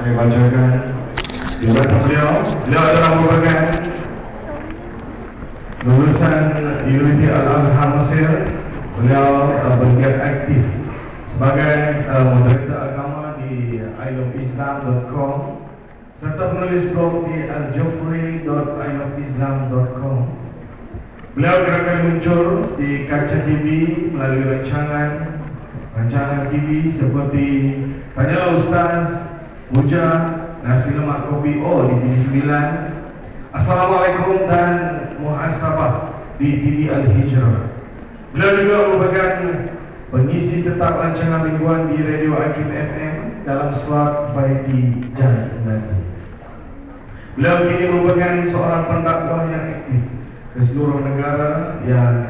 saya bacakan jabatan beliau. Beliau adalah merupakan lulusan Universiti Al-Azhar Mesir. Beliau bergiat aktif sebagai moderator agama di iloveislam.com serta penulis blog di aljofri.iloveislam.com. Beliau kerap kali muncul di kaca TV melalui rancangan TV seperti Tanyalah Ustaz, Puja, Nasi Lemak Kopi O di TV 9, Assalamualaikum dan Muhasabah di TV Al-Hijrah. Beliau juga merupakan pengisi tetap rancangan mingguan di Radio Hakim FM dalam slot Pagi Jangan Nanti. Beliau kini merupakan seorang pendakwah yang aktif ke seluruh negara dan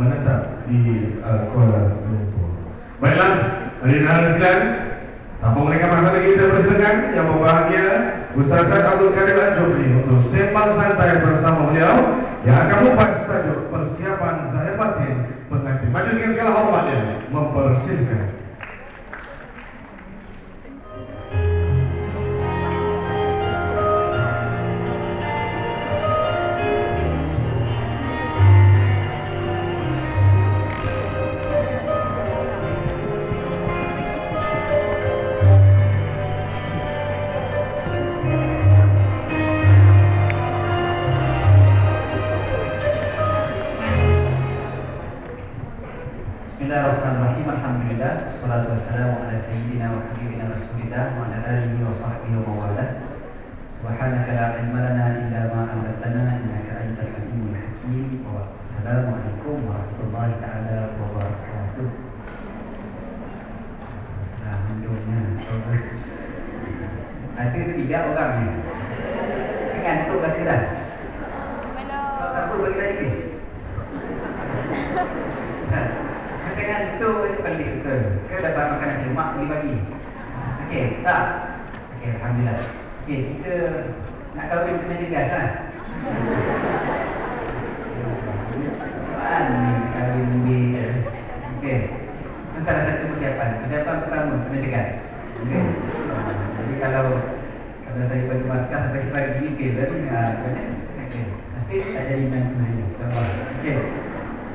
menetap di Kuala Lumpur. Baiklah, hadirin sekalian, tanpa mereka masa lagi saya persilakan yang berbahagia Ustaz Abdul Karim Al-Jufri untuk sembang santai bersama beliau yang akan membahas tajuk persiapan zahir batin pengantin. Maju dengan segala hormatnya mempersilahkan. Bismillahirrahmanirrahim. Alhamdulillah, salatu wassalamu ala sayyidina wa habibina rasulillah wa ala alihi wa sahbihi wa mawalah. Subhanaka la ilma lana illa ma 'allamtana innaka antal alimul hakim. Wa assalamualaikum warahmatullahi taala wabarakatuh. Alhamdulillah. Ada 3 orang ni. Ngantuk dah dah. Siapa bagi lagi? Dengan itu paling suka. Kita dapat makan nasi lemak boleh bagi. Okey, tak? Okey, alhamdulillah. Okey, kita nak kahwin kena cergas kan? Soalan ni kahwin di. Okey. Itu salah satu persiapan. Persiapan pertama kena cergas. Okey. Jadi kalau saya bagi markah pagi-pagi ni okey, berarti okey. Asyik tak jadi nanti ni. Insya-Allah. Okey.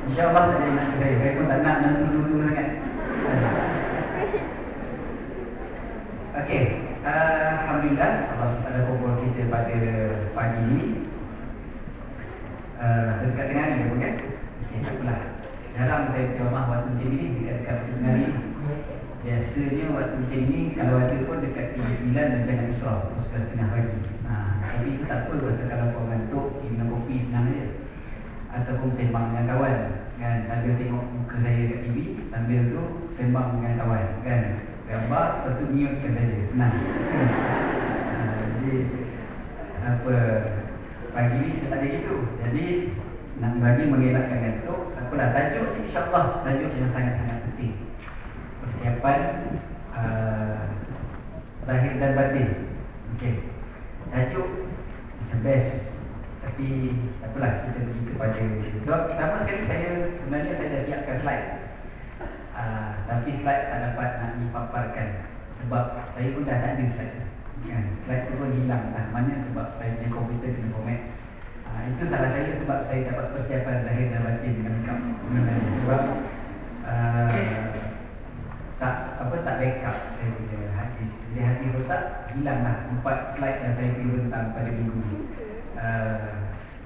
InsyaAllah tak jadi nak saya pun tak nak nanti dulu sangat. Okey, alhamdulillah Allah ada kumpul kita pada pagi ini. Dekat dengan ni pun kan. Okey, tak apalah. Jarang saya ceramah waktu macam ni dekat dengan ni. Biasanya waktu macam ni kalau ada pun dekat 9 dan jangan usrah setengah pagi. Tapi itu tak apa, pasal kalau kau ngantuk minum kopi senang je. Ataupun sembang dengan kawan kan, sambil tengok muka saya kat TV, sambil tu sembang dengan kawan kan, gambar lepas tu mute saja, senang. Jadi apa, pagi ni kita tak ada gitu. Jadi nak bagi mengelakkan ngantuk, apalah tajuk ni, insyaAllah tajuk yang sangat-sangat penting, persiapan zahir dan batin. Okey, tajuk the best. Tapi apalah, kita pergi kepada sebab pertama sekali sebenarnya saya dah siapkan slide, tapi slide tak dapat nak dipaparkan sebab saya pun dah tak ada slide kan. Slide tu pun hilang lah mana sebab saya punya komputer kena format. Itu salah saya sebab saya dapat persiapan zahir dan batin dengan lengkap sebenarnya, sebab tak backup saya punya hadis. Jadi hadis rosak, hilang lah 4 slide yang saya pilih tentang pada minggu ni.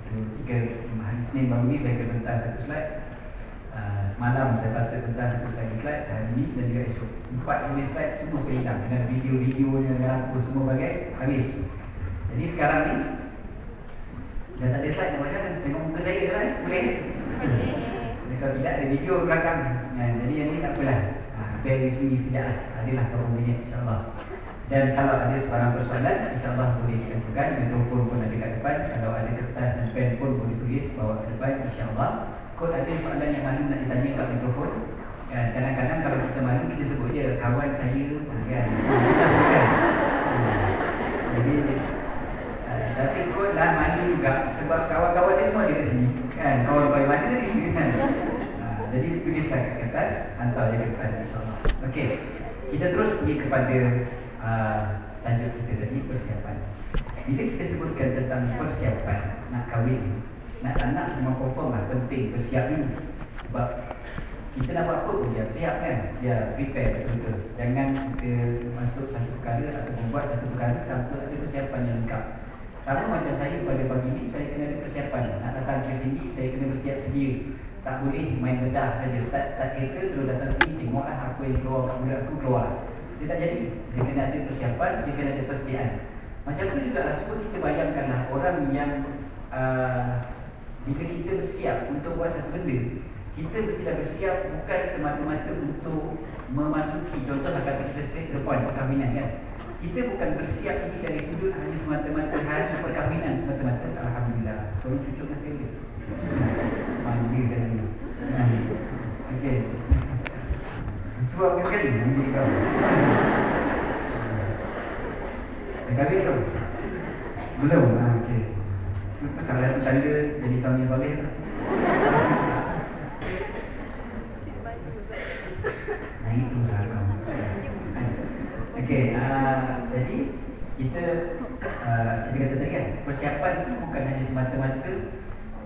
3 hari Senin baru ni saya akan bentang 1 slide. Semalam saya patut bentang 1 slide, hari ni dan juga esok. 4 ini slide semua saya hilang dengan video-videonya, dengan lampu semua bagai habis. Jadi sekarang ni dah tak ada slide, macam mana tengok muka saya kan? Boleh? Kalau tidak ada video belakang. Jadi yang ni tak apalah, dari sini sekejap lah, adalah 20 minit insyaAllah. Dan kalau ada sebarang persoalan, insyaAllah boleh diajukan. Mikrofon pun ada kat depan. Kalau ada kertas dan pen pun boleh tulis bawa ke depan, insyaAllah. Kalau ada soalan yang malu nak ditanya kat mikrofon, kadang-kadang kalau kita malu, kita sebut je kawan saya kan. Jadi tapi kot lah malu juga, sebab kawan-kawan dia semua ada kat sini kan. Kawan-kawan mana ni kan. Jadi tuliskan kat kertas, hantar je ke depan, insyaAllah. Okey, kita terus pergi kepada tajuk kita tadi persiapan. Bila kita sebutkan tentang persiapan nak kahwin, nak anak memang confirm lah penting bersiap ni. Sebab kita nak buat apa pun dia siap kan, dia prepare betul-betul. Jangan kita masuk satu perkara atau membuat satu perkara tanpa ada persiapan yang lengkap. Sama macam saya pada pagi ni, saya kena ada persiapan. Nak datang ke sini, saya kena bersiap sedia. Tak boleh main bedah saja, start kereta terus datang sini, tengoklah apa yang keluar kat mulut aku keluar. Dia tak jadi. Dia kena ada persiapan, dia kena ada persediaan. Macam tu juga lah, cuba kita bayangkanlah orang yang bila kita bersiap untuk buat satu benda, kita mestilah bersiap bukan semata-mata untuk memasuki, contohlah kata kita straight to the point perkahwinan kan. Kita bukan bersiap ini dari sudut hanya semata-mata hari perkahwinan semata-mata. Alhamdulillah. Tolong cucuk dengan saya. Manja saya ni. Okey. Suap sekali manja kau. Dah kahwin kau? Belum? Okey. Itu salah satu tanda jadi suami soleh tu. Nah itu salah kamu. Okey, jadi kita kata tadi kan, persiapan itu bukan hanya semata-mata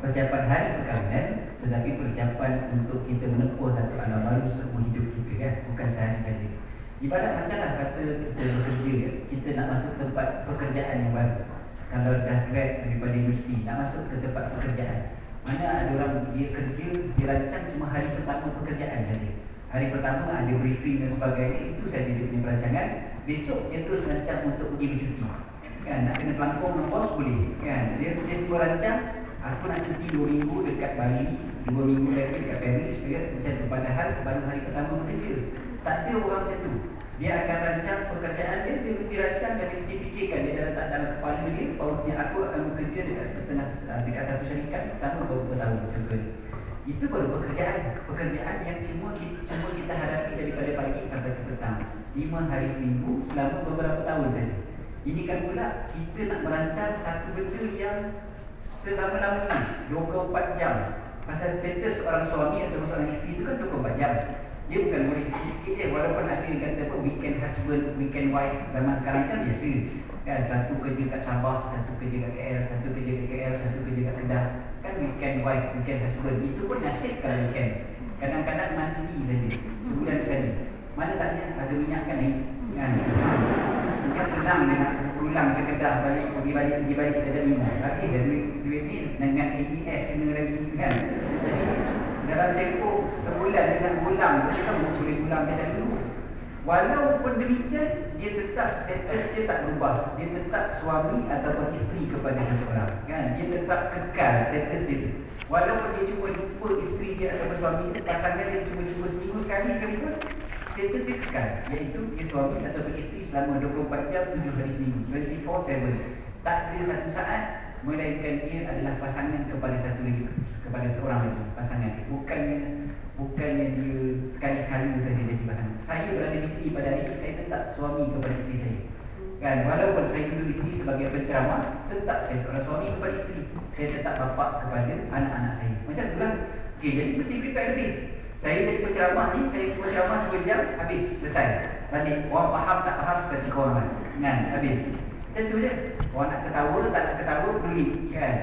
persiapan hari perkahwinan, tetapi persiapan untuk kita menempuh satu alam baru seumur hidup kita kan, bukan sehari saja. Ibarat macamlah kata kita bekerja, kita nak masuk tempat pekerjaan yang baru. Kalau dah grad daripada universiti, nak masuk ke tempat pekerjaan, mana ada orang dia kerja, dia rancang cuma hari pertama pekerjaan saja. Hari pertama ada briefing dan sebagainya, itu saja dia punya perancangan. Besok dia terus rancang untuk pergi bercuti kan, nak kena pelangkong dengan bos boleh kan. Dia semua rancang, aku nak cuti 2 minggu dekat Bali, 2 minggu lagi dekat Paris kan? Macam tu, padahal baru hari pertama bekerja. Tak ada orang macam tu. Dia akan rancang pekerjaan dia, dia mesti rancang dan dia mesti fikirkan. Dia dah letak dalam kepala dia, bahawasanya aku akan bekerja dekat satu syarikat selama beberapa tahun contohnya. Itu baru pekerjaan yang cuma kita hadapi daripada pagi sampai ke petang, 5 hari seminggu selama beberapa tahun saja. Ini kan pula kita nak merancang satu benda yang selama-lamanya 24 jam. Pasal status seorang suami atau seorang isteri itu kan 24 jam. Dia bukan boleh sikit-sikit je, walaupun ada yang kata apa weekend husband, weekend wife. Zaman sekarang kan biasa kan, satu kerja kat Sabah, satu kerja kat KL, satu kerja kat KL, satu kerja kat Kedah. Kan weekend wife, weekend husband. Itu pun nasib kalau weekend. Kadang-kadang monthly saja, sebulan sekali. Mana taknya ada minyak kan ni kan. Yang senang dia nak pulang ke Kedah, pergi balik kita ada minyak. Tapi dah duit ni dengan AES kena lagi kan. Jadi dalam tempoh sebulan dia nak pulang, dia kan boleh pulang macam dulu. Walaupun demikian, dia tetap status dia tak berubah. Dia tetap suami ataupun isteri kepada seseorang kan. Dia tetap kekal status dia. Walaupun dia cuma jumpa isteri dia ataupun suami dia, pasangan dia cuma jumpa seminggu sekali sekalipun, status dia kekal, iaitu dia suami ataupun isteri selama 24 jam 7 hari seminggu, 24/7. Tak ada satu saat melainkan dia adalah pasangan kepada satu lagi, kepada seorang lagi pasangan dia. Bukannya dia sekali-sekala saja jadi pasangan. Saya berada di sini pada hari ini, saya tetap suami kepada isteri saya kan. Walaupun saya duduk di sini sebagai penceramah, tetap saya seorang suami kepada isteri. Saya tetap bapa kepada anak-anak saya. Macam tu lah. Okay, jadi mesti prepare lebih. Saya jadi penceramah ni, saya cuma ceramah 2 jam, habis, selesai. Balik, orang faham tak faham, ketika orang lain kan, habis. Macam tu je. Orang nak ketawa, tak nak ketawa, beli kan.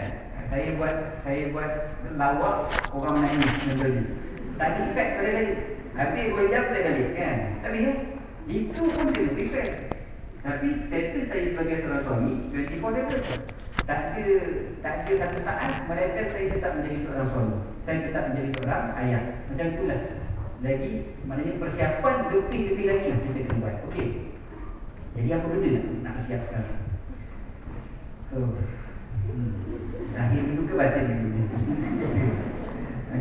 Saya buat lawak, orang menangis contohnya. Tak ada effect pada saya. Habis 2 jam saya balik kan. Tapi itu pun saya prepare. Tapi status saya sebagai seorang suami 24/7. Tak ada satu saat melainkan saya tetap menjadi seorang suami. Saya tetap menjadi seorang ayah. Macam itulah. Lagi maknanya persiapan lebih lagi lah kita kena buat. Okey. Jadi apa benda nak persiapkan? Lahir dulu ke batin dulu?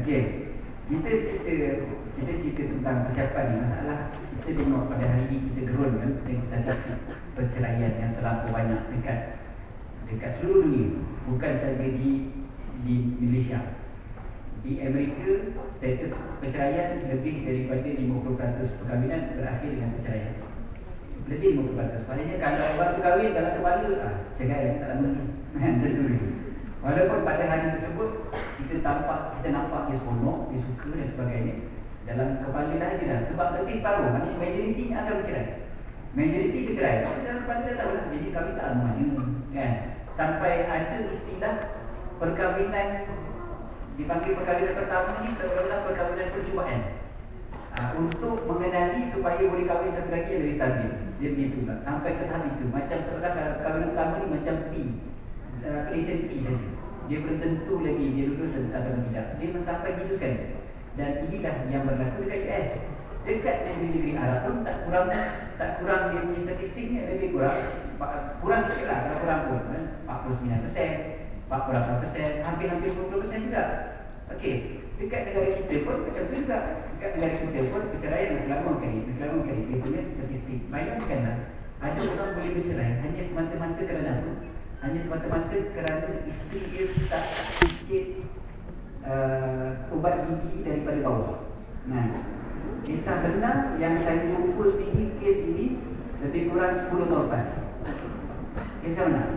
Okey. Kita cerita tentang persiapan ni. Masalah kita tengok pada hari ini kita gerun kan, tengok statistik perceraian yang terlalu banyak dekat seluruh dunia, bukan saja di Malaysia. Di Amerika, status perceraian lebih daripada 50% perkahwinan berakhir dengan perceraian. Lebih 50%. Maknanya kalau waktu kahwin, kalau kepala, cerai tak lama ni. Tentu. Walaupun pada hari tersebut kita nampak dia seronok, dia suka dan sebagainya, dalam kepala dah ada dah. Sebab lebih separuh, maknanya majoriti akan bercerai. Majoriti bercerai. Dalam pada tahu lah. Jadi kami tak mana kan. Sampai ada istilah perkahwinan, dipanggil perkahwinan pertama ni seolah-olah perkahwinan percubaan. Untuk mengenali supaya boleh kahwin satu lagi yang lebih stabil. Dia begitu lah. Sampai ke tahap itu. Macam seolah perkahwinan pertama ni macam P, relation P saja. Dia belum tentu lagi dia lulus atau tidak. Dia sampai gitu sekali. Dan inilah yang berlaku dekat US. Dekat negeri-negeri Arab pun tak kurang dia punya statistiknya lebih kurang sikit lah. Kalau kurang pun 49%, 48%, hampir-hampir 20% juga. Okey, dekat negara kita pun macam tu juga. Dekat negara kita pun perceraian berkelama kali. Dia punya statistik. Bayangkanlah, ada orang boleh bercerai hanya semata-mata kerana apa? Hanya semata-mata kerana isteri dia tak cicit ubat gigi daripada bawah. Nah, kisah benar yang saya jumpa sendiri, kes ini lebih kurang 10 tahun lepas. Kisah benar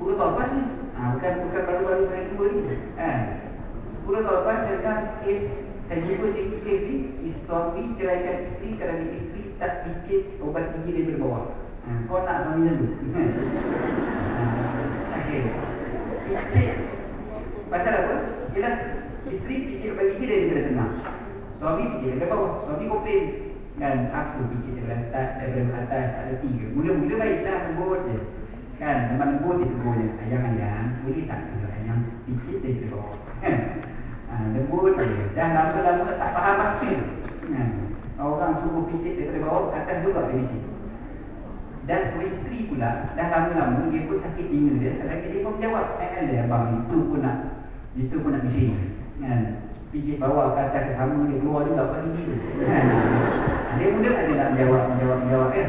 10 tahun lepas ni, bukan baru-baru saya jumpa ni 10 tahun lepas saya kata kes. Saya jumpa sendiri kes ni, suami ceraikan isteri kerana isteri tak picit ubat gigi daripada bawah. Kau nak suami dulu. Okay. Picit pasal apa? Ialah isteri picit ubat gigi daripada tengah, suami picit daripada bawah. Suami komplain, dan aku picit daripada atas tak ada tiga. Mula-mula baiklah, lembut je kan, memang lembut dia tegurnya. Ayang-ayang boleh tak ayang picit daripada bawah lembut je. Dan lama-lama tak faham maksud orang suruh picit daripada bawah, atas juga dia picit. Dan seorang isteri pula, dah lama-lama dia pun sakit telinga dia. Lagi dia pun menjawab, dia abang itu pun nak bising kan. Pijit bawah ke atas ke sama, dia keluar juga kat gigi tu kan. Dia mudah ada nak menjawab kan.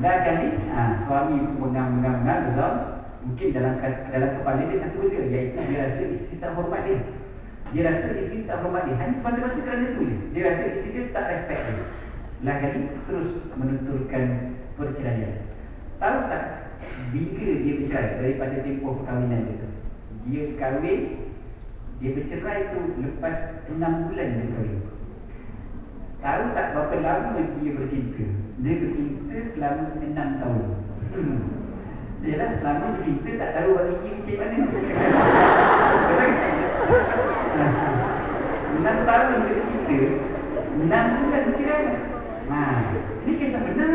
Dah kali suami pun mengang betul. Mungkin dalam kepala dia satu benda, iaitu dia rasa isteri tak hormat dia. Hanya semata-mata kerana tu dia rasa isteri dia tak respect dia. Lah kali terus menuturkan perceraian. Tahu tak, bila dia bercerai daripada tempoh perkahwinan dia kahwin, dia bercerai tu lepas 6 bulan dia kahwin. Tahu tak berapa lama dia bercinta? Dia bercinta selama 6 tahun. Dia lah selama bercinta tak tahu bagi gigi cik mana. 6 tahun dia bercinta, 6 bulan bercerai. Ini kisah benar.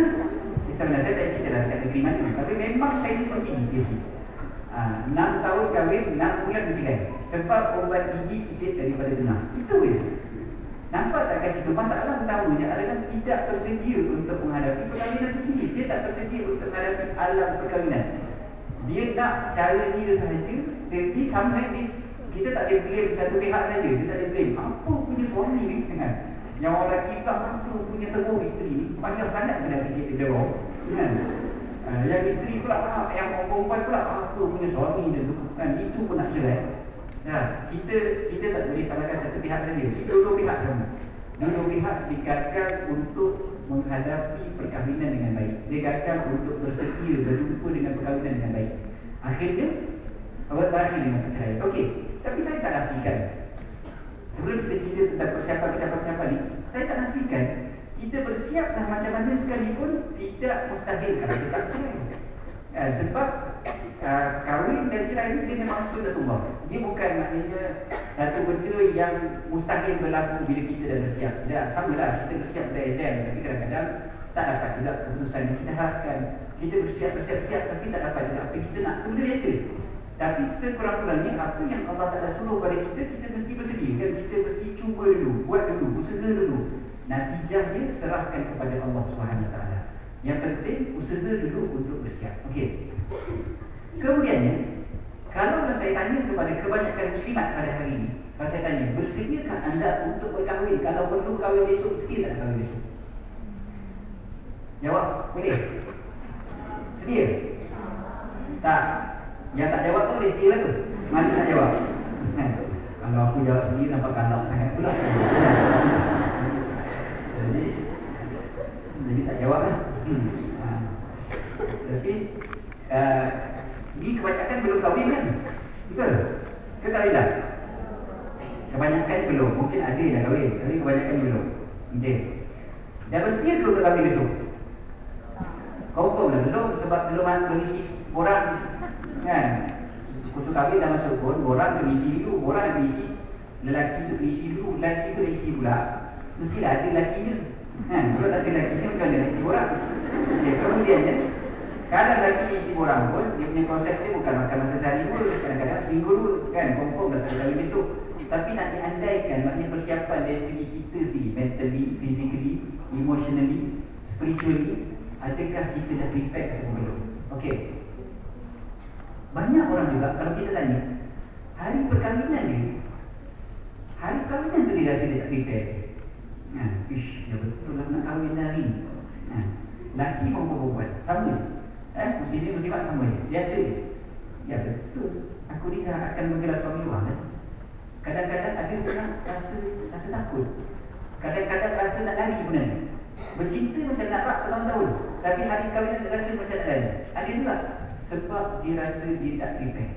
Sebenarnya saya tak cerita lah kat negeri mana, tapi memang saya jumpa sini kes ni. 6 tahun kahwin, 6 bulan bercerai sebab ubat gigi picit daripada tengah. Itu je. Nampak tak kat situ? Masalah utamanya adalah tidak tersedia untuk menghadapi perkahwinan tinggi. Dia tak tersedia untuk menghadapi alam perkahwinan. Dia nak cara dia sahaja. Jadi sometimes kita tak boleh blame satu pihak saja. Dia tak boleh blame apa punya suami ni kan. Yang orang lelaki pula mampu punya tegur isteri ni, macam sangat kena picit dia bawah kan. Yang isteri pula yang perempuan pula apa punya suami dia tu kan, itu pun nak cerai. Kita tak boleh salahkan satu pihak saja. Dua pihak sama. Dua pihak digagal untuk menghadapi perkahwinan dengan baik. Dia gagal untuk bersedia berjumpa dengan perkahwinan dengan baik. Akhirnya berakhir dengan perceraian. Okey, tapi saya tak nafikan. Sebelum kita cerita tentang persiapan ni, saya tak nafikan kita bersiaplah macam mana sekalipun tidak mustahil kalau kita tak cerai. Sebab kahwin dan cerai ini dia memang sunnatullah. Dia bukan maknanya satu benda yang mustahil berlaku bila kita dah bersiap. Tidak, samalah kita bersiap dari exam, tapi kadang-kadang tak dapat juga keputusan yang kita harapkan. Kita bersiap tapi tak dapat juga apa kita nak. Itu benda biasa. Tapi sekurang-kurangnya apa yang Allah Ta'ala suruh pada kita, kita mesti bersedia kan? Kita mesti cuba dulu, buat dulu, usaha dulu. Natijahnya serahkan kepada Allah SWT. Yang penting usaha dulu untuk bersiap. Okey. Kemudiannya, kalau saya tanya kepada kebanyakan muslimat pada hari ini, kalau saya tanya, bersediakah anda untuk berkahwin? Kalau perlu kahwin besok, sedia tak kahwin besok? Jawab, boleh? Sedia? Tak. Yang tak jawab tu boleh sedia lah tu. Mana nak jawab? Kalau aku jawab sendiri nampak kalap sangat pula. Jadi tak jawab lah. Tapi ni kebanyakan belum kahwin kan? Betul? Ke kahwin dah? Kebanyakan belum. Mungkin ada yang dah kahwin, tapi kebanyakan belum. Okay. Dah bersedia ke untuk kahwin besok? Confirm lah belum, sebab belum isi borang kan. Kutu kahwin dah masuk pun, borang kena isi dulu, borang kena isi. Lelaki tu kena isi dulu, lelaki tu isi pula. Mestilah ada lelaki dia. Kan, kalau tak ada lelaki dia, bukan dia isi borang. Okay, kemudiannya, kadang lelaki isi borang pun, dia punya proses dia bukan makan masa sehari dulu, kadang-kadang seminggu dulu, kan, confirm dah tak kahwin besok. Tapi nak diandaikan, maknanya persiapan dari segi kita sendiri, mentally, physically, emotionally, spiritually, adakah kita dah prepare atau belum? Okey. Banyak orang juga kalau kita tanya, hari perkahwinan tu dia rasa dia tak prepare. Ya betul lah nak kahwin hari ni. Laki maupun perempuan sama. Muslim muslimat sama je. Biasa je. Ya betul. Aku ni akan menggelar suami luar kan? Kadang-kadang ada senang rasa takut. Kadang-kadang rasa nak lari sebenarnya. Bercinta macam nak rak bertahun-tahun, tapi hari kahwinan dia rasa macam nak lari. Ada juga sebab dia rasa dia tak prepare.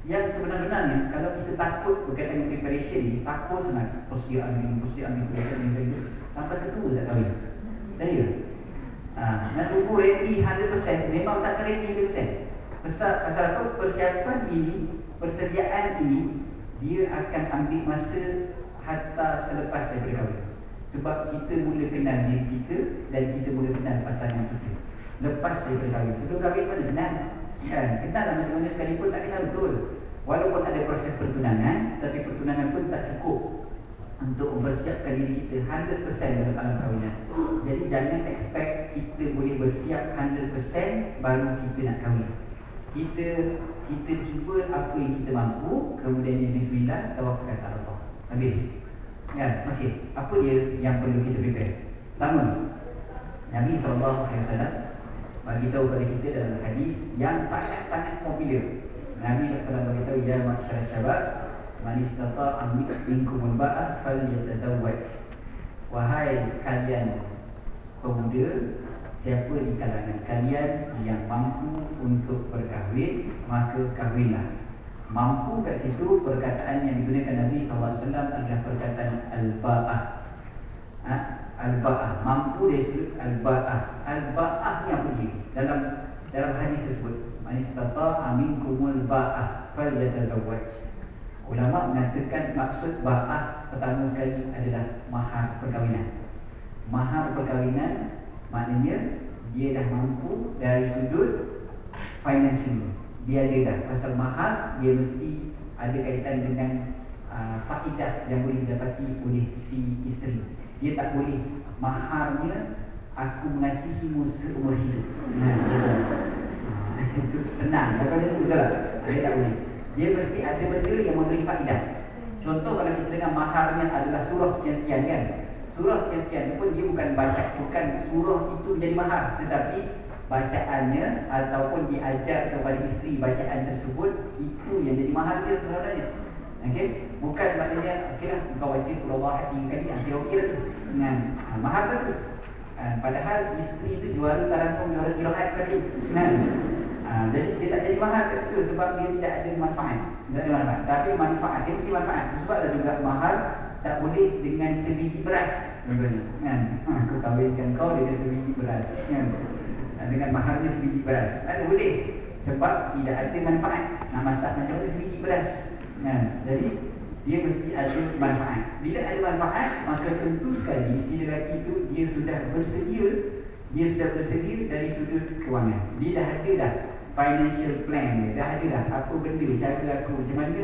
Yang sebenar-benarnya kalau kita takut berkaitan dengan preparation ni, takut sangat prosedur ambil sampai ketua tak kahwin. Saya nak tunggu ready 100%, memang tak ready 100%. Pasal apa? Persiapan ini, persediaan ini, dia akan ambil masa hatta selepas daripada kahwin. Sebab kita mula kenal diri kita dan kita mula kenal pasangan kita lepas daripada kahwin. Sebelum kahwin mana kenal? Kan? Kenal lah macam-mana sekalipun tak kenal betul. Walaupun ada proses pertunangan, tapi pertunangan pun tak cukup untuk mempersiapkan diri kita 100% dalam alam kahwinan. Jadi jangan expect kita boleh bersiap 100% baru kita nak kahwin. Kita cuba apa yang kita mampu, kemudian yang bismillah, tawakal pada Allah. Habis. Kan? Okey. Apa dia yang perlu kita prepare? Pertama, Nabi SAW bagi tahu kepada kita dalam hadis yang sangat-sangat popular. Nabi SAW bagi tahu, ya masyarakat syabab, man istata'a minkum al-ba'a falyatazawwaj. Wahai kalian pemuda, siapa di kalangan kalian yang mampu untuk berkahwin, maka kahwinlah. Mampu kat situ, perkataan yang digunakan Nabi SAW adalah perkataan al-ba'ah. Al-ba'ah, mampu dari sudut al-ba'ah. Al-ba'ah ni apa dia? Dalam hadis tersebut, man istata'a minkumul ba'ah falyatazawwaj. Ulama mengatakan maksud ba'ah pertama sekali adalah mahar perkahwinan. Mahar perkahwinan maknanya dia dah mampu dari sudut financial. Dia ada dah. Pasal mahar, dia mesti ada kaitan dengan faedah yang boleh didapati oleh si isteri. Dia tak boleh maharnya aku mengasihimu seumur hidup. Itu senang. Kalau itu betul lah. Dia tak boleh. Dia mesti ada benda yang memberi faedah. Contoh kalau kita dengar maharnya adalah surah sekian-sekian kan. Surah sekian-sekian pun dia bukan surah itu menjadi mahar, tetapi bacaannya ataupun diajar kepada isteri bacaan tersebut, itu yang jadi mahar dia sebenarnya. Okey, bukan maknanya okeylah kau baca surah Allah 3 kali akhir okey tu dengan mahar tu. Padahal isteri tu juara tarangkum, juara qiraat tadi kan. Jadi dia tak jadi mahar kat situ sebab dia tidak ada manfaat. Tidak ada manfaat. Tapi manfaat dia mesti manfaat. Sebablah juga mahar tak boleh dengan sebiji beras contohnya kan. Aku kahwinkan kau dengan sebiji beras kan. Dengan maharnya sebiji beras. Tak boleh sebab tidak ada manfaat. Nak masak macam mana sebiji beras kan. Jadi dia mesti ada manfaat. Bila ada manfaat, maka tentu sekali si lelaki itu dia sudah bersedia dari sudut kewangan. Dia dah ada dah financial plan dia. Dah ada dah apa benda cara aku macam mana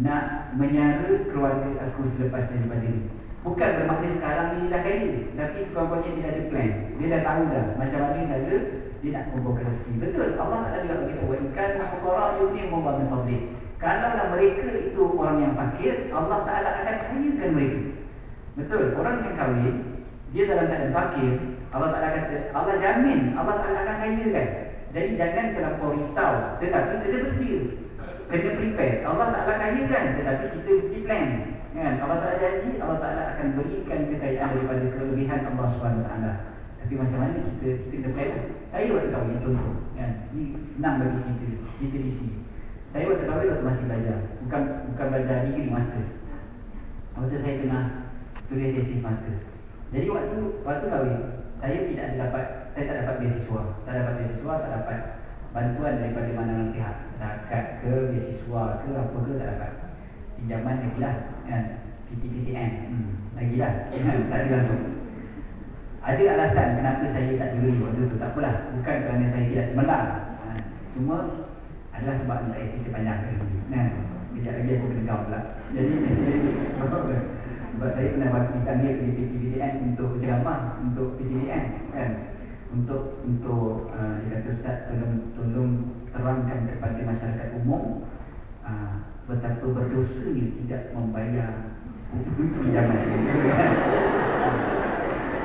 nak menyara keluarga aku selepas daripada ni. Bukan bermakna sekarang ni dah kaya, tapi sekurang-kurangnya dia ada plan. Dia dah tahu dah macam mana cara dia nak kumpulkan rezeki. Betul, Allah Ta'ala juga beritahu, wa in kana fuqara yughnihimullahu min fadlih. Kalaulah mereka itu orang yang fakir, Allah Ta'ala akan kayakan mereka. Betul, orang yang kahwin, dia dalam keadaan fakir, Allah Ta'ala kata, Allah jamin Allah Ta'ala akan kayakan. Jadi jangan terlampau risau, tetapi kita bersedia, kena prepare. Allah Ta'ala kayakan, tetapi kita mesti plan kan? Allah Ta'ala janji, Allah Ta'ala akan berikan kekayaan daripada kelebihan Allah SWT. Tapi macam mana kita kena plan. Saya waktu kahwin, contoh kan? Ini senang bagi cerita di sini. Saya waktu kahwin waktu masih belajar, bukan belajar degree, masters. Waktu saya tengah tulis tesis masters. Jadi waktu kahwin, saya tidak dapat saya tak dapat beasiswa, tak dapat bantuan daripada mana-mana pihak, zakat ke, beasiswa ke, apa ke, tak dapat. Pinjaman lagilah, kan? PTPTN, lagilah, tak ada langsung. Ada alasan kenapa saya tak diberi waktu tu, tak apalah, bukan kerana saya tidak cemerlang, cuma adalah sebab ni saya cerita panjang kat sini. Kejap lagi aku kena pula. Jadi sebab saya pernah dipanggil ke PTPTN untuk ceramah, untuk PTPTN, kan? Untuk dia kata Ustaz, tolong terangkan kepada masyarakat umum betapa berdosanya tidak membayar pinjaman.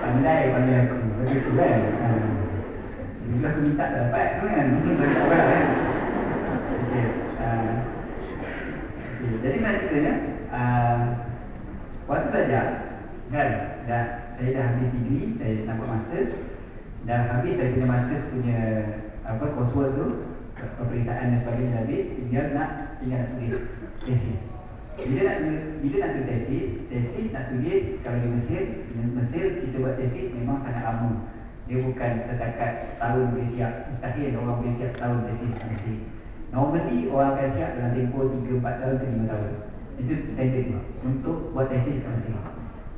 Pandai aku begitu kan. Bila aku minta tak dapat kan. Okey. Jadi saya ceritanya waktu belajar kan, saya dah habis degree, saya nak buat masters. Dah habis saya punya masters punya coursework tu, peperiksaan dan sebagainya dah habis. Tinggal nak tulis tesis. Bila nak tulis tesis nak tulis, kalau di Mesir kita buat tesis memang sangat lama. Dia bukan setakat setahun boleh siap. Mustahil orang boleh siap setahun tesis Mesir. Normally orang akan siap dalam tempoh 3-4 tahun ke 5 tahun. Itu standard untuk buat tesis kat Mesir.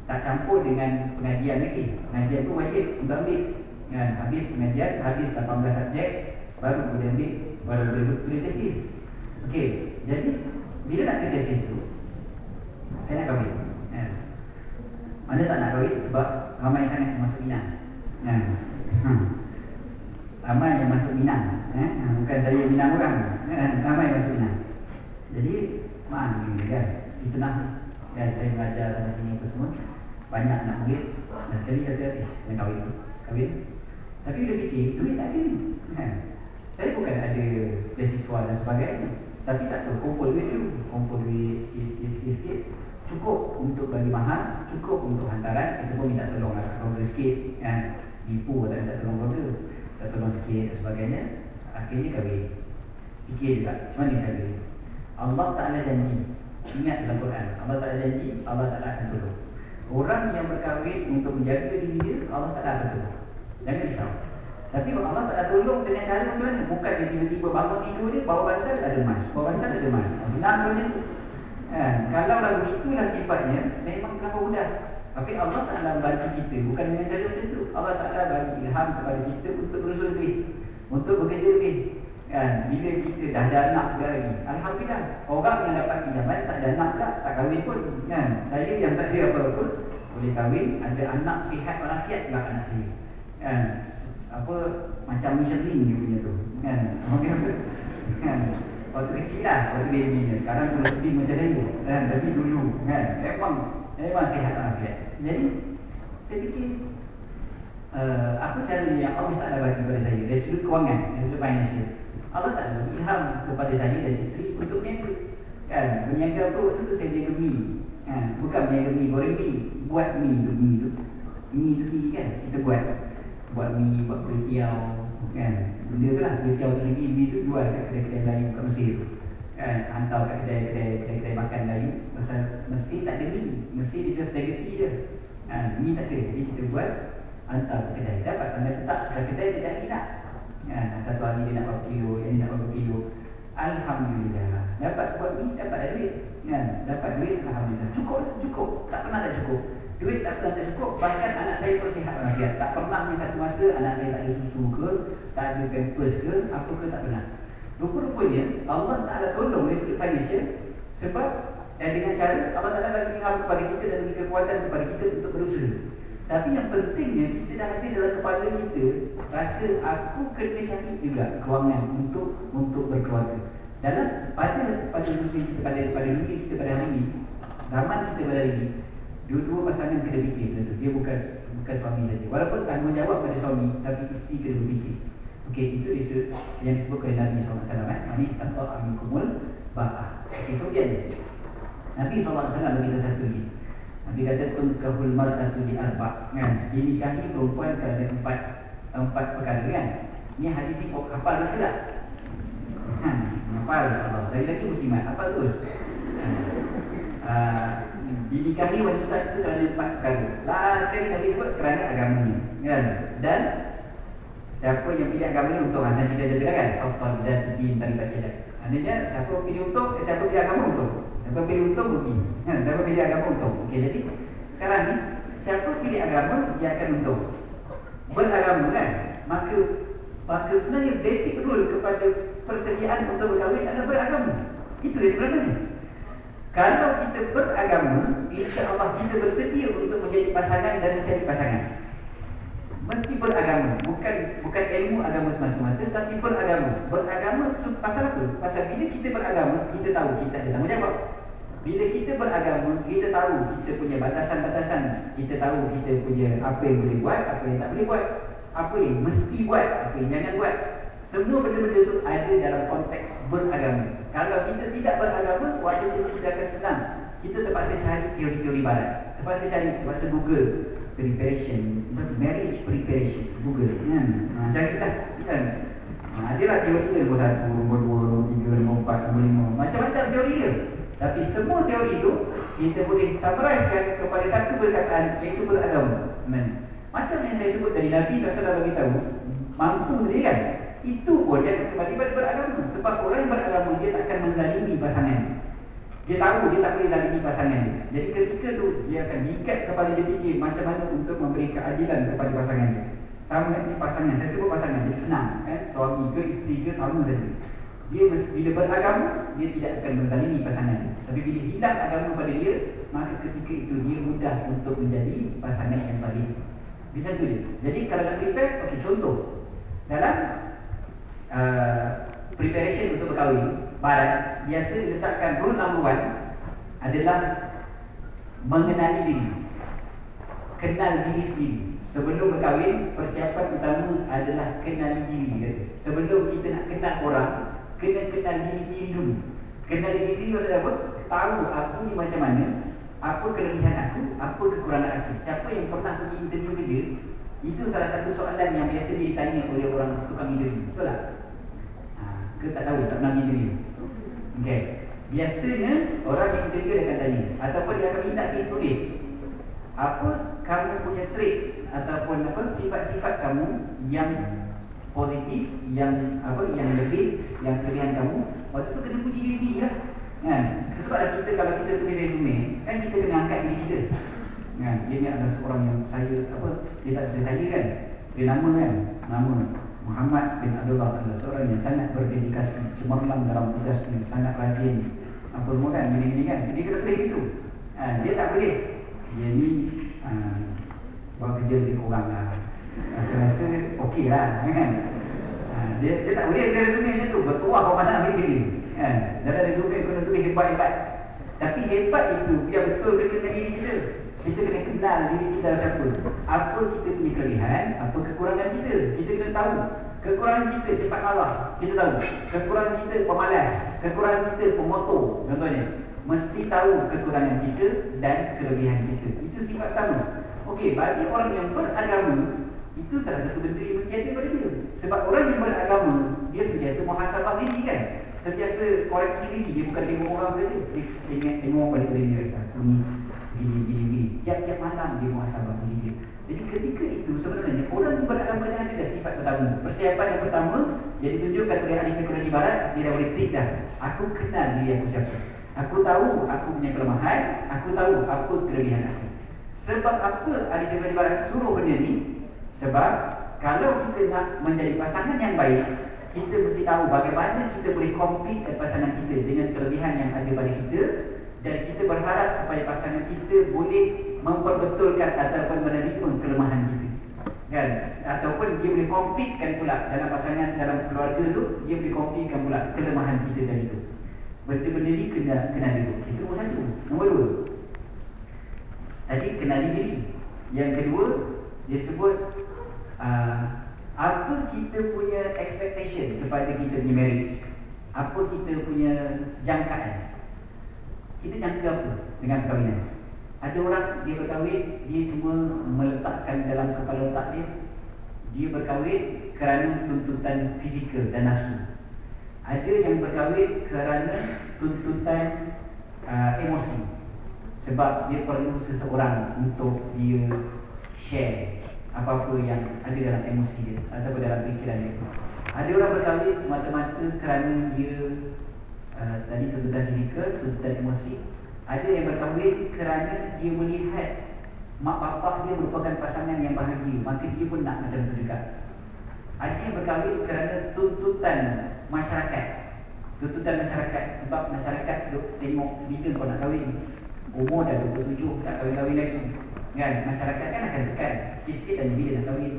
Tak campur dengan pengajian lagi. Pengajian tu wajib untuk ambil. Habis pengajian, habis 18 subjek, baru boleh ambil, baru boleh tulis tesis. Okey, jadi bila nak tulis tesis tu, saya nak kahwin. Mana tak nak kahwin sebab ramai sangat yang masuk minang. Ramai yang masuk minang. Bukan saya minang orang. Ramai yang masuk minang. Jadi maaf ni kan, itu nak dan saya belajar sana sini apa semua, banyak nak murid. Dan sekali kata nak kahwin. Tapi dia fikir duit tak ada ni. Saya bukan ada beasiswa dan sebagainya, tapi tak tahu kumpul duit dulu. Kumpul duit sikit-sikit, cukup untuk bagi mahal, cukup untuk hantaran. Kita pun minta tolong lah, keluarga sikit kan. Nipu tak minta tolong keluarga, minta tolong sikit dan sebagainya. Akhirnya kahwin. Fikir juga, macam mana saya kahwin? Allah Ta'ala janji, ingat dalam Quran, Allah Ta'ala janji, Allah Ta'ala akan tolong. Orang yang berkahwin untuk menjaga diri dia, Allah Ta'ala akan tolong. Jangan risau. Tapi Allah Ta'ala tolong dengan cara macam mana? Bukan dia tiba-tiba bangun tidur dia, bawa bantal ada emas, bawa bantal ada emas. Senang macam tu. Kalau lah begitulah sifatnya, memang terlalu mudah. Tapi Allah Ta'ala bantu kita, bukan dengan cara macam tu. Allah Ta'ala bagi ilham kepada kita untuk berusaha lebih, untuk bekerja lebih. Bila kita dah ada anak juga lagi, alhamdulillah. Orang yang dapat pinjaman tak ada anak tak, tak kahwin pun. Saya yang tak ada apa-apa boleh kahwin, ada anak sihat walafiat juga anak saya. Macam Michelin dia punya tu. Waktu kecil lah, waktu baby. Sekarang sudah sedih macam dia. Tapi dulu memang sihat walafiat. Jadi saya fikir apa cara yang Allah Ta'ala bagi kepada saya dari sudut kewangan, dari sudut financial. Allah Ta'ala bagi ilham kepada saya dan isteri untuk berniaga. Berniaga tu waktu tu saya jaga mi. Bukan berniaga mi, goreng mi. Buat mi tu, mi tu kan. Kita buat mi, buat kuih tiaw, kan. Benda tu lah, kuih tiaw tu lagi, mi tu jual kat kedai-kedai Melayu kat Mesir tu. Hantar kat kedai makan Melayu. Pasal Mesir tak ada mi. Mesir dia jual spaghetti je. Mi tak ada. Jadi kita buat, hantar ke kedai. Dapat tanda tetap kat kedai dia tak nak. Satu hari dia nak berapa kilo, yang ni nak berapa kilo. Alhamdulillah. Dapat buat ni, dapat duit. Dapat duit, alhamdulillah. Cukup. Tak pernah tak cukup. Duit tak pernah tak cukup. Bahkan anak saya pun sihat walafiat. Tak pernah ni satu masa anak saya tak ada susu ke, tak ada pampers ke, apa ke, tak pernah. Rupa-rupanya Allah Ta'ala tolong dari sudut financial. Sebab dengan cara Allah Ta'ala bagi ilham kepada kita dan bagi kekuatan kepada kita untuk berusaha. Tapi yang pentingnya kita dah ada dalam kepala kita rasa aku kena cari juga kewangan untuk berkeluarga. Dalam pada muslim kita pada dunia kita pada hari ini, zaman kita pada hari ini, dua-dua pasangan kena fikir betul. Dia bukan suami saja. Walaupun tanggungjawab pada suami, tapi isteri kena berfikir. Okey, itu yang disebut oleh Nabi SAW. Nabi SAW aminkumul ba'ah. Kemudian Nabi SAW beritahu satu lagi. Nabi kata tunkahul mar'atu li arba'. Dinikahi perempuan kerana empat perkara kan. Ni hadis ni hafal ke tak? Hafal insya-Allah. Lagi-lagi muslimat hafal terus. Dinikahi wanita itu kerana empat perkara. Last sekali Nabi sebut kerana agamanya, kan? Dan siapa yang pilih agama ni untung. Macam kita bilang kan, Al-Qadh Zati Tariqat Jihad. Maknanya siapa pilih untung, siapa pilih agama untung. Siapa pilih untung rugi. Siapa pilih agama untung. Okey, jadi sekarang ni siapa pilih agama dia akan untung. Beragama kan, maka sebenarnya basic rule kepada persediaan untuk berkahwin adalah beragama. Itu yang sebenarnya. Kalau kita beragama, insya-Allah kita bersedia untuk menjadi pasangan dan mencari pasangan. Mesti beragama, bukan ilmu agama semata-mata, tapi beragama. Beragama pasal apa? Pasal bila kita beragama, kita tahu kita ada tanggungjawab. Bila kita beragama, kita tahu kita punya batasan-batasan. Kita tahu kita punya apa yang boleh buat, apa yang tak boleh buat, apa yang mesti buat, apa yang jangan buat. Semua benda-benda itu ada dalam konteks beragama. Kalau kita tidak beragama, waktu itu kita akan senang. Kita terpaksa cari teori-teori barat, terpaksa Google preparation, marriage preparation, Google kan. Carilah kan. Adalah teori dia, nombor 1, nombor 2, nombor 3, nombor 4, nombor 5, macam-macam teori dia. Tapi semua teori itu kita boleh summarizekan kepada satu perkataan, iaitu beragama sebenarnya. Macam yang saya sebut tadi, Nabi SAW beritahu mampu dia kan. Itu pun dia kembali pada beragama. Sebab orang yang beragama dia tak akan menzalimi pasangan. Dia tahu dia tak boleh zalimi pasangan dia. Jadi ketika tu dia akan ikat kepala dia fikir macam mana untuk memberi keadilan kepada pasangan dia. Sama ni pasangan, saya sebut pasangan, dia senang kan, suami ke isteri ke sama saja. Dia bila beragama, dia tidak akan menzalimi pasangan dia. Tapi bila hilang agama pada dia, maka ketika itu dia mudah untuk menjadi pasangan yang salih. Macam tu dia. Jadi kalau nak prepare, okey, contoh dalam preparation untuk berkahwin barat, biasa diletakkan rule number 1 adalah mengenali diri. Kenal diri sendiri. Sebelum berkahwin, persiapan utama adalah kenali diri dia. Sebelum kita nak kenal orang, kena kenal diri sendiri dulu. Kenal diri sendiri maksud apa? Tahu aku ni macam mana, apa kelebihan aku, apa kekurangan aku. Siapa yang pernah pergi interview kerja, itu salah satu soalan yang biasa ditanya oleh orang tukang interview. Betul tak? Ke tak tahu, tak pernah pergi interview. Okay. Biasanya orang yang interview dia akan tanya, ataupun dia akan minta kita tulis apa kamu punya traits ataupun apa sifat-sifat kamu yang positif, yang lebih, yang kelebihan kamu. Waktu tu kena puji diri sendiri lah kan? Sebab kita kalau kita tulis resume kan, kita kena angkat diri kita kan? Dia ni adalah seorang yang saya dia tak ada saya kan, dia nama Muhammad bin Abdullah adalah seorang yang sangat berdedikasi, cemerlang dalam tugasnya, sangat rajin apa semua kan, gini-gini kan. Dia kena tulis itu. Dia tak boleh dia ni buat kerja lebih kurang lah, rasa-rasa okey lah kan. Dia tak boleh dia resume macam tu, bertuah apa mana ambil diri kan. Dalam resume kena tulis hebat-hebat. Tapi hebat itu biar betul kerja dengan diri kita. Kita kena kenal diri kita siapa, apa kita punya kelebihan, apa kekurangan kita. Kita kena tahu kekurangan kita cepat kalah, kita tahu. Kekurangan kita pemalas, kekurangan kita pemotor contohnya. Mesti tahu kekurangan kita dan kelebihan kita. Itu sifat utama. Okey, bagi orang yang beragama, itu salah satu benda yang mesti ada pada dia. Sebab orang yang beragama, dia sentiasa muhasabah diri kan. Sentiasa koreksi diri. Dia bukan tengok orang saja. Dia ingat tengok balik diri dia. Gini. Tiap-tiap malam dia muhasabah diri dia. Jadi ketika itu sebenarnya orang yang beragama dia ada sifat pertama. Persiapan yang pertama yang ditunjukkan oleh ahli psikologi barat, dia dah boleh tick dah. Aku kenal diri aku siapa. Aku tahu aku punya kelemahan, aku tahu apa kelebihan aku. Sebab apa ahli psikologi barat suruh benda ni? Sebab kalau kita nak menjadi pasangan yang baik, kita mesti tahu bagaimana kita boleh compete pasangan kita dengan kelebihan yang ada pada kita. Dan kita berharap supaya pasangan kita boleh memperbetulkan ataupun menerima kelemahan kita kan? Ataupun dia boleh compete pula dalam pasangan, dalam keluarga tu, dia boleh compete pula kelemahan kita dari itu. Benda-benda ni kena dulu. Itu nombor 1. Nombor 2, tadi kenali diri. Yang kedua, dia sebut apa kita punya expectation kepada kita punya marriage. Apa kita punya jangkaan. Kita jangka apa dengan perkahwinan? Ada orang dia berkahwin, dia cuma meletakkan dalam kepala otak dia, dia berkahwin kerana tuntutan fizikal dan nafsu. Ada yang berkahwin kerana tuntutan emosi. Sebab dia perlu seseorang untuk dia share apa-apa yang ada dalam emosi dia ataupun dalam fikiran dia. Ada orang berkahwin semata-mata kerana dia tadi tuntutan fizikal, tuntutan emosi. Ada yang berkahwin kerana dia melihat mak bapak dia merupakan pasangan yang bahagia, maka dia pun nak macam tu juga. Ada yang berkahwin kerana tuntutan masyarakat. Tuntutan masyarakat, sebab masyarakat duk tengok bila kau nak kahwin, umur dah 27 tak kahwin-kahwin lagi kan? Masyarakat kan akan tekan sikit-sikit dan bila nak kahwin.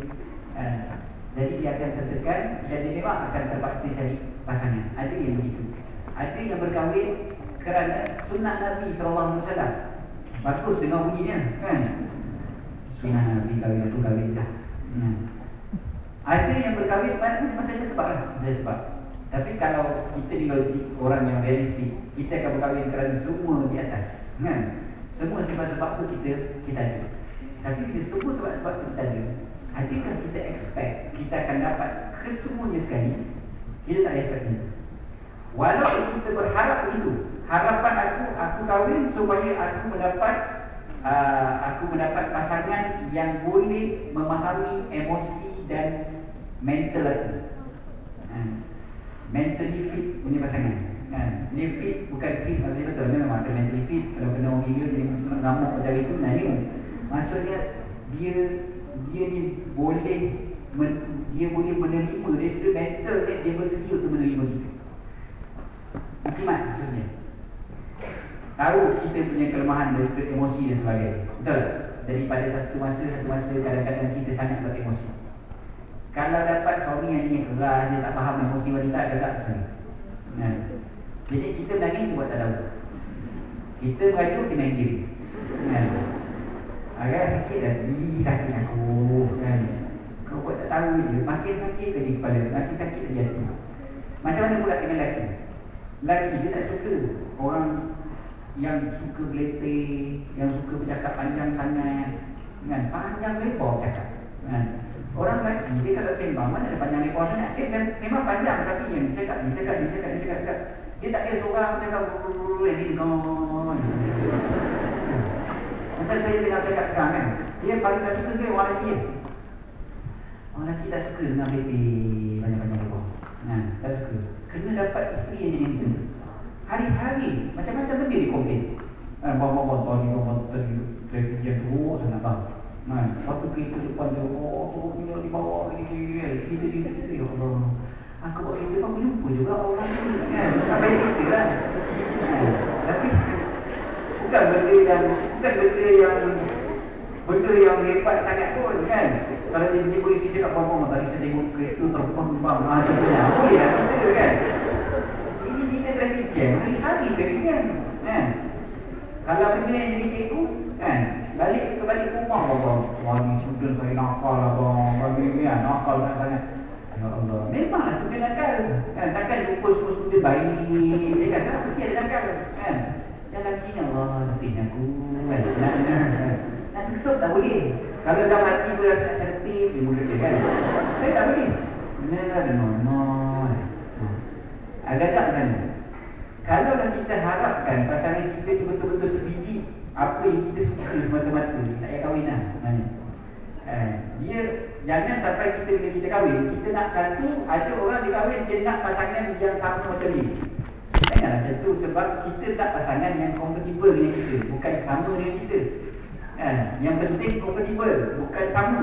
Jadi dia akan tertekan dan dia memang akan terpaksa cari pasangan. Ada yang begitu. Ada yang berkahwin kerana sunnah Nabi SAW. Bagus dengar bunyinya kan? Sunnah Nabi kahwin tu kahwin dah. Ada yang berkahwin macam saja sebab lah. Ada sebab. Tapi kalau kita ni logik orang yang realistik, kita akan berkahwin kerana semua di atas kan? Semua sebab-sebab tu kita ada. Tapi bila semua sebab-sebab tu kita ada, adakah kita expect kita akan dapat kesemuanya sekali? Kita tak expect itu. Walaupun kita berharap begitu, harapan aku kahwin supaya aku mendapat pasangan yang boleh memahami emosi dan mental aku. Mentally fit punya pasangan. Dia fit bukan fit maksudnya betul, memang ada mentally fit. Kalau kena orang gila jadi ngamuk macam itu, maksudnya dia ni boleh menerima, dia sudah mental dia bersedia untuk menerima itu. Muslimat maksudnya tahu kita punya kelemahan dari segi emosi dan sebagainya, betul? Jadi pada satu masa kadang-kadang kita sangat beremosi. Kalau dapat suami yang ni keras, dia tak faham emosi wanita, dia tak sekali. Jadi kita menangis buat tak tahu. Kita merajuk, dia main game. Agak sakit dah, sakit aku kan. Kau buat tak tahu je, makin sakit ke di kepala, makin sakit ke hati. Macam mana pula dengan lelaki? Lelaki dia tak suka orang yang suka beletek, yang suka bercakap panjang sangat kan? Panjang lebar bercakap kan? Orang lelaki dia kalau sembang, mana ada panjang lebar sangat. Dia memang panjang, tapi yang dia cakap. Dia tak ada seorang cakap ini kan. Macam saya dengar cakap sekarang kan, dia paling tak suka orang lelaki. Orang lelaki tak suka dengan beletek panjang-panjang lebar. Tak suka. Kena dapat isteri yang jadi macam tu. Hari-hari macam-macam benda dia komplain. Bawa-bawa tadi traffic jam teruk sangat bang. Satu kereta depan dia, turun bila di bawah cerita ya Allah. Aku buat kereta pun jumpa juga orang ni kan. Tak baik cerita lah. Tapi bukan benda yang hebat sangat pun kan. Kalau dia polisi cakap apa-apa, tadi saya tengok kereta terbang-bang macam tu lah. Boleh lah cerita kan. Ini cerita traffic jam, hari-hari traffic jam kan. Kalau benda yang jadi cikgu kan, balik rumah bang, wah ni student saya nakal lah bang, ni nakal sangat-sangat. Ya Allah, memanglah student nakal kan, takkan jumpa semua student baik dia kata, mesti ada nakal kan. Jangan kira Allah, tapi aku kan, nak tutup tak boleh. Kalau dah mati berasa serpit, dia mulut dia kan. Tapi tak boleh. Benar ada normal. Agak-agak kan. Kalau kita harapkan pasangan kita itu betul-betul sebiji apa yang kita suka semata-mata, tak payah kahwin lah. Dia jangan sampai bila kita kahwin, kita nak satu, ada orang dia kahwin, dia nak pasangan yang sama macam ni. Janganlah macam tu, sebab kita tak pasangan yang kompatibel dengan kita, bukan sama dengan kita. Yang penting kompatibel, bukan sama.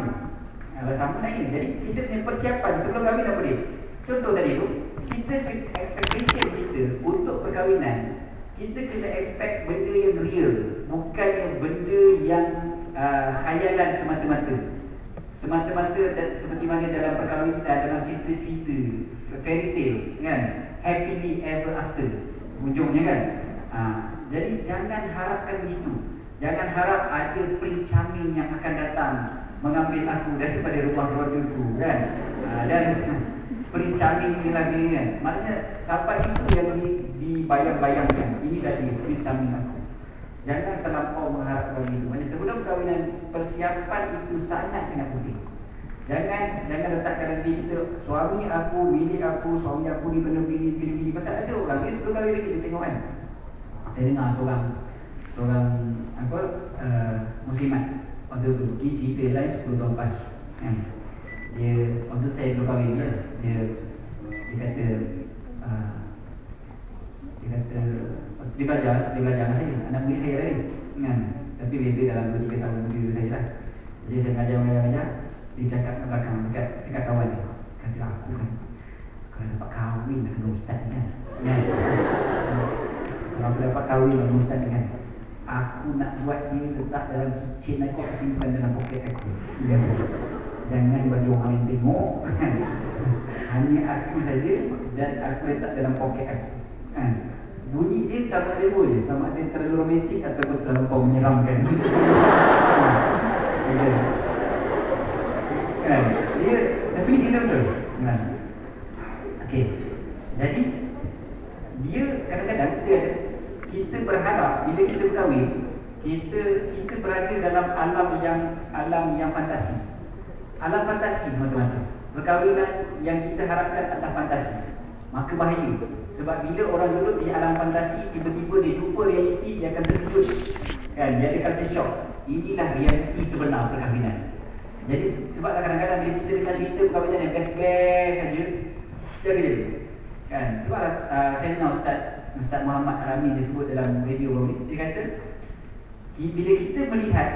Kalau sama lain. Jadi kita punya persiapan sebelum kahwin apa dia? Contoh tadi tu, kita expectation kita untuk perkahwinan, kita kena expect benda yang real, bukan benda yang khayalan semata-mata. Semata-mata seperti mana dalam perkahwinan, dalam cerita-cerita fairy tales kan, happily ever after ujungnya kan. Jadi jangan harapkan begitu. Jangan harap ada prince charming yang akan datang mengambil aku daripada rumah keluarga tu kan. Dan prince charming ni lagi kan, maknanya sampai itu yang dibayang-bayangkan, ini dah dia prince charming aku. Jangan terlampau mengharapkan itu. Maksudnya sebelum kahwinan, persiapan itu sangat-sangat penting. Jangan letakkan diri kita, suami aku, bini aku, suami aku ni kena pilih. Pasal ada orang ni sebelum kahwin kita tengok kan. Saya dengar seorang muslimat waktu tu, ni cerita lain 10 tahun lepas. Dia untuk saya belum kahwin dia kata dia belajar dengan saya, anak murid saya lain kan. Tapi biasa dalam 2-3 tahun dulu saya lah. Jadi saya mengajar, dia cakap kat belakang dekat kawan dia. Kata aku kan, kalau dapat kahwin dengan ustaz kan. Kalau dapat kahwin dengan ustaz kan, aku nak buat dia letak dalam kitchen aku, simpan dalam poket aku. Jangan bagi orang lain tengok kan. Hanya aku saja dan aku letak dalam poket aku kan. Bunyi dia sama dia boleh, sama dia terlalu romantik atau terlalu menyeramkan. Kan? Dia tapi dia cerita betul. Kan? Okey. Jadi dia kadang-kadang kita berharap bila kita berkahwin, kita berada dalam alam yang fantasi. Alam fantasi teman-teman. Perkahwinan yang kita harapkan adalah fantasi. Maka bahaya. Sebab bila orang duduk di alam fantasi, tiba-tiba dia jumpa realiti, dia akan terkejut kan, dia akan shock. Inilah realiti sebenar perkahwinan. Jadi sebab kadang-kadang bila kita dengar cerita perkahwinan yang best-best saja, jaga dia kan. Sebab saya dengar Ustaz Muhammad Aramin dia sebut dalam radio baru ni, dia kata bila kita melihat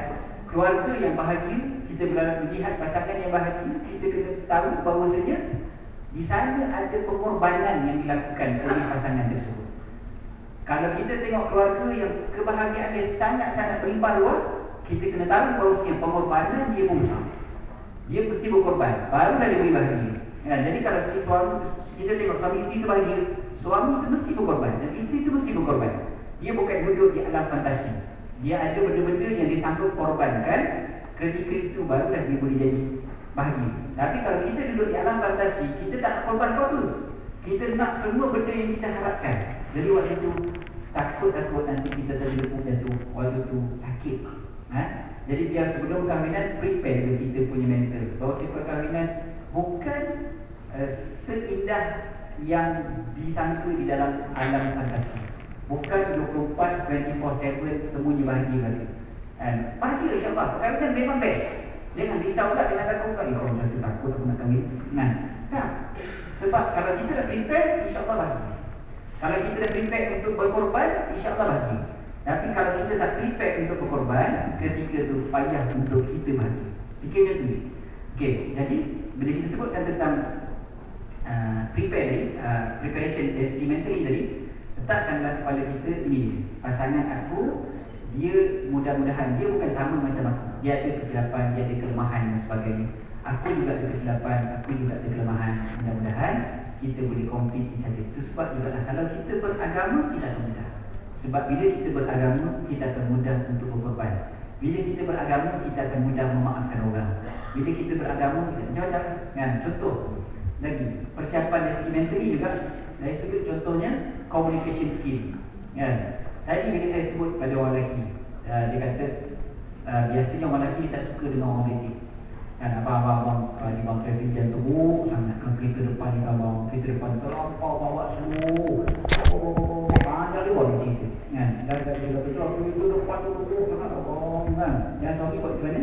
keluarga yang bahagia, kita melihat pasangan yang bahagia, kita kena tahu bahawasanya di sana ada pengorbanan yang dilakukan oleh pasangan tersebut. Kalau kita tengok keluarga yang kebahagiaannya sangat-sangat berlimpah ruah, kita kena tahu bahawasanya pengorbanan dia besar. Dia mesti berkorban, barulah dia boleh bahagia. Ya, jadi kalau si suami, kita tengok suami isteri itu bahagia, suami itu mesti berkorban dan isteri itu mesti berkorban. Dia bukan duduk di alam fantasi. Dia ada benda-benda yang dia sanggup korbankan. Ketika itu barulah dia boleh jadi bahagia. Tapi kalau kita duduk di alam fantasi, kita tak nak korban apa-apa. Kita nak semua benda yang kita harapkan. Jadi waktu itu takut nanti kita terlepas jatuh, waktu itu sakit. Jadi biar sebelum kahwinan prepare dulu kita punya mental bahawa perkahwinan bukan seindah yang disangka di dalam alam fantasi. Bukan 24/24 semuanya bahagia lagi. Bahagia insya-Allah. Perkahwinan memang best. Jangan risaulah dengan takut kali kau macam tu takut aku nak kahwin. Tak. Sebab kalau kita dah prepare, insya-Allah bahagia. Kalau kita dah prepare untuk berkorban, insya-Allah bahagia. Tapi kalau kita tak prepare untuk berkorban, ketika itu payah untuk kita bahagia. Fikirnya tu. Okey, jadi bila kita sebutkan tentang preparation mentally tadi, letakkanlah kepala kita ini, pasangan aku, dia mudah-mudahan dia bukan sama macam aku. Dia ada kesilapan, dia ada kelemahan dan sebagainya. Aku juga ada kesilapan, aku juga ada kelemahan. Mudah-mudahan kita boleh compete di sana. Itu sebab juga kalau kita beragama, kita akan mudah. Sebab bila kita beragama, kita akan mudah untuk berkorban. Bila kita beragama, kita akan mudah memaafkan orang. Bila kita beragama, kita macam-macam kan. Contoh lagi, persiapan dari segi mentally juga. Dari segi contohnya communication skill kan. Tadi bila saya sebut pada orang lelaki, dia kata biasanya orang lelaki tak suka dengan orang lelaki kan. Abang-abang di bang traffic jam teruk sangat kan, kereta depan ni abang, kereta depan terlampau bawa semua panjang dia buat macam kan. Dan dia kata aku itu depan tu sangat abang kan. Yang suami buat macam mana?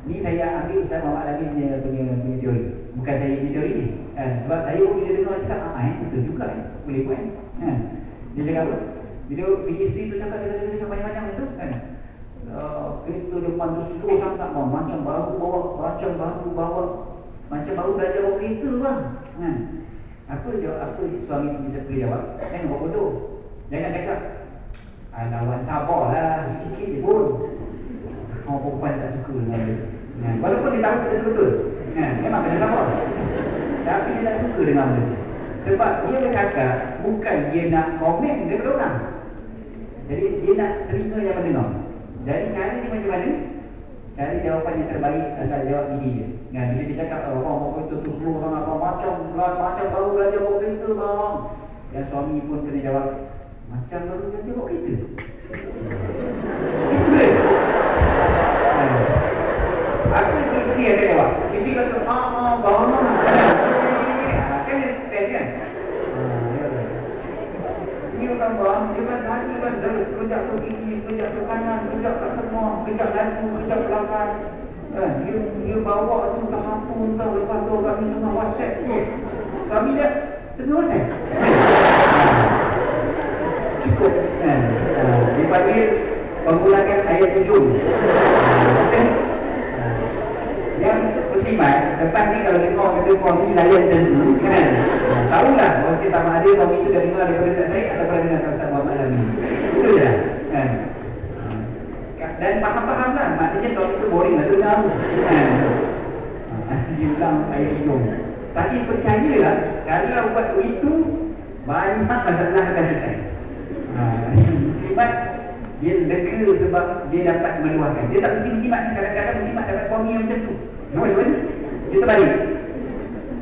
Ni saya ambil Ustaz Muhammad Alamin punya teori. Bukan saya punya teori ni kan. Sebab saya pun bila dengar cakap betul juga boleh buat kan. Dia cakap apa? Bila isteri tu cakap banyak-banyak itu kan. Kereta depan tu slow sangat bang. Macam baru belajar bawa kereta bang kan. Apa suami kita boleh jawab? Jangan buat bodoh. Jangan cakap lawan sabarlah sikit je pun. Orang perempuan tak suka dengan dia kan. Walaupun dia tahu kita betul kan. Memang kena sabar. Tapi dia tak suka dengan dia. Sebab dia berkata bukan dia nak komen daripada orang. Jadi dia nak terima yang mendengar. Jadi cara ni macam mana? Cari jawapan yang terbaik adalah jawab ini je. Kan bila dia cakap orang bawa kereta tu semua orang apa macam baru belajar bawa kereta bang. Yang suami pun kena jawab macam baru belajar bawa kereta. Aku isteri akan jawab. Isteri kata bang. Kan kan. Ini orang bang, dia kan lagi kan dari sekejap ke kiri, sekejap ke kanan, sekejap ke semua, sekejap laju, sekejap belakang. Kan, dia bawa tu dah hampun tau, lepas tu kami tengah WhatsApp tu. Kami dah tengah WhatsApp. Cukup kan. Dipanggil pengulangan ayat 7. Yang muslimat, depan ni kalau tengok kata suami layan macam tu kan. Tahulah bahawa kita tak ada suami tu dah dengar daripada Ustaz Syed ataupun dengar Ustaz Muhammad Alamin. Itu je lah kan. Dan faham-faham lah, maknanya suami tu boring lah tu tahu kan. Dia ulang ayat 7. Tapi percayalah, kalau buat begitu banyak masalah akan selesai. Muslimat dia lega sebab dia dapat meluahkan. Dia tak mesti muslimat. Kadang-kadang muslimat dapat suami yang macam tu. Nampak? Dia terbalik.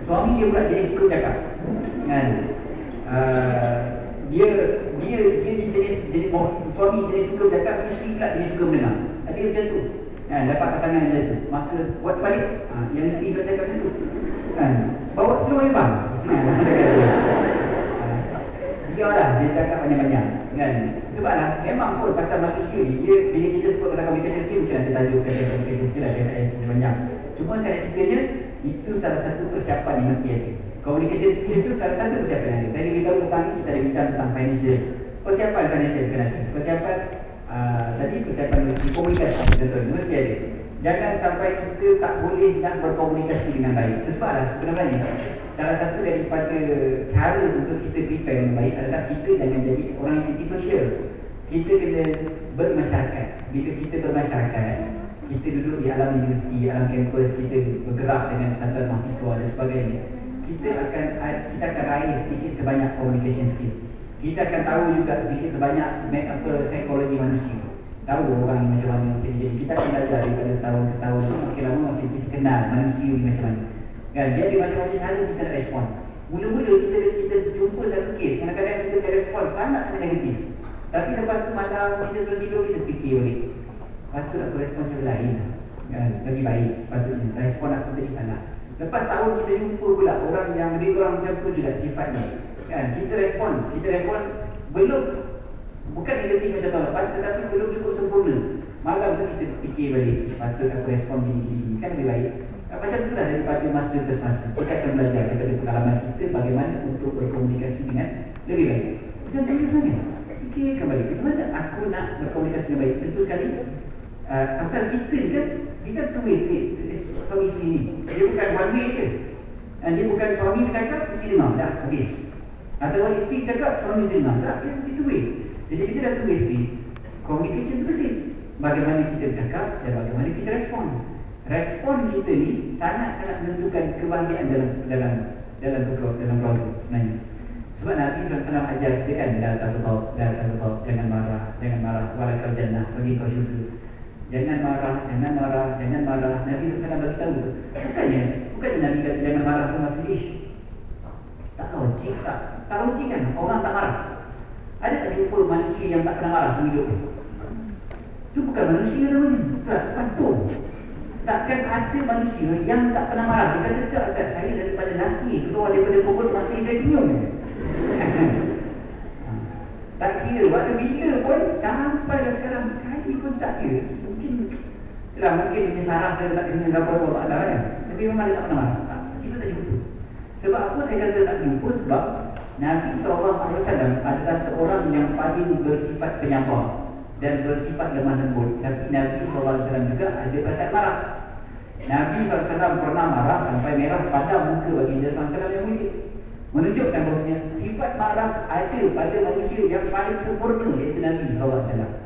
Suami dia pula jadi suka cakap kan. Dia jenis suami jadi suka cakap, isteri pula jadi suka mendengar. Ada macam tu kan, dapat pasangan yang macam tu. Maka buat balik, yang isteri pula cakap macam tu kan, bawa seluruh bang biarlah dia cakap banyak-banyak kan. Sebablah memang pun pasal manusia ni, dia bila kita sebut tentang communication skill, macam nanti tajuk communication skill ada banyak. Cuma saya sekiranya itu salah satu persiapan yang mesti ada. Communication skill itu salah satu persiapan yang ada. Saya beritahu tentang ni, kita ada bincang tentang financial. Persiapan financial kena ada. Persiapan tadi persiapan mesti komunikasi contohnya mesti ada. Jangan sampai kita tak boleh nak berkomunikasi dengan baik. Sebablah sebenarnya salah satu daripada cara untuk kita prepare yang baik adalah kita jangan jadi orang yang anti-sosial. Kita kena bermasyarakat. Bila kita bermasyarakat, kita duduk di alam universiti, alam kampus, kita bergerak dengan satuan mahasiswa dan sebagainya, kita akan raih sedikit sebanyak communication skill. Kita akan tahu juga sedikit sebanyak psikologi manusia. Tahu orang ni macam mana jadi. Kita akan belajar daripada setahun ke setahun, makin lama makin kita kenal manusia ni macam mana. Kan, dia ada macam-macam cara kita nak respon. Mula-mula kita jumpa satu kes, kadang-kadang kita respon sangat negatif. Tapi lepas tu malam kita sudah tidur, kita fikir balik. Patut aku respon macam lain kan, lebih baik patutnya. Respon aku tadi salah. Lepas tahun kita jumpa pula orang yang lebih kurang macam tu juga sifatnya kan. Kita respon belum, bukan negatif macam tahun lepas, tetapi belum cukup sempurna. Malam tu kita fikir balik, patut aku respon gini-gini, kan lebih baik. Macam itulah daripada masa ke masa kita akan belajar daripada pengalaman kita bagaimana untuk berkomunikasi dengan lebih baik. Dan tanya sebenarnya, fikirkan balik, macam mana aku nak berkomunikasi dengan baik. Tentu sekali pasal kita ni kan, kita two way street. Suami isteri ni, dia bukan one way je. Dia bukan suami cakap, isteri dengar, dah habis. Atau isteri cakap, suami dengar, dah, dia mesti two way. Jadi kita dah two way street. Communication tu penting. Bagaimana kita cakap dan bagaimana kita respon. Respon kita ni sangat-sangat menentukan kebahagiaan dalam keluarga sebenarnya. Sebab Nabi SAW ajar kita kan, dalam tafsir, jangan marah, walakal jannah, bagi kau syurga. Jangan marah. Nabi SAW bagi tahu. Bukannya Nabi kata jangan marah tu maksud tak logik tak? Tak logik kan? Orang tak marah. Ada tak jumpa manusia yang tak pernah marah sehidup? Itu bukan manusia namanya. Tak, patung. Takkan ada manusia yang tak pernah marah. Dia kata, tak, saya daripada nasi keluar daripada kubur masih saya senyum. Tak kira waktu bila pun sampai sekarang sekali pun tak kira. Mungkin punya saraf saya tak kena gambar Allah Ta'ala kan. Tapi memang dia tak pernah marah. Kita tak jumpa. Sebab apa saya kata tak jumpa? Sebab Nabi SAW adalah seorang yang paling bersifat penyabar dan bersifat lemah lembut. Tapi Nabi SAW juga ada perasaan marah. Nabi SAW pernah marah sampai merah pada muka baginda SAW yang mulia. Menunjukkan bahawasanya sifat marah ada pada manusia yang paling sempurna, iaitu Nabi SAW.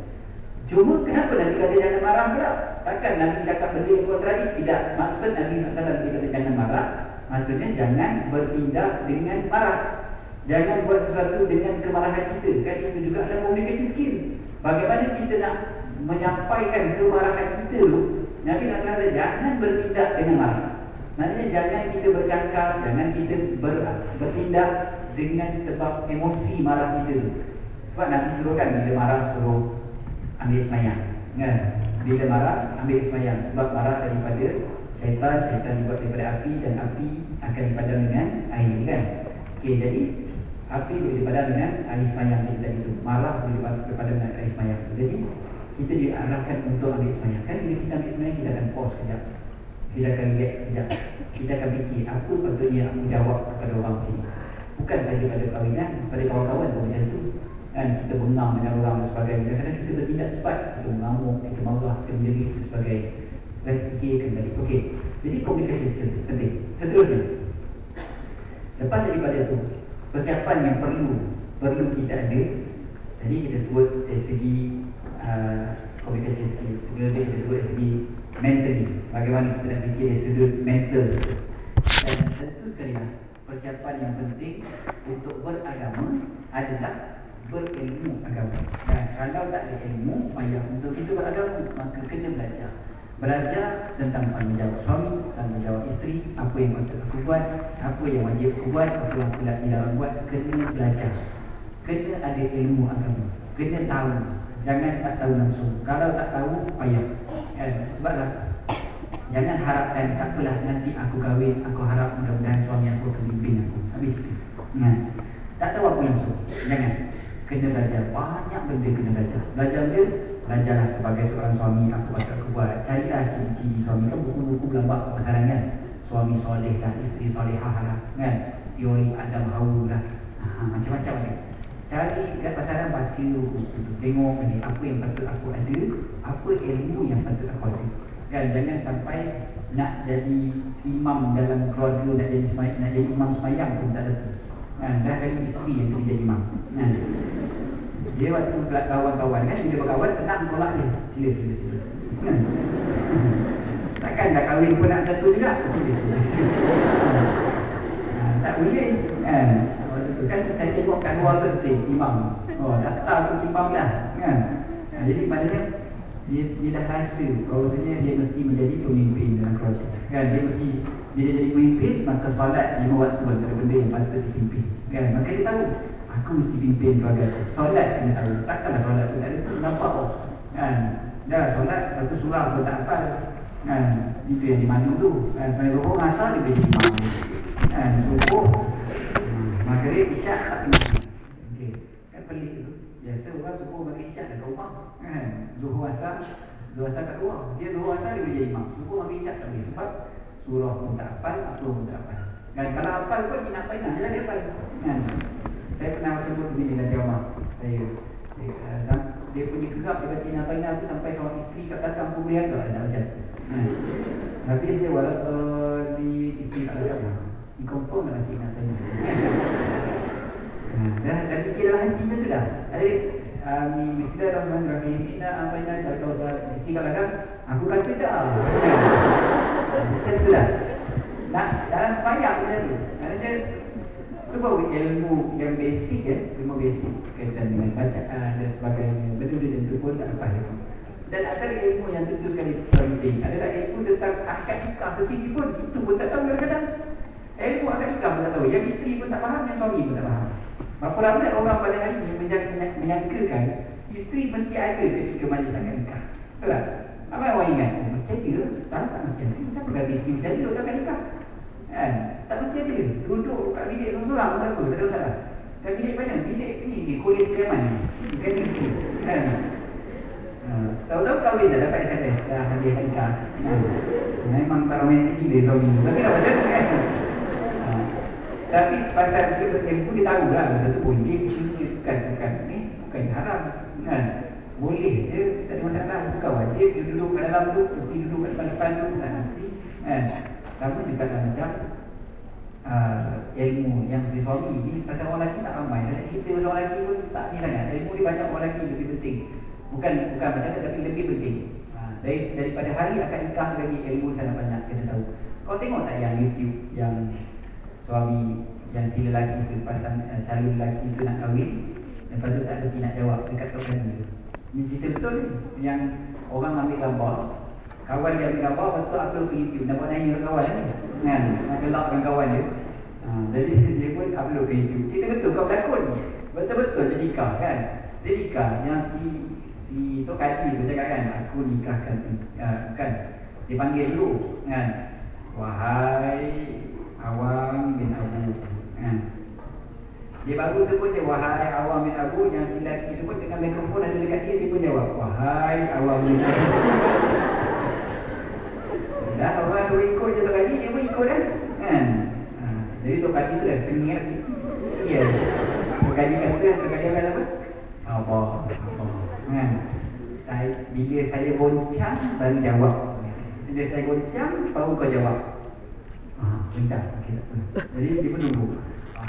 Cuma kenapa Nabi kata jangan marah pula? Takkan Nabi cakap benda yang kontradik? Tidak. Maksud Nabi SAW dia kata jangan marah, maksudnya jangan bertindak dengan marah. Jangan buat sesuatu dengan kemarahan kita. Kan itu juga adalah communication skill. Bagaimana kita nak menyampaikan kemarahan kita tu, Nabi kata jangan bertindak dengan marah. Maksudnya jangan kita bercakap, jangan kita bertindak dengan sebab emosi marah kita tu. Sebab Nabi suruh kan, bila marah suruh ambil semayang kan? Bila marah ambil semayang. Sebab marah daripada syaitan dibuat daripada api, dan api akan dipadam dengan air kan? Okey, jadi api boleh dipadam dengan air semayang itu. Marah boleh dipadam dengan air semayang. Jadi kita diarahkan untuk ambil semayang. Kan bila kita ambil semayang, kita akan pause sekejap. Kita akan relax sekejap. Kita akan fikir apa patutnya aku jawab kepada orang sini. Bukan saja pada perkahwinan, pada kawan-kawan pun macam tu. Kan kita bengang dengan orang dan sebagainya. Kadang-kadang kita bertindak cepat, kita mengamuk, kita marah, kita menjerit dan sebagainya. Dan fikirkan tadi. Okey. Jadi komunikasi skills penting. Seterusnya, lepas daripada itu, persiapan yang perlu kita ada. Jadi kita sebut dari segi komunikasi skills. Sebenarnya kita sebut dari segi mentally. Bagaimana kita nak fikir dari sudut mental. Dan tentu sekali lah, persiapan yang penting untuk beragama adalah berilmu agama. Dan kalau tak ada ilmu, payah untuk kita beragama, maka kena belajar. Belajar tentang tanggungjawab suami, tanggungjawab isteri, apa yang patut aku buat, apa yang wajib aku buat, apa yang aku dilarang buat. Kena belajar, kena ada ilmu agama, kena tahu. Jangan tak tahu langsung. Kalau tak tahu, payah. Sebablah jangan harapkan tak apalah nanti aku kahwin, aku harap mudah-mudahan suami aku akan bimbing aku. Habis. Tak tahu apa langsung. Jangan. Kena belajar. Banyak benda kena belajar. Belajarlah sebagai seorang suami apa patut aku buat. Carilah ciri-ciri suami. Kan buku-buku berlambak pasaran kan. Suami soleh lah, isteri solehah lah kan. Teori Adam Hawa lah. Macam-macam ni. Cari kat pasaran, baca buku tu. Tengok ni apa yang patut aku ada, apa ilmu yang patut aku ada. Kan jangan sampai nak jadi imam dalam keluarga, nak jadi imam semayang pun tak ada. Kan dah jadi isteri yang jadi imam. Kan dia waktu kawan-kawan kan, bila berkawan senang tolak dia. Sila. Kan? Takkan dah kahwin pun nak satu juga. Sila. Tak boleh. Kan saya tengok kat luar penting imam. Daftar tu imam dah. Kan? Jadi maknanya dia dah rasa bahawasanya dia mesti menjadi pemimpin dalam keluarga. Kan dia mesti dia jadi pemimpin, maka solat 5 waktu antara benda yang patut dipimpin. Kan? Maka dia tahu aku mesti pimpin keluarga aku. Solat kena tahu. Takkanlah solat tu tak ada tu nampak oh. Kan? Dah solat satu surah pun tak hafal. Kan? Itu yang di mana tu. Kan? Sampai roh asal dia jadi imam. Kan? Subuh maghrib isyak tak kena. Okey. Kan pelik tu. Biasa orang subuh maghrib isyak kat rumah. Kan? Zuhur asar kat luar. Dia zuhur asar dia boleh jadi imam. Subuh maghrib isyak tak boleh sebab surah pun tak hafal, apa pun tak hafal. Dan kalau hafal pun dia nak painah, dia hafal. Kan? Saya pernah sebut begini dalam ceramah. Dia punya gerak dia baca Cina painah tu sampai seorang isteri kat belakang pun boleh agak nak baca. Tapi dia walaupun di isteri kat belakang, dia confirm nak baca Cina painah. Dah fikir dalam hati macam tu dah. Jadi Bismillahirrahmanirrahim. Inna apainah kalau isteri kat belakang, aku kata dah. Macam tu dah. Nak dalam semayang macam tu. Maknanya itu baru ilmu yang basic ya. Ilmu basic kaitan dengan bacaan dan sebagainya. Benda-benda macam tu pun tak lepas ilmu. Dan ada ilmu yang tentu sekali penting. Adalah ilmu tentang akad nikah sendiri pun. Itu pun tak tahu kadang-kadang. Ilmu akad nikah pun tak tahu. Yang isteri pun tak faham, yang suami pun tak faham. Berapa ramai orang pada hari ini menyangkakan isteri mesti ada ketika majlis akad nikah. Betul tak? Apa orang ingat? Mesti ada. Tak mesti ada. Siapa kata isteri mesti ada duduk akad nikah? Kan? Tak mesti ada. Duduk kat bilik seorang-seorang pun tak ada masalah. Kat bilik mana? Bilik ni di Kulis Sleman ni. Bukan isteri. Kan? Tahu-tahu kahwin dah dapat SMS dah hadiah nikah. Memang tak romantik gila suami tu. Tapi dah macam tu kan? Tapi pasal dia bertempuh dia tahu lah. Benda tu boleh. Bukan ni. Bukan haram. Kan? Boleh je. Tak ada masalah. Bukan wajib. Dia duduk kat dalam tu. Mesti duduk kat depan-depan tu. Tak mesti. Kan? Sama juga macam ilmu yang si suami ni. Pasal orang lelaki tak ramai. Kita pasal orang lelaki pun tak ni sangat. Ilmu dia banyak orang lelaki lebih penting. Bukan macam tu tapi lebih penting. Daripada hari akan nikah lagi ilmu sangat banyak kita tahu. Kau tengok tak yang YouTube yang suami yang si lelaki tu pasang calon lelaki tu nak kahwin, lepas tu tak reti nak jawab dekat kawan dia. Ni cerita betul ni. Yang orang ambil gambar, kawan dia ambil gambar, lepas tu upload ke YouTube. Nampak nanya kawan ni kan, nak gelak dengan kawan dia. Jadi dia pun upload ke YouTube. Cerita betul kau berlakon. Betul-betul dia nikah kan. Dia nikah yang si Tok Haji tu cakap kan, aku nikahkan kan. Dia panggil dulu kan, wahai Awang bin Abu kan. Dia baru sebut je wahai Awang bin Abu. Yang si lelaki tu pun dengan mikrofon ada dekat dia. Dia pun jawab wahai Awang bin Abu. dah orang suruh ikut je Tok Haji, dia pun ikut kan. Kan? Jadi Tok Haji tu dah sengit. Ya. Tok Haji kata, Tok Haji kata apa? Sabar. Kan? Bila saya goncang, baru jawab. Bila saya goncang, baru kau jawab. Goncang. Okey, tak apa. Jadi dia pun tunggu.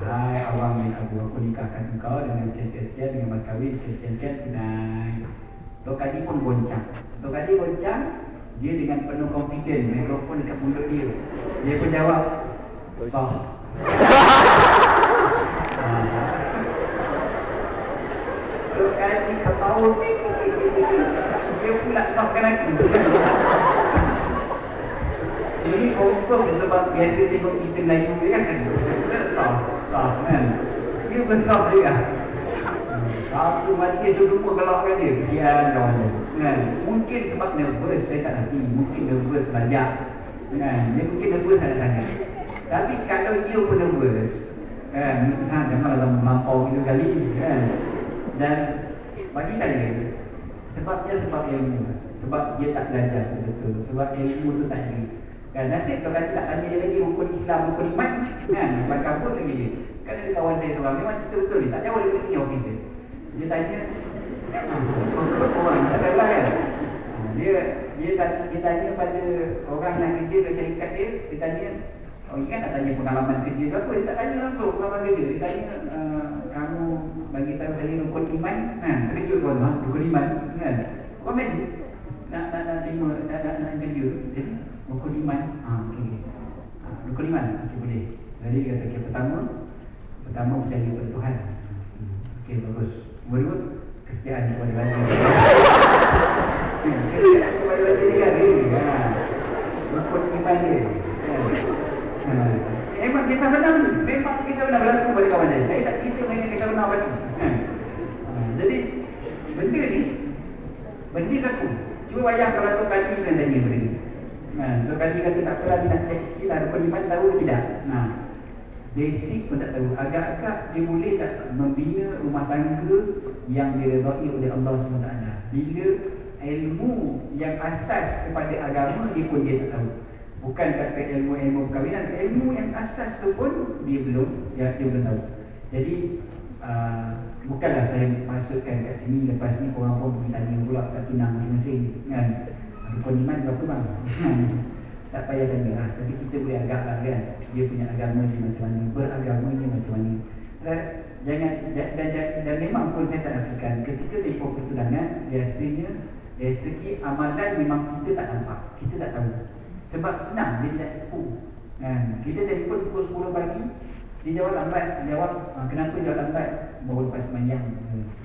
Hai awang bin Abu, aku nikahkan engkau dengan sekian-sekian, dengan mas kahwin sekian-sekian. Tunai. Tok Haji pun goncang. Tok Haji goncang, dia dengan penuh confident, mikrofon dekat mulut dia. Dia pun jawab, sah. Tok Haji ketawa, dia pula sahkan aku. Ini confirm sebab biasa tengok cerita Melayu dia kan. Sah kan. Dia besar dia. Satu mati tu semua gelakkan dia. Kesian kawan dia. Kan? Mungkin sebab nervous, saya tak ngerti. Mungkin nervous banyak. Kan? Dia mungkin nervous sangat-sangat. Tapi kalau dia pun nervous, kan? Janganlah melampau gitu kali. Kan? Dan bagi saya, sebabnya sebab ilmu. Sebab dia tak belajar betul-betul. Sebab ilmu tu tak ada. Dan nasib Tok Haji tak tanya dia lagi rukun Islam, rukun iman. Kan? Bukan kabut lagi dia. Kan ada kawan saya seorang, memang cerita betul ni. Tak jauh dari sini office dia. Dia tanya, orang tak salah kan? Dia tanya pada orang yang kerja kat syarikat dia. Dia tanya, ingat tak tanya pengalaman kerja ke apa? Dia tak tanya langsung pengalaman kerja. Dia tanya, kamu bagi tahu saya rukun iman. Terkejut tuan, rukun iman. Kan? Komen nak terima, nak kerja. Jadi, rukun iman. Okey. Rukun iman. Okey, boleh. Jadi dia kata, pertama percaya kepada Tuhan. Okey, bagus. Kedua, kesetiaan kepada raja. Kesetiaan kepada raja dia kan. Rukun iman dia. Memang kisah benar ni. Memang kisah benar berlaku pada kawan saya. Saya tak cerita dengan kisah benar berlaku. Jadi, benda berlaku. Cuba bayang kalau Tok Haji dengan tanya benda ni. Tok Haji kata tak apa, dia nak cek sikit lah rukun iman tahu ke tidak. Basic pun tak tahu. Agak-agak dia boleh tak membina rumah tangga yang diredai oleh Allah SWT. Bila ilmu yang asas kepada agama dia pun dia tak tahu. Bukan kata ilmu perkahwinan, ilmu yang asas tu pun dia belum tahu. Jadi bukanlah saya masukkan kat sini, lepas ni korang pun pergi tanya pula kat tunang masing-masing kan. Rukun iman berapa bang? Tak payah tanya lah. Tapi kita boleh agak lah kan. Dia punya agama ni macam mana, beragama ni macam mana. Dan memang pun saya tak nafikan, ketika telefon pertunangan, biasanya dari segi amalan memang kita tak nampak, kita tak tahu. Sebab senang, dia tidak tipu kan. Kita telefon pukul 10 pagi, dia jawab lambat. Kenapa jawab lambat? Baru lepas semayang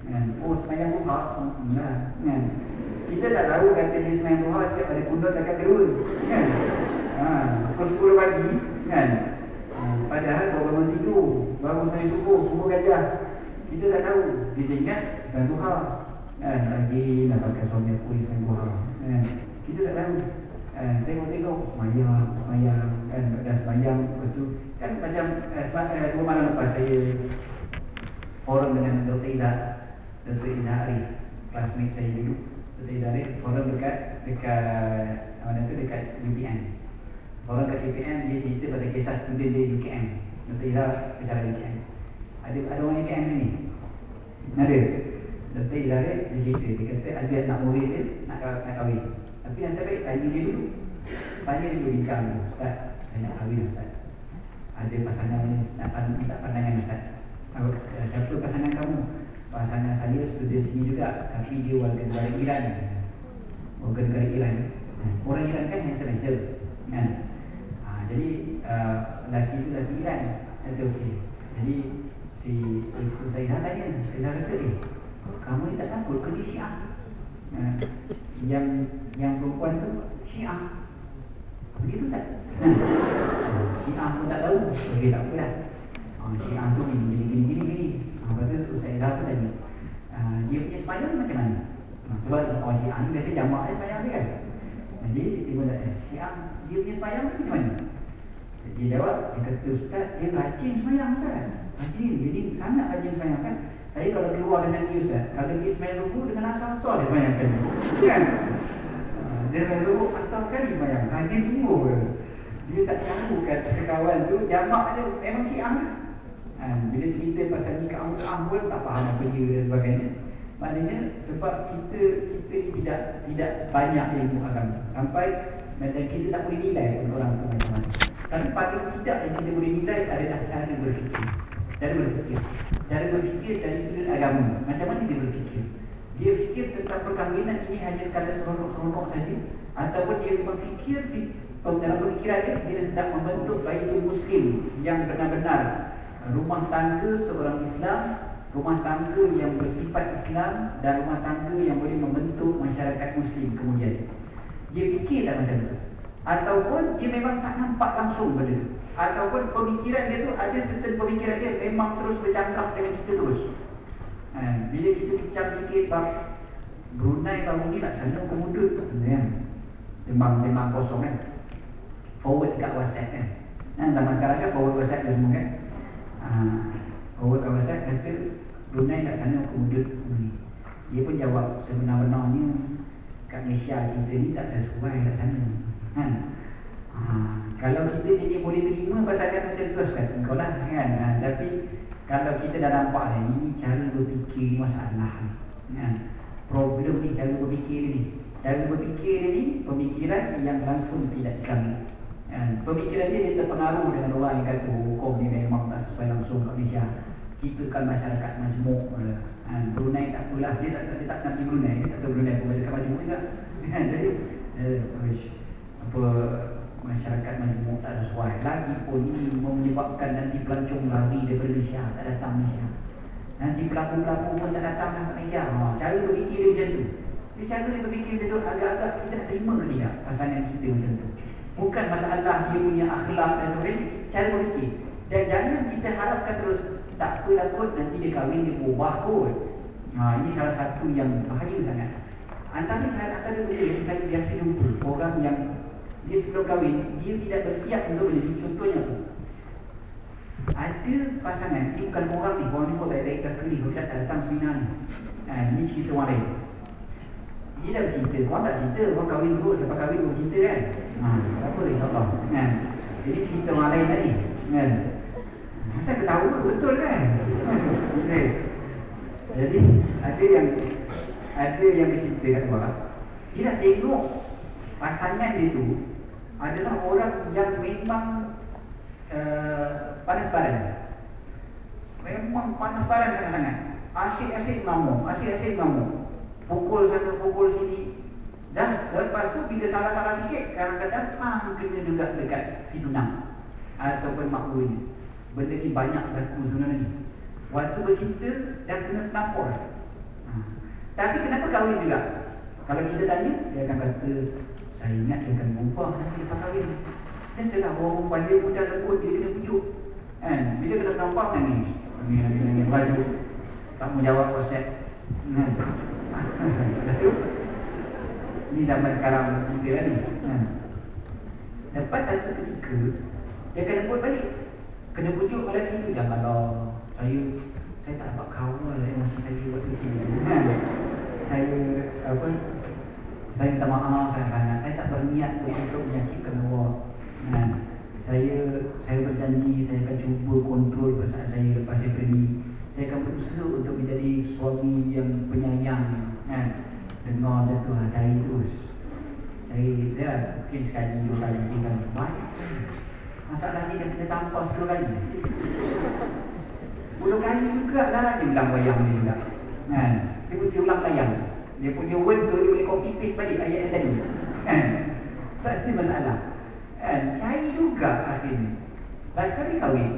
kan. Semayang duha kan. Kita tak tahu kata dia semayang duha siap ada kundut dekat terus kan. Pukul 10 pagi kan. Padahal baru bangun tidur, baru semayang subuh gajah. Kita tak tahu. Dia ingat semayang duha kan. Lagi nak pakai suami aku semayang duha kan. Kita tak tahu. Tengok semayang kan. Dah semayang, lepas tu kan macam 2 malam lepas saya forum dengan Dr. Izzah Arif, classmate saya dulu. Dr. Izzah Arif forum dekat UPN. Forum kat UPN, dia cerita pasal kisah student dia UKM. Dr. Izzah bicara UKM. Ada orang UKM ni? Ada. Dr. Izzah Arif dia cerita, dia kata ada anak murid dia nak kahwin. Tapi yang saya baik tanya dia dulu. Bincang dulu. Ustaz, saya nak kahwin Ustaz. Ada pasangan ni nak minta pandangan Ustaz. Siapa pasangan kamu? Pasangan saya student sini juga, tapi dia warga negara Iran. Orang Iran kan handsome kan? Jadi lelaki itu lelaki Iran. Kata okey. Jadi si Ustaz tanya, Izzah kata kamu ni tak takut ke dia Syiah? Yang perempuan tu Syiah. Begitu tak? Syiah pun tak tahu. Okey, tak apalah. Syiah tu gini. Lepas tu Ustaz Izzah tu tanya, dia punya semayang macam mana? Sebab orang Syiah ni biasa jamak dia semayang dia kan. Jadi dia pun tanya, Syiah dia punya semayang macam mana? Dia jawab, dia kata Ustaz, dia rajin semayang kan? Rajin, jadi sangat rajin semayang kan? Saya kalau keluar dengan dia Ustaz, kalau dia semayang ruku dengan asal-asal dia semayang kan? Kan? Dia kata tu asal kali bayang. Dia tunggu. Dia tak tahu kata kawan tu jamak dia memang Syiah. Bila cerita pasal nikah Am pun tak faham apa dia dan sebagainya. Maknanya sebab kita tidak banyak ilmu agama sampai macam kita tak boleh nilai orang tu macam mana. Tapi paling tidak yang kita boleh nilai adalah cara berfikir. Cara berfikir dari sudut agama. Macam mana dia berfikir? Dia fikir tentang perkahwinan ini hanya sekadar seronok-seronok saja, ataupun dia berfikir dalam pemikiran dia hendak membentuk baitul muslim yang benar-benar rumah tangga seorang Islam, rumah tangga yang bersifat Islam dan rumah tangga yang boleh membentuk masyarakat muslim kemudian. Dia fikir tak macam tu? Ataupun dia memang tak nampak langsung benda tu? Ataupun pemikiran dia tu ada certain pemikiran dia memang terus bercakap dengan kita terus. Bila kita bincang sikit bab Brunei tahun ni tak sana kemudian kan? Tembang kosong kan? Forward kat WhatsApp kan? Zaman sekarang kan forward WhatsApp tu semua kan? Forward kat WhatsApp kata Brunei kat sana kemudian ni. Dia pun jawab sebenar-benarnya kat Malaysia kita ni tak sesuai kat sana kan? Kalau kita jadi boleh terima pasal kata macam tu kan? Engkau lah kan? Tapi kalau kita dah nampak ni cara berfikir ni masalah ni problem ni cara berfikir ni. Cara berfikir ni pemikiran yang langsung tidak Islam. Pemikiran dia terpengaruh dengan orang yang kata hukum ni memang tak sesuai langsung kat Malaysia. Kita kan masyarakat majmuk. Brunei tak apalah, dia tak nak pergi Brunei, dia tak tahu Brunei pun masyarakat majmuk juga. Jadi apa masyarakat majmuk tak sesuai. Lagipun ini menyebabkan nanti pelancong lari daripada Malaysia, tak datang Malaysia. Nanti pelaku-pelaku pun tak datang ke Malaysia. Cara berfikir dia macam tu. Dia cara dia berfikir macam tu agak-agak kita nak terima ke tidak pasangan kita macam tu. Bukan masalah dia punya akhlak dan sebagainya, cara berfikir. Dan jangan kita harapkan terus tak apalah kot nanti dia kahwin dia berubah kot. Ini salah satu yang bahaya sangat. Antara ada benda yang saya biasa jumpa orang yang dia sebelum kahwin dia tidak bersiap untuk benda ni. Contohnya apa? Ada pasangan, ini bukan orang ni pun baik-baik ke kering, dia tak datang seminar ni. Ini cerita orang lain. Dia dah bercerita, orang tak cerita, orang kahwin terus, lepas kahwin pun cerita kan. Apa insyaAllah Jadi cerita orang lain tadi kan. Masa ketawa betul kan. Jadi ada yang bercerita kat luar. Dia nak tengok pasangan dia tu adalah orang yang memang panas badan. Memang panas badan sangat-sangat. Asyik-asyik ngamuk. Pukul sana, pukul sini. Dan lepas tu bila salah-salah sikit, kadang-kadang kena juga dekat si tunang ataupun maklunya. Benda ni banyak berlaku sebenarnya. Waktu bercinta dan kena tampor. Tapi kenapa kahwin juga? Kalau kita tanya, dia akan kata saya ingat dia akan berubah nanti lepas kahwin. Dan setelah orang perempuan dia pun dah lembut, dia kena pujuk bila kena tampar nangis baju tak mau jawab WhatsApp Ini zaman sekarang cerita ni. Lepas satu ketika dia kena buat balik, kena pujuk lelaki tu, janganlah saya tak dapat kawal emosi saya waktu itu. Saya minta maaf sangat-sangat. Saya tak berniat untuk menyakitkan awak. Saya berjanji saya akan cuba kontrol perasaan saya lepas saya pergi. Saya akan berusaha untuk menjadi suami yang penyayang. Dengar dia tu cari terus. Cari dia mungkin sekali, 2 kali, 3 kali. Banyak. Masalahnya dia kena tampar 10 kali. 10 kali juga lah dia ulang wayang dia juga. Dia ulang wayang. Dia punya word tu dia boleh copy paste balik ayat yang tadi. Tak ada masalah. Cari juga akhirnya. Lepas kali kahwin,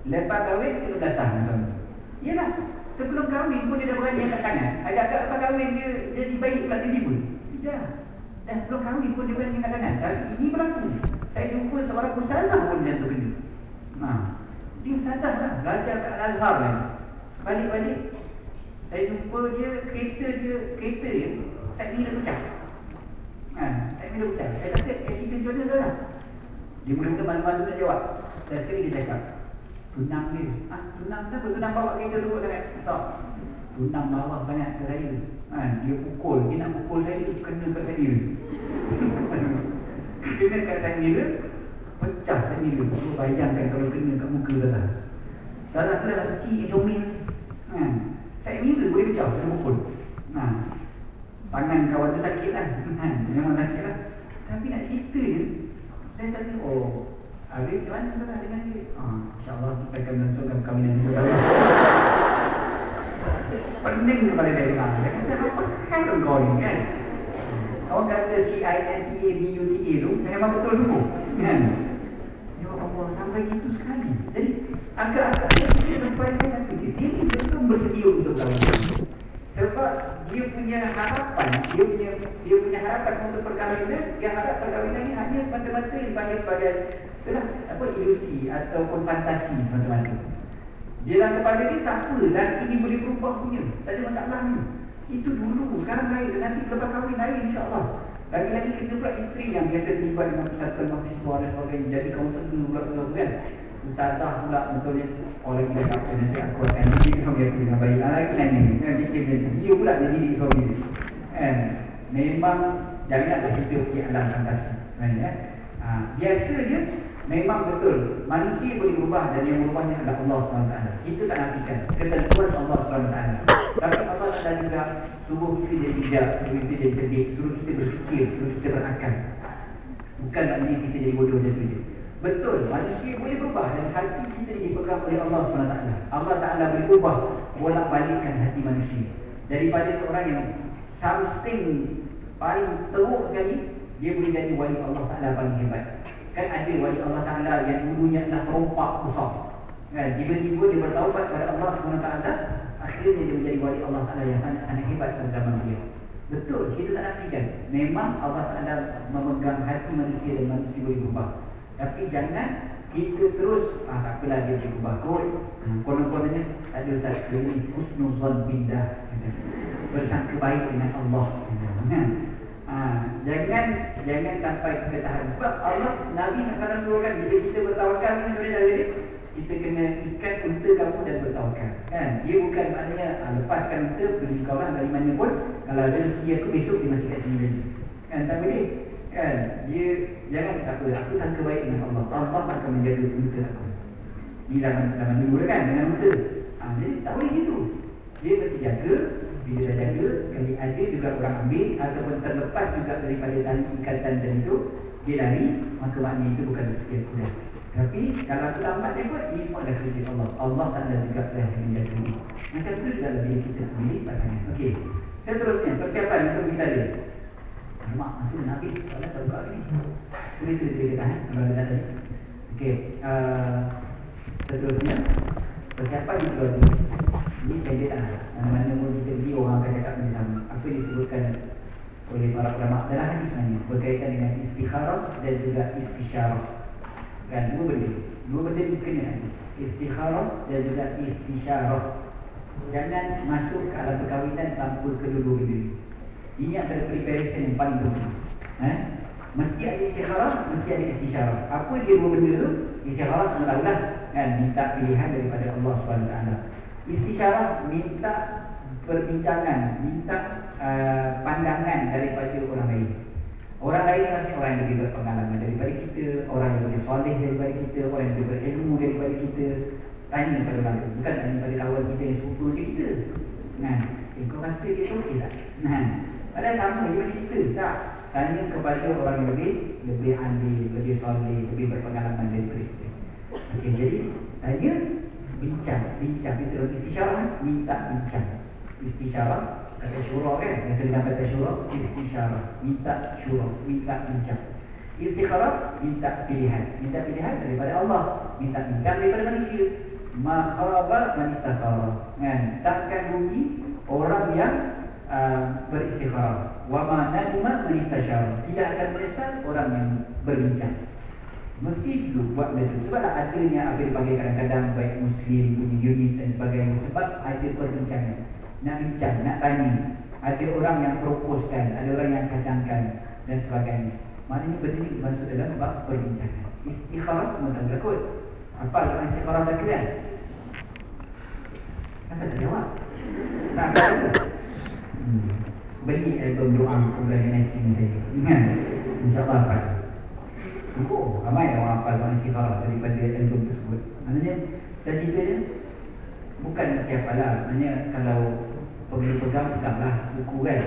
lepas kahwin kena dasar sama. Yalah, sebelum kahwin pun dia dah berani angkat tangan. Agak-agak lepas kahwin dia jadi baik pula tiba-tiba. Tidak. Dan sebelum kahwin pun dia berani angkat tangan. Tapi ini berlaku. Saya jumpa seorang ustazah pun macam tu kena. Dia ustazah lah, belajar kat Al-Azhar kan. Balik-balik saya jumpa dia, kereta dia side mirror pecah. Side mirror pecah. Saya kata accident macam mana lah. Dia mula-mula malu-malu nak jawab. Dan sekali dia cakap, tunang dia. Tunang kenapa? Tunang bawa kereta tu sangat. Stop. tunang bawah sangat ke saya. Dia pukul, dia nak pukul saya, dia kena kat saya. Kena kat saya, pecah saya. Bayangkan kalau kena kat muka lah. Salah kecil, comel. Saya minggu boleh pecah, saya pukul. Tangan kawan tu sakit lah. Memang sakit lah. Tapi nak cerita je, saya tanya, Arif macam mana tuan dengan dia? InsyaAllah kita akan melangsungkan perkahwinan kita. Pening kepada dia dengar. Dia kata, apa hal kau ni kan? Orang kata CINTA, BUTA tu memang betul tu kan? Ya Allah, sampai gitu sekali. Jadi agak-agak dia sampai saya fikir, dia ni betul bersedia untuk kahwin. Sebab dia punya harapan, dia punya harapan untuk perkahwinan, dia harap perkahwinan ni hanya semata-mata dipanggil sebagai ilusi ataupun fantasi semata-mata. Dia dalam kepada dia tak apa, lelaki ni boleh berubah punya, tak ada masalah ni. Itu dulu, sekarang lain, nanti lepas kahwin lain insyaAllah. Lagi-lagi kita pula isteri yang biasa terlibat dengan persatuan mahasiswa dan sebagainya, jadi kaunselor pula kan. Ustazah pula betulnya orang yang tak apa, nanti aku akan didik suami aku dengan baik. Lagi lain ni, dia pula jadi didik suami dia. Memang janganlah kita pergi alam fantasi. Biasa je, memang betul manusia boleh berubah dan yang berubahnya adalah Allah SWT. Kita tak nafikan ketentuan Allah SWT. Tapi Allah SWT juga suruh kita jadi bijak, suruh kita jadi cerdik, suruh kita berfikir, suruh kita berakal. Bukan maknanya kita jadi bodoh je tu je. Betul, manusia boleh berubah dan hati kita dipegang oleh Allah SWT. Allah Ta'ala boleh ubah, bolak-balikkan hati manusia. Daripada seorang yang something paling teruk sekali, dia boleh jadi wali Allah Ta'ala paling hebat. Kan ada wali Allah Ta'ala yang dulunya adalah perompak besar, kan? Tiba-tiba dia bertaubat kepada Allah SWT, akhirnya dia menjadi wali Allah Ta'ala yang sangat-sangat hebat pada zaman dia. Betul, kita tak nafikan, memang Allah Ta'ala memegang hati manusia dan manusia boleh berubah. Tapi jangan kita terus, tak apalah dia berubah kot. Konon-kononnya, tak ada ustaz, ini husnuzan billah, bersangka baik dengan Allah. Jangan sampai ke tahap. Sebab Allah, Nabi nak suruhkan bila kita bertawakal ni sebenarnya dia, kita kena ikat unta kamu dan bertawakal. Kan? Dia bukan maknanya lepaskan unta, pergi kawan dari mana pun. Kalau ada rezeki aku besok dia masih kat sini lagi. Kan? Tak boleh. Kan? Dia jangan tak apa. Aku sangka baik dengan Allah. Allah akan menjaga unta aku. Di zaman dulu kan dengan unta. Jadi tak boleh gitu. Dia mesti jaga. Bila dah jaga, sekali ada juga orang ambil ataupun terlepas juga daripada tali ikatan dan itu, dia lari, maka maknanya itu bukan rezeki aku dah. Tapi kalau aku lambat dia buat, ini semua adalah kerja Allah. Allah tak ada juga telah menjaga ini. Macam tu juga lebih kita pilih pasangan. Okey, seterusnya persiapan untuk kita dia. Mak, masuk nak habis, soalan tak buka ni. Boleh cerita kalau ada tadi. Okey, seterusnya persiapan itu lagi. Ini pendek mana pun kita pergi orang akan cakap macam sama. Apa disebutkan oleh para ulama dalam hadis sebenarnya berkaitan dengan istikharah dan juga istisyarah. Kan dua benda berkenaan. Istikharah dan juga istisyarah. Jangan masuk ke alam perkahwinan tanpa kedua-dua benda. Ini antara preparation yang paling penting. Mesti ada istikharah, mesti ada istisyarah. Apa dia dua benda tu? Istikharah semua tahulah kan, minta pilihan daripada Allah SWT. Istisyarah minta perbincangan, minta pandangan daripada orang lain. Orang lain maksudnya orang yang lebih berpengalaman daripada kita, orang yang lebih soleh daripada kita, orang yang lebih berilmu daripada kita. Tanya kepada orang lain, bukan tanya pada kawan kita yang sepupu kita. Kau rasa dia okey tak? Padahal sama dia macam kita. Tak, tanya kepada orang yang lebih ahli, lebih soleh, lebih berpengalaman daripada kita. Okey, jadi tanya, bincang. Kita istisyarah, minta bincang. Istisyarah, kata syura kan, yang sering dapat kata syura, istisyarah, minta syura, minta bincang. Istikharah, minta pilihan daripada Allah, minta bincang daripada manusia. Makhaba man istakharah, kan? Takkan rugi orang yang beristikharah. Wa ma nadima man istasyarah, tidak akan menyesal orang yang berbincang. Mesti dulu buat benda tu. Sebab adanya apa dipanggil kadang-kadang baik Muslim punya unit dan sebagainya. Sebab ada perbincangan, nak bincang, nak tanya. Ada orang yang proposekan, ada orang yang cadangkan dan sebagainya. Maknanya benda ni masuk dalam bab perbincangan. Istikharah semua tak berlaku. Apa orang istikharah tak kira? Kenapa tak jawab? Tak Beli album doa bulan NIC ni saya. InsyaAllah hafal. Ramai orang hafal doa istikharah daripada album tersebut. Maknanya saya cerita dia bukan mesti hafal lah. Maknanya kalau pergi pegang, peganglah buku kan,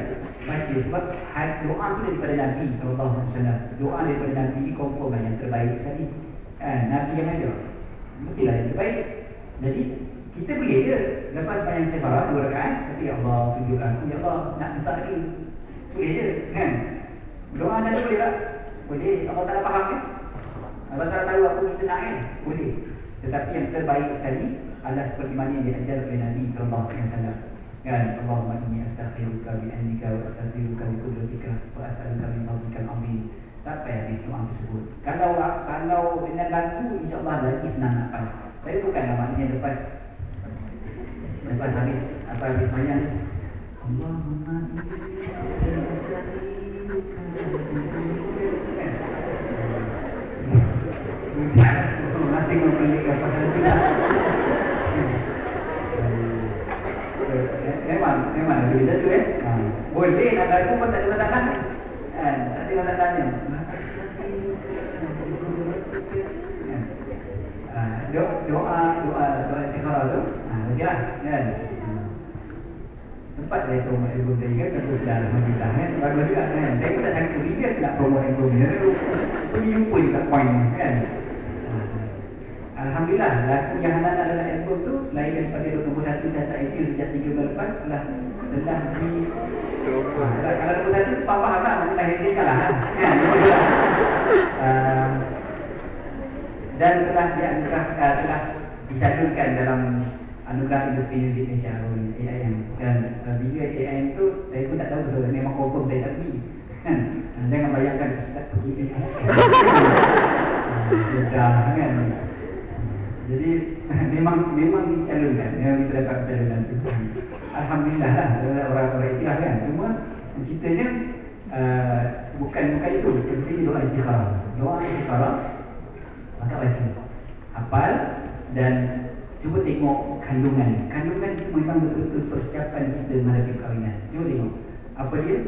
baca. Sebab doa tu daripada Nabi SAW. Doa daripada Nabi ni confirm lah yang terbaik sekali. Nabi yang ada mestilah yang terbaik. Jadi kita boleh je lepas banyak istighfarah 2 rakaat, tapi ya Allah tunjuk aku, ya Allah nak minta lagi, boleh je kan. Doa anda boleh tak? Boleh. Allah tak faham kan? Allah tak tahu apa kita nak kan? Boleh. Tetapi yang terbaik sekali adalah seperti mana yang diajar oleh Nabi SAW kan. Allahumma inni astaghfiruka bi annika wa astaghfiruka bi qudratika wa as'aluka min fadlika al-'azim. Sampai habis doa tersebut. Kalau dengan lagu, insyaAllah lagi senang nak faham. Tapi bukanlah maknanya lepas habis banyak Allahumma masih memperlihatkan pasal tidak. Memang beda tu boleh nak lagu pun tak ada masalah tak ada masalahnya. Doa istikharah tu okeylah kan. Sempat saya promote album saya kan, terus dah alhamdulillah kan, bagus juga kan. Saya pun tak sangka dia nak promote album dia tu, jumpa juga point kan. Alhamdulillah lagu yang anak dalam album tu selain daripada 21 cacat itu sejak 3 bulan lepas telah di kalau 21 faham lah macam lahir lah kan. Dan telah telah disalurkan dalam anugerah industri muzik Malaysia AIM. Dan bila AIM tu saya pun tak tahu betul, memang confirm saya tak pergi kan. Jangan bayangkan tak pergi AIM sudah kan. Jadi memang dicalonkan, memang kita dapat calonan tu. Alhamdulillah lah orang-orang itu kan. Cuma ceritanya bukan itu. Seperti doa istikharah maka baca, hafal dan cuba tengok kandungan. Kandungan itu memang betul-betul persiapan kita menghadapi perkahwinan. Cuba tengok apa dia.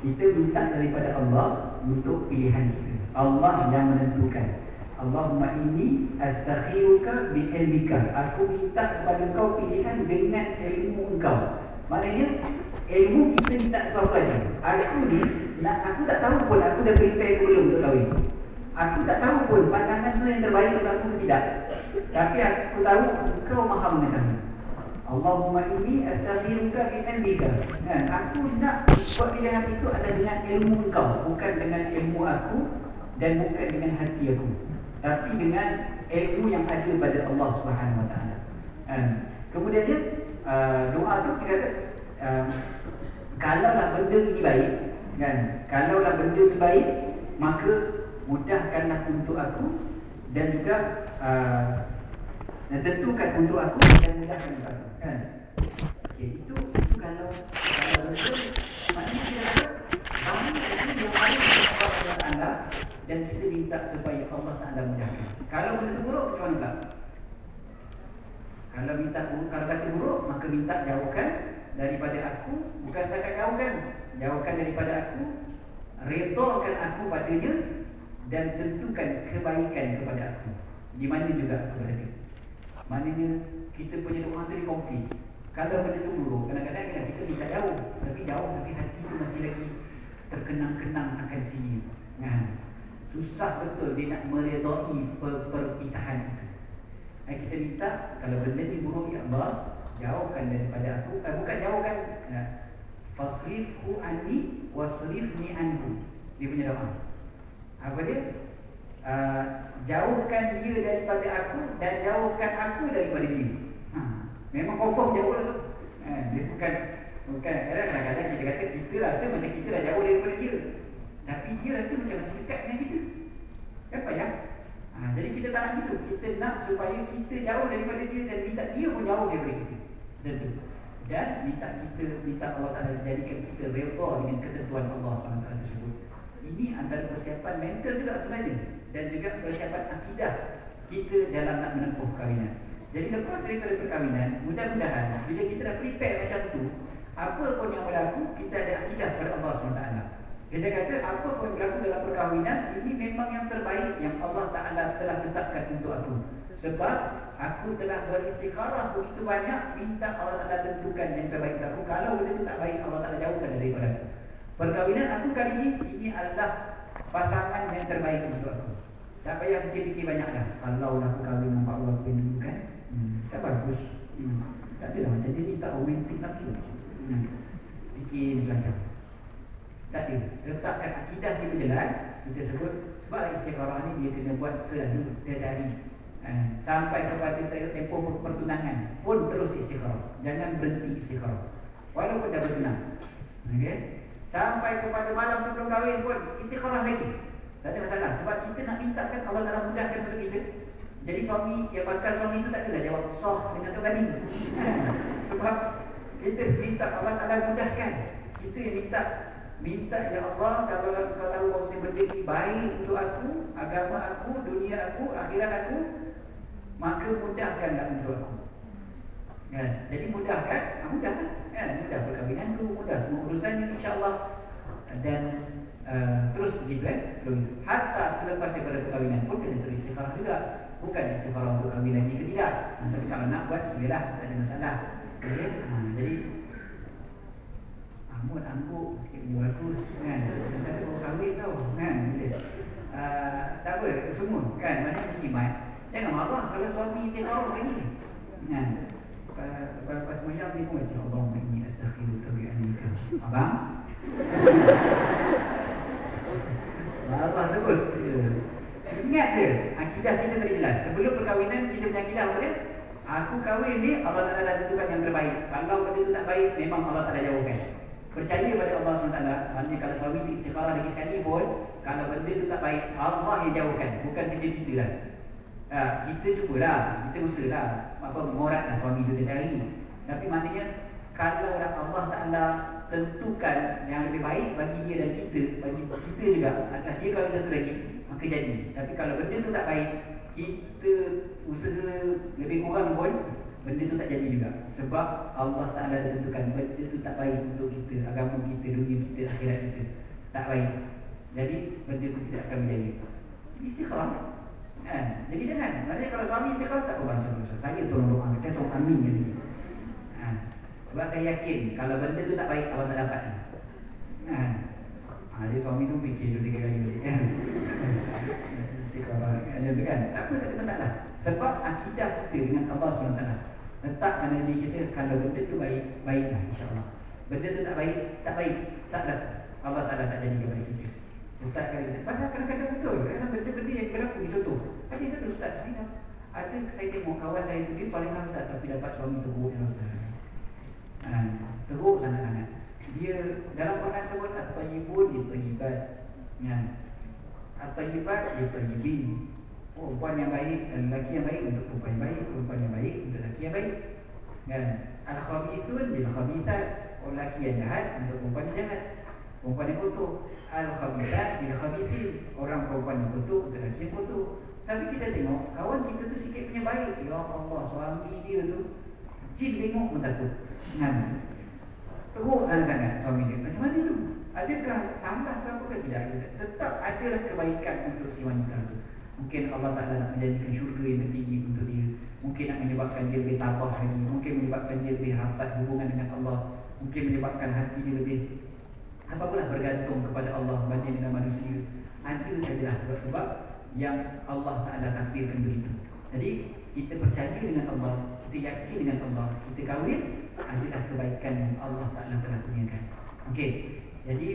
Kita minta daripada Allah untuk pilihan kita. Allah yang menentukan. Allahumma inni astakhiruka bi ilmika. Aku minta kepada engkau pilihan dengan ilmu engkau. Maknanya ilmu kita minta sesuatu aja. Aku tak tahu pun aku dah prepare belum untuk kahwin. Aku tak tahu pun pasangan tu yang terbaik untuk aku tidak. Tapi aku tahu engkau maha mengetahui. Allahumma inni astakhiruka bi ilmika. Kan? Aku nak buat pilihan itu adalah dengan ilmu engkau, bukan dengan ilmu aku dan bukan dengan hati aku, tapi dengan ilmu yang ada pada Allah Subhanahu Wa Taala. Kemudiannya doa tu kita kata kalaulah benda ini baik kan, kalaulah benda ini baik maka mudahkanlah untuk aku dan juga tentukan untuk aku dan mudahkan untuk aku kan. Okay, itu kalau betul maknanya kita kata kami itu yang paling berkuat kepada anda dan kita minta supaya Allah Ta'ala mudahkan. Kalau benda buruk macam mana? Kalau minta buruk, kalau kata buruk maka minta jauhkan daripada aku. Bukan setakat jauhkan daripada aku, redhakan aku padanya dan tentukan kebaikan kepada aku di mana juga aku berada. Maknanya kita punya doa tu komplit. Kalau benda tu buruk, kadang-kadang kita bisa jauh tapi hati tu masih lagi terkenang-kenang akan sini. Susah betul dia nak meredai perpisahan itu. Kita minta kalau benda ni buruk, ya Allah jauhkan daripada aku. Bukan jauhkan, fasrifhu anni wasrifni anhu. Dia punya doa apa dia? Jauhkan dia daripada aku dan jauhkan aku daripada dia. Memang confirm jauh lah tu. Dia bukan kadang-kadang kita kata kita rasa macam kita dah jauh daripada dia, tapi dia rasa macam masih dekat dengan kita. Apa ya? Jadi kita tak nak gitu. Kita nak supaya kita jauh daripada dia dan minta dia pun jauh daripada kita. Dan minta Allah Ta'ala jadikan kita redha dengan ketentuan Allah SWT tersebut. Ini antara persiapan mental juga sebenarnya, dan juga persiapan akidah kita dalam nak menempuh perkahwinan. Jadi lepas daripada perkahwinan, mudah-mudahan bila kita dah prepare macam tu, Apa pun yang berlaku, kita ada akidah kepada Allah SWT. Dia kata apa pun berlaku dalam perkahwinan, ini memang yang terbaik yang Allah Ta'ala telah tetapkan untuk aku. Sebab aku telah beristikharah begitu banyak, minta Allah Ta'ala tentukan yang terbaik untuk aku. Kalau benda itu tak baik, Allah Ta'ala jauhkan daripada aku. Perkahwinan aku kali ini adalah pasangan yang terbaik untuk aku. Tak payah fikir-fikir banyak dah. Kalau aku kahwin dengan Pak Allah dulu kan, tak bagus. Tak adalah macam dia ni tak romantik lagi. Fikir macam tak ada. Letakkan akidah kita jelas. Kita sebut sebab istikharah ni dia kena buat selalu setiap hari. Sampai kepada tempoh pertunangan pun terus istikharah. Jangan berhenti istikharah walaupun dah bertunang. Okey. Sampai kepada malam sebelum kahwin pun istikharah lagi. Tak ada masalah. Sebab kita nak mintakan Allah Ta'ala mudahkan untuk kita. Jadi suami, yang bakal suami itu tak adalah jawab soh dengan tu tadi. Sebab kita minta Allah Ta'ala mudahkan. Kita yang minta ya Allah, kalau kau tahu bahawa saya berjadi baik untuk aku, agama aku, dunia aku, akhirat aku, maka mudahkanlah untuk aku. Jadi mudahkan, mudah kan? Mudah perkahwinan tu, mudah semua urusannya insya-Allah. Dan terus begitu hatta selepas daripada perkahwinan pun kena beristikharah juga. Bukan istikharah untuk kahwin lagi ke tidak. Tapi kalau nak buat sebelah, tak ada masalah. Okay? Jadi Amut angguk sikit punya bagus kan. Kita ada orang kahwin tau kan. Tak apa semua kan. Mana muslimat jangan marah kalau suami istikharah lagi kan. Lepas semayang ni pun macam Allah ini astaghfirullah bi'anika. Abang marah terus. Ingat dia, akidah kita tadi jelas. Sebelum perkahwinan kita punya akidah apa dia? Aku kahwin ni Allah Ta'ala tentukan yang terbaik. Kalau benda itu tak baik, memang Allah Ta'ala jauhkan. Percaya pada Allah SWT. Maksudnya kalau suami istikharah lagi sekali pun, kalau benda itu tak baik, Allah yang jauhkan, bukan kita lah. Kita cubalah, kita usahalah mengoratlah suami itu dia cari. Tapi maknanya kalau Allah Ta'ala tentukan yang lebih baik bagi dia dan kita, bagi kita juga, atas dia kalau satu lagi, maka jadi. Tapi kalau benda itu tak baik, kita usaha lebih kurang pun benda itu tak jadi juga. Sebab Allah Ta'ala tentukan benda itu tak baik untuk kita, agama kita, dunia kita, akhirat kita, tak baik. Jadi benda itu tidak akan menjadi. Istikharah. Jadi jangan. Maksudnya kalau suami istikharah tak berbaca. Saya tolong doa, saya tolong amin jadi. Sebab saya yakin kalau benda itu tak baik, Allah tak dapat. Dia suami tu fikir 2-3 kali kan. Istikharah kan. Tak apa, tak ada masalah. Sebab akidah kita dengan Allah SWT. Letak pada diri kita, kalau benda tu baik, baiklah insya-Allah. Benda tu tak baik, taklah Allah Ta'ala tak jadi kepada kita. Ustaz kata, pasal kadang-kadang betul kan benda-benda yang berlaku ni contoh. Tadi tu Ustaz sini ada saya tengok kawan saya tu dia soleh Ustaz tapi dapat suami teruk yang Ustaz. Teruk sangat-sangat. Dia dalam Quran sebut at-tayyibun at-tayyibat. At-tayyibat at-tayyibin. Perempuan yang baik dan lelaki yang baik untuk perempuan yang baik, perempuan yang baik untuk lelaki yang baik. Al-khabithun bil-khabithat, orang lelaki yang jahat untuk perempuan yang jahat, perempuan yang kotor. Al-khabithat bil-khabithin, orang perempuan yang kotor untuk lelaki yang kotor. Tapi kita tengok kawan kita tu sikit punya baik. Ya Allah, suami dia tu jin tengok pun takut. Teruk sangat suami dia. Macam mana tu? Adakah salah ke apa ke tidak? Tetap adalah kebaikan untuk si wanita tu. Mungkin Allah Ta'ala nak menjadikan syurga yang tertinggi untuk dia. Mungkin nak menyebabkan dia lebih tabah lagi. Mungkin menyebabkan dia lebih rapat hubungan dengan Allah. Mungkin menyebabkan hati dia lebih apalah bergantung kepada Allah banding dengan manusia. Ada sajalah sebab-sebab yang Allah Ta'ala takdirkan begitu. Jadi kita percaya dengan Allah, kita yakin dengan Allah, kita kahwin adalah kebaikan yang Allah Ta'ala telah kurniakan. Okey. Jadi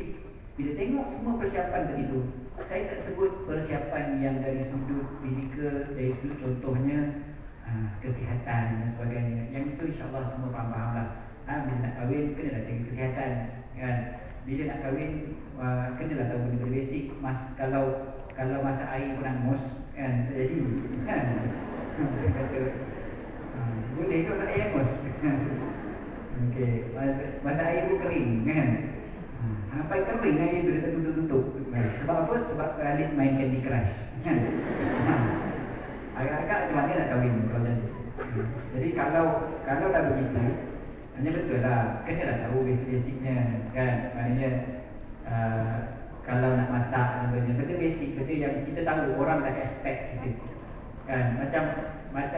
bila tengok semua persiapan tadi tu, saya tak sebut persiapan yang dari sudut fizikal, iaitu contohnya kesihatan dan sebagainya. Yang itu insya-Allah semua faham lah. Bila nak kahwin kena jaga kesihatan kan. Bila nak kahwin kenalah tahu benda basic. Kalau masa air pun hangus kan terjadi kan. Kata boleh ke tak air hangus? Okey, masa air pun kering kan. Sampai kering air tu dia tutup. Sebab apa? Sebab Khalid main Candy Crush kan. Agak-agak macam mana nak kahwin kalau jadi. Jadi kalau dah begitu Hanya betul lah, kena dah tahu basic-basicnya kan. Maknanya kalau nak masak sebenarnya betul basic, betul yang kita tahu orang dah expect kita kan. Macam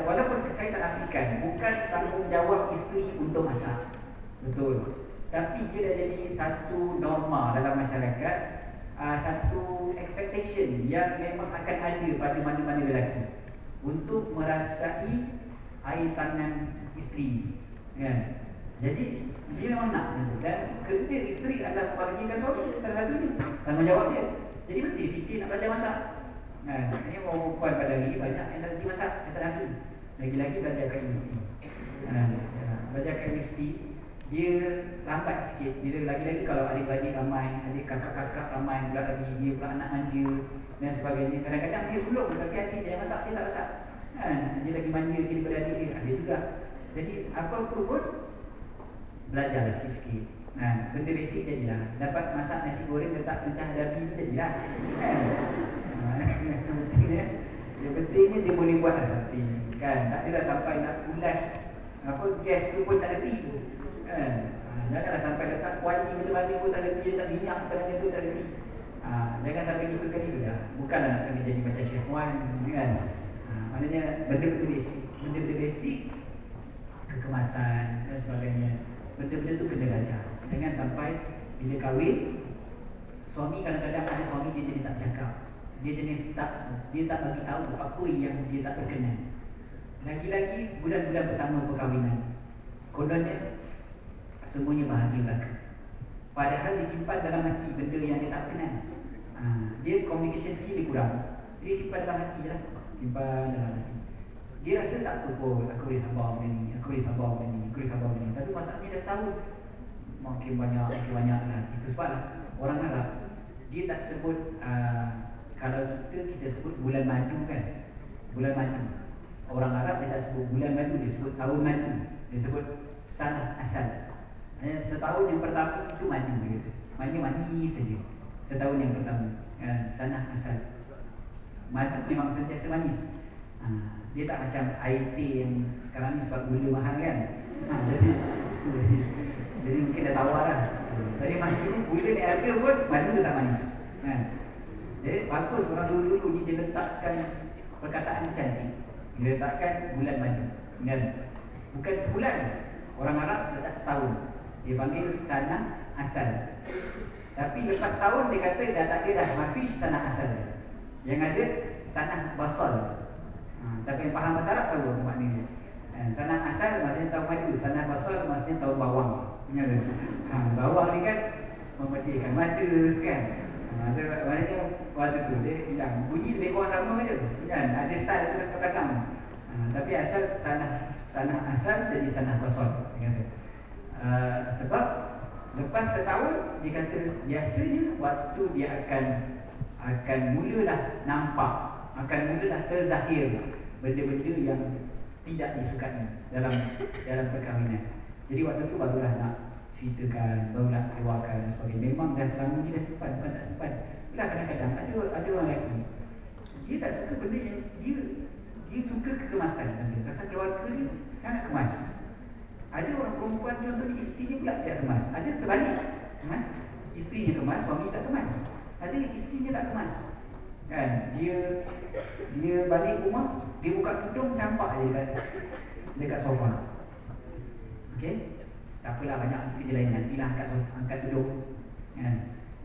walaupun saya tak nafikan, bukan tanggungjawab isteri untuk masak, betul, tapi dia dah jadi satu norma dalam masyarakat, satu expectation yang memang akan ada pada mana-mana lelaki untuk merasai air tangan isteri kan. Jadi dia memang nak, dan kerja isteri adalah membahagikan suami, salah satunya tanggungjawab dia. Jadi mesti fikir nak belajar masak. Ini orang perempuan pada hari banyak yang tak reti masak, saya tak lagi. Lagi-lagi belajar kat universiti. Belajar kat universiti, dia lambat sikit. Bila lagi-lagi kalau adik-adik ramai, adik kakak-kakak ramai, pula lagi dia pula anak manja dan sebagainya. Kadang-kadang dia belum, tapi hati dia masak, dia tak masak. Dia lagi manja daripada adik dia, ada juga. Jadi apa-apa pun belajarlah sikit-sikit. Benda basic jadilah. Dapat masak nasi goreng letak pencah dabi tu jadilah. Yang pentingnya dia boleh buat something kan. Tak adalah sampai nak ulas gas tu pun tak reti tu kan. Janganlah sampai letak kuali macam mana pun tak reti, tak minyak macam mana pun tak reti. Jangan sampai gitu sekali tu dah. Bukanlah nak kena jadi macam Chef Wan kan. Maknanya benda-benda basic, benda-benda basic, kekemasan dan sebagainya, benda-benda tu kena belajar. Jangan sampai bila kahwin, suami kadang-kadang ada suami dia jadi tak cakap. Dia jenis dia tak bagi tahu apa yang dia tak berkenan. Lagi-lagi bulan-bulan pertama perkahwinan, kononnya semuanya bahagia belaka. Padahal disimpan dalam hati benda yang dia tak berkenan. Dia communication skill dia kurang. Dia simpan dalam hati je lah. Simpan dalam hati. Dia rasa tak apa pun, aku boleh sabar benda ni, aku boleh sabar benda ni, aku boleh sabar benda ni. Tapi masaknya dah setahun, makin banyak lah. Itu sebab lah orang Arab dia tak sebut kalau kita sebut bulan madu kan. Bulan madu, orang Arab dia tak sebut bulan madu, dia sebut tahun madu. Dia sebut sanah asal. Setahun yang pertama itu madu gitu. Mani saja. Setahun yang pertama sanah asal. Madu memang sentiasa manis. Dia tak macam air teh yang sekarang ni sebab gula mahal kan. Jadi mungkin dah tawar lah. Jadi masih dulu gula ni ada pun madu tu tak manis. Jadi bagus orang dulu-dulu ni dia letakkan perkataan cantik. Dia letakkan bulan madu kan? Bukan sebulan. Orang Arab letak setahun. Dia panggil sanah asal. Tapi lepas tahun dia kata dah tak ada dah hafiz sanah asal. Yang ada sanah basal. Tapi yang faham bahasa Arab tahu apa maknanya. Sanah asal maksudnya tahun madu, sanah basal maksudnya tahun bawang. Bawang ni kan memetikan mata kan. Maknanya waktu tu dia hilang. Bunyi lebih kurang sama je kan. Ada sal tu kat belakang. Tapi asal sanah asal jadi sanah basal. Sebab lepas setahun dia kata biasanya waktu dia akan mulalah nampak, akan mulalah terzahir benda-benda yang tidak disukai dalam perkahwinan. Jadi waktu tu barulah nak ceritakan, barulah keluarkan dan sebagainya. Memang dah selama ni dah simpan, bukan tak simpan. Bila kadang-kadang ada orang lelaki dia tak suka benda yang dia suka kekemasan. Rasa keluarga dia sangat kemas. Ada orang perempuan contohnya isterinya pula tidak kemas. Ada terbalik. Isterinya kemas, suami tak kemas. Ada isterinya tak kemas. Kan? Dia balik rumah, dia buka tudung campak je dekat sofa. Okey? Tak apalah, banyak kerja lain, nantilah angkat tudung. Kan?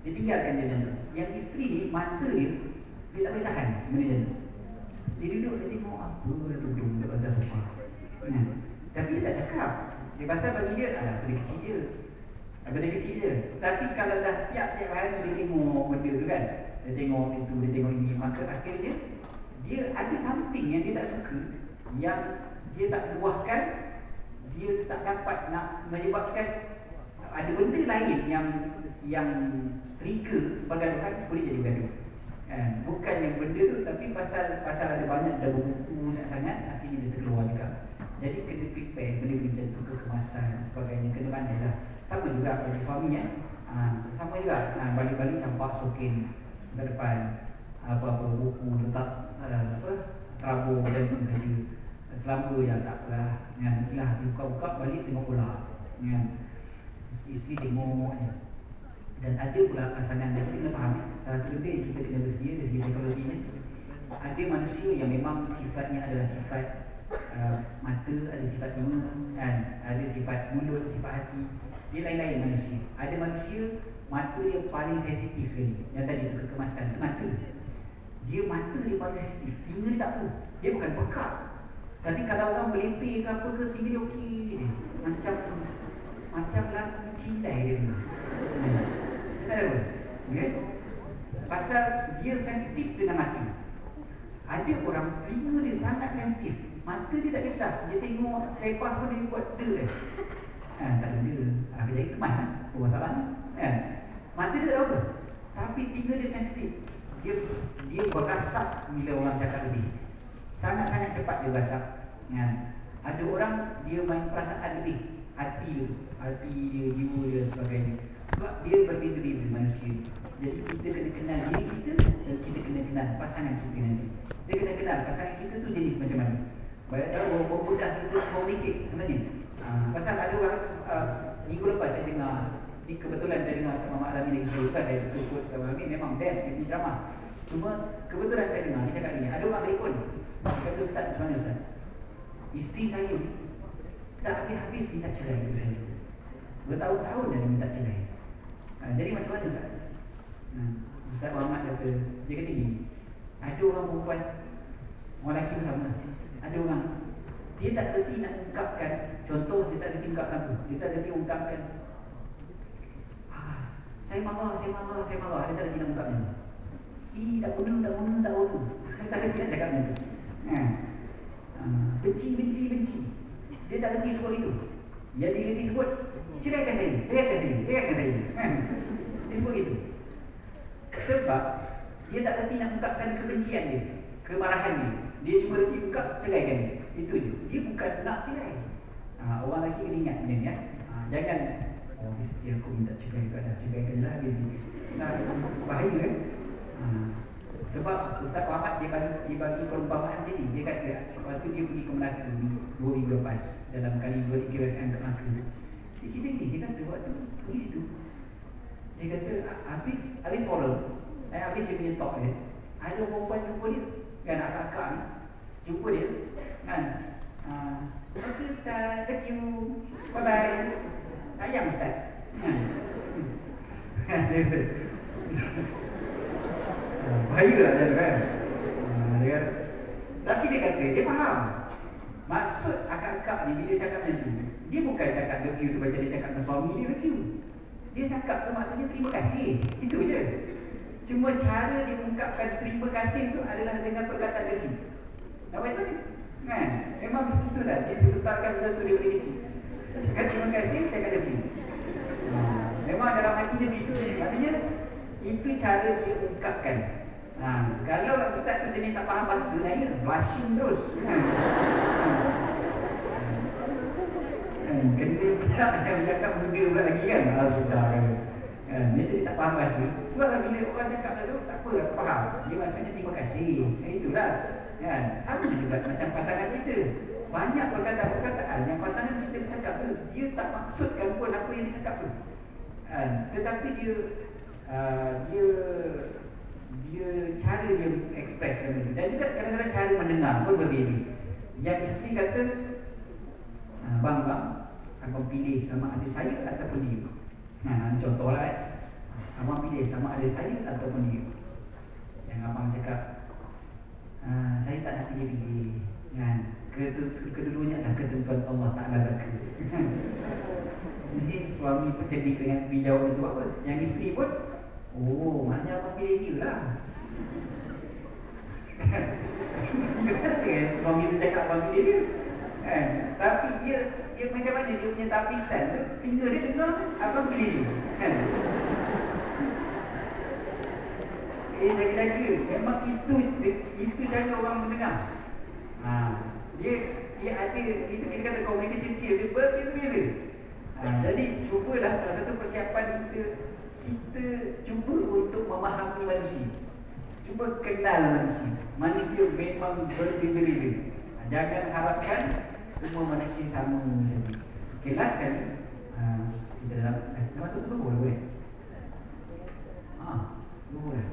Dia tinggalkan dia macam tu. Yang isteri ni, mata dia tak boleh tahan benda macam tu. Dia duduk, dia tengok apa tudung dekat atas sofa. Kan? Tapi dia tak cakap. Dia pasal bagi dia, benda kecil je. Benda kecil je. Tapi kalau dah tiap-tiap hari dia tengok benda tu kan, dia tengok itu, dia tengok ini, maka akhirnya dia ada something yang dia tak suka, yang dia tak buahkan, dia tak dapat nak menyebabkan ada benda lain yang trigger bagai-bagai boleh jadi gaduh. Bukan yang benda tu, tapi pasal ada banyak dah buku sangat, akhirnya dia terkeluar juga. Jadi kena prepare benda-benda macam tu, kekemasan sebagainya, kena pandai lah. Sama juga bagi suami sama juga balik-balik campak sokin ke depan, apa-apa buku letak rabung dan sebagainya. Selamba yang tak apalah, nantilah buka-buka balik tengok ular. kan? Isteri tengok je. Dan ada pula pasangan yang kita faham, salah satu benda yang kita kena bersedia dari segi psikologinya. Ada manusia yang memang sifatnya adalah sifat mata, ada sifat telinga, kan? Ada sifat mulut, sifat hati. Dia lain-lain manusia. Ada manusia mata dia paling sensitif sekali. Yang tadi tu kekemasan tu mata. Dia mata dia paling sensitif. Telinga dia tak apa. Dia bukan pekat. Tapi kalau orang melipir ke apa ke, telinga dia okey je. Macam lagu cintai dia. Tak ada apa? Okay? Pasal dia sensitif dengan mata. Ada orang telinga dia sangat sensitif. Mata dia tak kisah. Dia tengok selepas pun dia buat ter. Tak ada dia. Dia jadi kemas kan? Apa masalah ni? Mata dia tak apa. Tapi telinga dia sensitif. Dia berasak bila orang cakap lebih. Sangat-sangat cepat dia berasak. Ada orang dia main perasaan lebih. Hati dia, jiwa dia sebagainya. Sebab dia berbeza-beza manusia. Jadi kita kena kenal diri kita dan kita kena kenal pasangan kita nanti. Kita kena kenal pasangan kita tu jenis macam mana. Banyak orang mudah kita komunikasi sebenarnya. Pasal ada orang minggu lepas saya dengar, ni kebetulan saya dengar sama Mak Alamin lagi saya saya sebut Mak Alamin memang best di drama. Cuma kebetulan saya dengar dia cakap ni, ada orang telefon. Dia kata, "Ustaz, macam mana Ustaz? Isteri saya tak habis-habis minta cerai dengan saya. Bertahun-tahun dah dia minta cerai." Jadi macam mana Ustaz? Ustaz Muhammad kata, dia kata gini, ada orang perempuan, orang lelaki pun sama. Ada orang, dia tak kerti nak ungkapkan. Contoh, dia tak kerti ungkapkan apa? Dia tak kerti ungkapkan, saya marah. Dia tak kerti nak ungkapnya. Tak guna. Dia tak kerti nak cakap macam tu. Benci. Dia tak kerti sebut itu. Jadi dia kerti sebut, ceraikan saya. Dia sebut itu. Sebab dia tak kerti nak ungkapkan kebencian dia, kemarahan dia. Dia cuma kerti ungkap ceraikan dia. Itu je. Dia bukan nak cerai. Orang lelaki kena ingat benda ni ya. Jangan isteri aku minta cerai, ceraikan lah habis ni. Bahaya kan? Sebab Ustaz Muhammad dia bagi perumpamaan sini. Dia kata waktu dia pergi ke Melaka 2 minggu lepas, dalam kali 2-3 rakaat ke Melaka, dia cerita ni, dia kata waktu pergi situ, dia kata habis forum, habis dia punya talk dia, ada perempuan jumpa dia kan, akak-akak ni jumpa dia kan, okay Ustaz, thank you, bye bye, sayang Ustaz bahaya lah dia kan. Tapi dia kata, dia faham maksud akak-akak ni bila cakap macam tu. Dia bukan cakap love you tu macam dia cakap dengan suami dia love you. Dia cakap tu maksudnya terima kasih. Itu je. Cuma cara dia mengungkapkan terima kasih tu adalah dengan perkataan love you. Tak betul ni? Kan? Memang begitu lah. Dia dibesarkan benda tu dia boleh kecil. Cakap terima kasih, cakap love you. Memang dalam hati dia begitu. Maksudnya itu cara dia ungkapkan. Kalau Ustaz tu jenis tak faham bahasa lain, blushing terus. Kena pula macam cakap benda pula lagi kan. Sudah kan. Dia jadi tak faham bahasa. Sebab bila orang cakap tu, tak apa, aku faham. Dia maksudnya terima kasih. Itulah. Sama juga macam pasangan kita. Banyak perkataan-perkataan yang pasangan kita bercakap tu, dia tak maksudkan pun apa yang dia cakap tu. Tetapi dia cara dia ekspreskan itu. Dan juga kadang-kadang cara mendengar pun berbeza. Yang isteri kata, bang, abang pilih sama ada saya ataupun dia. Contohlah abang pilih sama ada saya ataupun dia. Yang abang cakap, saya tak nak pilih-pilih. Kedua-duanya adalah ketentuan Allah Ta'ala berkata. Mesti suami pun cerdik dengan jawab itu apa. Yang isteri pun, maknanya abang pilih dia lah. Suami tu cakap abang pilih dia. Tapi dia macam mana dia punya tapisan tu, tinggal dia dengar abang pilih dia. Lagi-lagi memang itu cara orang mendengar. Dia ada, itu kita kata communication skill dia berbeza-beza. Jadi cubalah salah satu persiapan kita cuba untuk memahami manusia. Cuba kenal manusia. Manusia memang berbeza-beza. Jangan harapkan semua manusia sama saja. Okey, last kali Kita dalam masuk tu boleh. Boleh.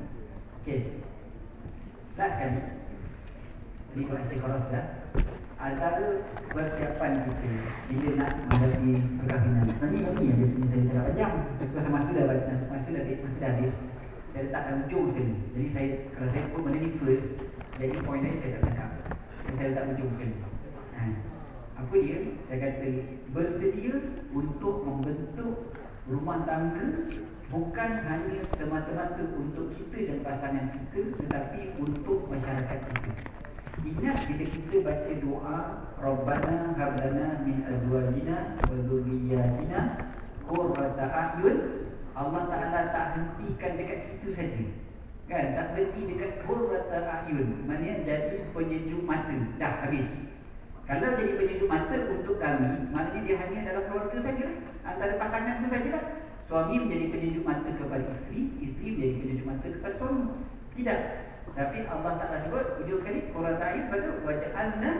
Okey. Last sekali. Jadi kalau saya korang sudah antara persiapan kita bila nak menghadapi perkahwinan. Nanti yang biasanya saya cakap panjang. Tapi masa dah habis. Saya letakkan ujung sekali. Jadi kalau saya put benda ni first, jadi point lain saya tak cakap. Saya letak ujung sekali. Apa dia? Saya kata bersedia untuk membentuk rumah tangga bukan hanya semata-mata untuk kita dan pasangan kita, tetapi untuk masyarakat kita. Ingat bila kita baca doa Rabbana hab lana min azwajina wa dhurriyyatina qurrata a'yun, Allah Ta'ala tak hentikan dekat situ saja. Kan? Tak berhenti dekat qurrata a'yun, maknanya jadi penyejuk mata. Dah habis. Kalau jadi penyejuk mata untuk kami, maknanya dia hanya dalam keluarga saja, antara pasangan itu saja. Suami menjadi penyejuk mata kepada isteri, isteri menjadi penyejuk mata kepada suami. Tidak. Tapi Allah Ta'ala sebut ujung sekali qurrata a'yun, pada waja'alna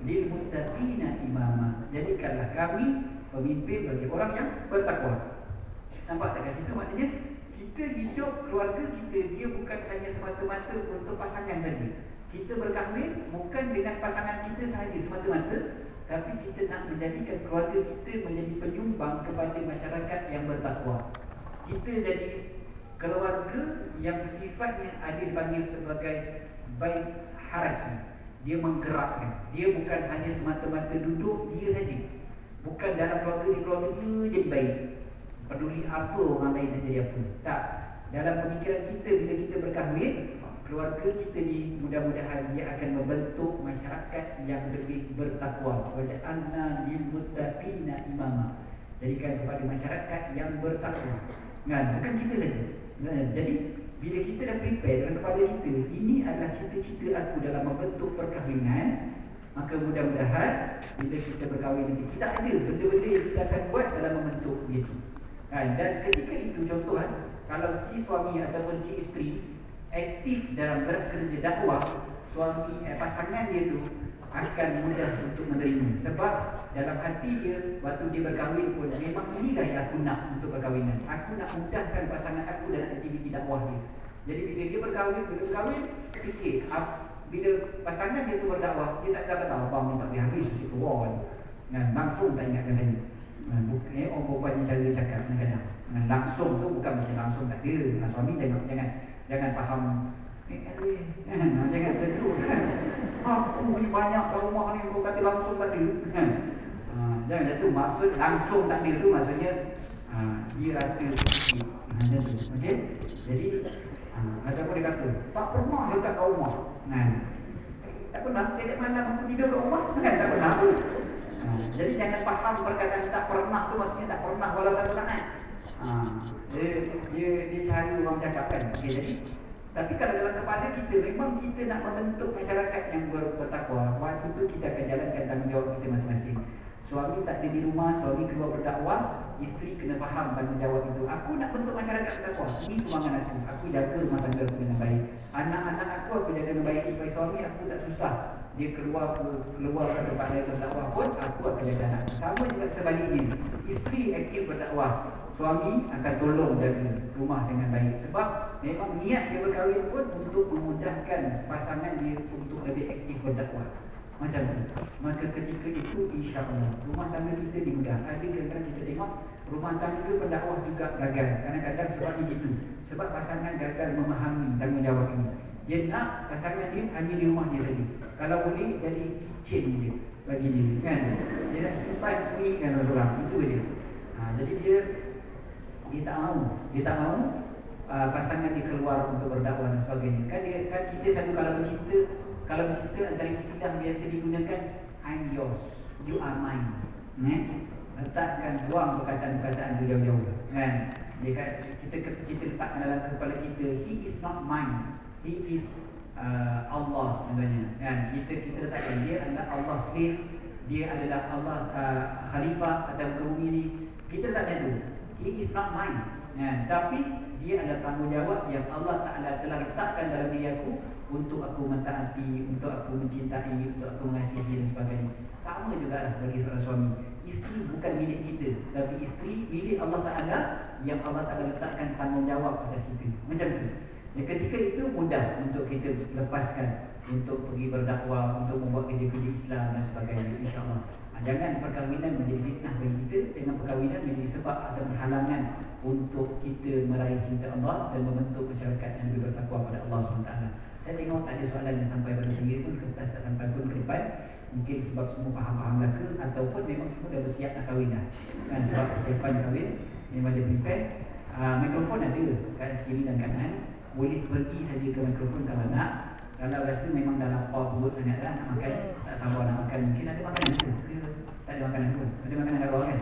lil muttaqina imama. Jadikanlah kami pemimpin bagi orang yang bertakwa. Nampak tak kat situ? Maknanya kita hidup keluarga kita, dia bukan hanya semata-mata untuk pasangan saja. Kita berkahwin bukan dengan pasangan kita sahaja semata-mata, tapi kita nak menjadikan keluarga kita menjadi penyumbang kepada masyarakat yang bertakwa. Kita jadi keluarga yang sifatnya ada dipanggil sebagai baik haraki. Dia menggerakkan. Dia bukan hanya semata-mata duduk dia saja. Bukan dalam keluarga dia jadi baik, peduli apa orang lain dan jadi apa. Tak. Dalam pemikiran kita bila kita berkahwin, keluarga kita ni mudah-mudahan dia akan membentuk masyarakat yang lebih bertakwa. Waja'alna lil muttaqina imama. Jadikan kepada masyarakat yang bertakwa. Kan? Bukan kita saja. Jadi bila kita dah prepare dalam kepala kita, ini adalah cita-cita aku dalam membentuk perkahwinan, maka mudah-mudahan bila kita berkahwin nanti kita ada benda-benda yang kita akan buat dalam membentuk begitu. Dan ketika itu contoh kalau si suami ataupun si isteri aktif dalam bekerja dakwah, pasangan dia tu akan mudah untuk menerima. Sebab dalam hati dia, waktu dia berkahwin pun, memang inilah yang aku nak untuk perkahwinan. Aku nak mudahkan pasangan aku dalam aktiviti dakwah dia. Jadi bila dia berkahwin, fikir bila pasangan dia tu berdakwah, dia tak dapat tahu abang ni tak boleh habis si keluar ni. Langsung tak ingatkan saya. Bukannya orang perempuan ni cara cakap kadang-kadang. Langsung tu bukan mesti langsung tak ada. Suami jangan faham jangan terlalu aku ni banyak kat rumah ni, kau kata langsung tak ada. Jangan jatuh maksud langsung tak ada tu, maksudnya dia rasa sikit macam tu. Okay? Jadi ada pun dia kata tak pernah dekat kat rumah. Tak pernah tiap malam aku tidur kat rumah kan, tak pernah tu. Jadi jangan faham perkataan tak pernah tu maksudnya tak pernah walaupun sangat. Dia cari orang cakap kan. Okay, jadi tapi kalau dalam kepala kita memang kita nak membentuk masyarakat yang bertakwa, waktu itu kita akan jalankan tanggungjawab kita masing-masing. Suami tak ada di rumah, suami keluar berdakwah, isteri kena faham tanggungjawab itu. Aku nak bentuk masyarakat bertakwa. Ini sumbangan aku. Aku jaga rumah tangga aku dengan baik. Anak-anak aku jaga dengan baik supaya suami aku tak susah. Dia keluar ke tempat lain berdakwah pun, aku akan jaga anak. Sama juga sebaliknya. Isteri aktif berdakwah, suami akan tolong jaga rumah dengan baik. Sebab memang niat dia berkahwin pun untuk memudahkan pasangan dia untuk lebih aktif berdakwah. Macam tu. Maka ketika itu insya-Allah rumah tangga kita dimudah. Ada kadang-kadang kita tengok rumah tangga pendakwah juga gagal. Kadang-kadang sebabnya gitu. Sebab pasangan gagal memahami tanggungjawab ini. Dia nak pasangan dia hanya di rumah dia saja. Kalau boleh jadi kitchen dia bagi dia kan. Dia nak simpan sendiri kan orang. Itu dia. Jadi dia tak mahu pasangan dia keluar untuk berdakwah dan sebagainya. Kan kita selalu kalau bercerita antara istilah biasa digunakan, I'm yours, you are mine. Letakkan, buang perkataan-perkataan tu jauh-jauh kan. Kita letakkan dalam kepala kita, he is not mine, he is Allah sebenarnya kan. Kita letakkan dia adalah Allah slave, dia adalah Allah khalifah atau kerumi ni. Kita letakkan tu, he is not mine kan. Tapi dia adalah tanggungjawab yang Allah Ta'ala telah letakkan dalam diri aku untuk aku mentaati, untuk aku mencintai, untuk aku mengasihi dan sebagainya. Sama juga lah bagi seorang suami. isteri bukan milik kita, tapi isteri milik Allah Ta'ala yang Allah Ta'ala letakkan tanggungjawab atas kita. Macam tu. Ketika itu mudah untuk kita lepaskan, untuk pergi berdakwah, untuk membuat kerja-kerja Islam dan sebagainya, insya-Allah. Jangan perkahwinan menjadi fitnah bagi kita. Dengan perkahwinan menjadi sebab atau halangan untuk kita meraih cinta Allah dan membentuk masyarakat yang lebih bertakwa pada Allah SWT. Saya tengok tak ada soalan yang sampai pada sini pun, kertas tak sampai pun ke depan. Mungkin sebab semua faham-faham dah ke, ataupun memang semua dah bersiap nak kahwin dah. Kan sebab persiapan kahwin memang dia prepare. Mikrofon ada kat kiri dan kanan. Boleh pergi saja ke mikrofon kalau nak. Kalau rasa memang dah lapar perut sangat dah, nak makan, tak sabar nak makan, mungkin ada makanan tu. Tak ada makanan pun. Ada makanan kat bawah kan.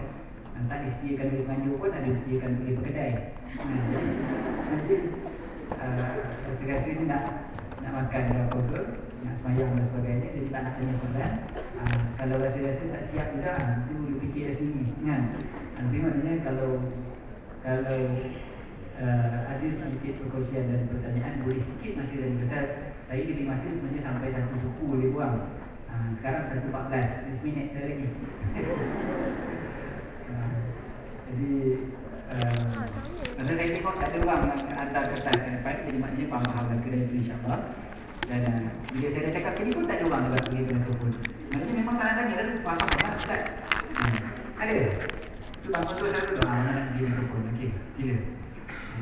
Tak disediakan dari penganjur pun, ada disediakan dari pekedai. Nanti rasa ni nak makan apa ke, nak semayang dan sebagainya, jadi tak nak tanya soalan. Kalau rasa-rasa tak siap juga, tu boleh fikir dah sini kan. Nanti maknanya kalau ada sedikit perkongsian dan pertanyaan, boleh sikit masa dan besar. Saya diberi masa sebenarnya sampai 1 suku boleh buang. Sekarang 1:14, 10 minit lagi. Jadi masa saya tengok tak ada ruang nak hantar kertas ke depan, jadi maknanya faham-faham dan kedai itu insyaAllah. Dan bila saya dah cakap sini pun tak ada ruang nak pergi ke mikrofon. Maknanya memang kadang-kadang dia ada faham-faham Ustaz. Ada? Tu bang tu satu tu. Nak pergi mikrofon. Okey, sila.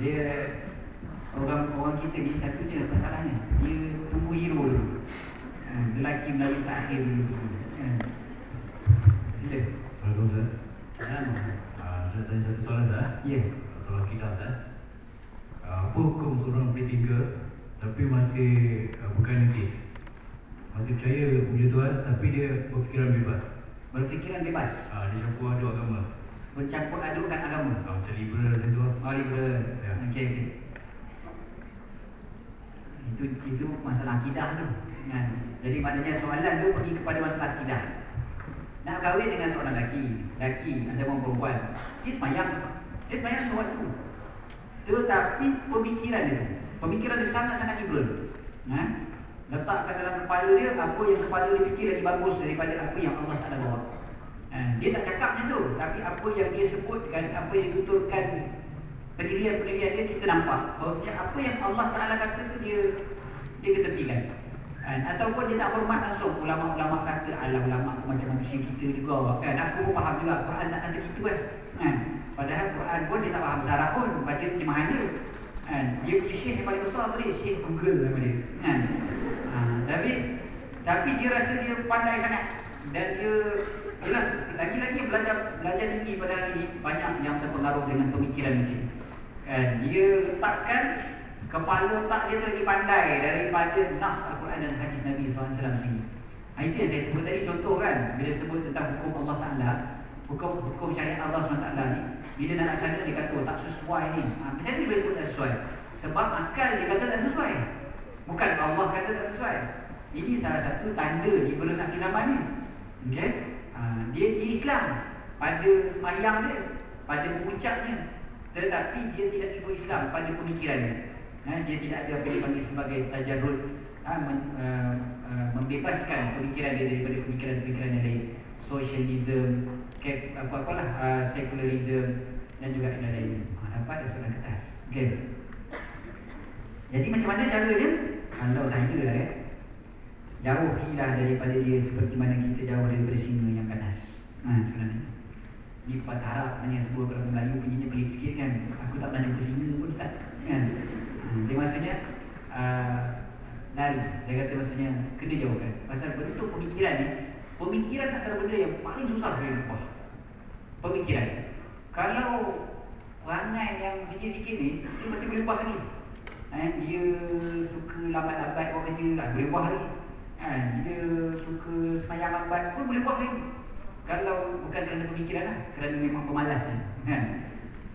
Dia orang kita ni satu je masalahnya. Dia tunggu hero dulu. Lelaki Melayu tak akhir dulu. Sila. Assalamualaikum Ustaz. Saya tanya satu soalan dah. Ya. Soalan kita dah. Apa hukum seorang P3 tapi masih bukan nanti? Masih percaya punya Tuhan tapi dia berfikiran bebas. Berfikiran bebas. Dia campur aduk agama. Bercampur adukkan agama. Macam liberal macam tu. Liberal. Ya. Okey. Itu masalah akidah tu. Kan? Jadi maknanya soalan tu pergi kepada masalah akidah. Nak kahwin dengan seorang lelaki ataupun perempuan, dia semayang dua waktu. Tetapi pemikiran dia sangat-sangat liberal. Letakkan dalam kepala dia apa yang kepala dia fikir lagi bagus daripada apa yang Allah Ta'ala bawa. Dia tak cakap macam tu, tapi apa yang dia sebutkan, apa yang dituturkan pendirian-pendirian dia, kita nampak bahawasanya apa yang Allah Ta'ala kata tu dia ketepikan. Ataupun dia tak hormat langsung. Ulama-ulama kata, ulama macam manusia kita juga kan. Aku pun faham juga Quran tak kata gitu kan. Padahal Quran pun dia tak faham Arab pun, baca terjemahan dia. Dia punya syekh yang paling besar tadi, Syekh Google nama dia. Tapi dia rasa dia pandai sangat. Dan dia lagi-lagi belajar tinggi pada hari ini, banyak yang terpengaruh dengan pemikiran macam ni. Dia letakkan kepala otak dia tu lagi pandai daripada nas Al-Quran dan hadis Nabi SAW sendiri. Itu yang saya sebut tadi, contoh kan, bila sebut tentang hukum Allah Ta'ala, hukum syariat Allah SWT ni, bila nak laksana dia kata tak sesuai ni. Macam ni boleh sebut tak sesuai? Sebab akal dia kata tak sesuai, bukan Allah kata tak sesuai. Ini salah satu tanda liberal nak zaman ni. Okay? Dia Islam pada semayang dia, pada mengucapnya, tetapi dia tidak cukup Islam pada pemikirannya. Dia tidak ada apa yang dipanggil sebagai tajarrud, membebaskan pemikiran dia daripada pemikiran-pemikiran yang lain. Socialism, secularism dan juga yang lain. Dapat ada soalan kertas. Okay. Jadi macam mana caranya? Kalau saya lah jauhilah daripada dia seperti mana kita jauh daripada singa yang ganas. Sebenarnya ni patah harap hanya sebuah kalau Melayu punya pelik sikit kan. Aku tak pernah jumpa singa pun tak kan. Dia maksudnya lari. Dia kata maksudnya kena jauhkan. Pasal bentuk pemikiran ni, pemikiran antara benda yang paling susah saya lupa. Pemikiran. Kalau perangai yang sikit-sikit ni, dia masih boleh ubah lagi. Dia suka lambat-lambat buat kerja, boleh ubah lagi. Dia suka semayang lambat pun boleh ubah lagi. Kalau bukan kerana pemikiran lah, kerana memang pemalas kan.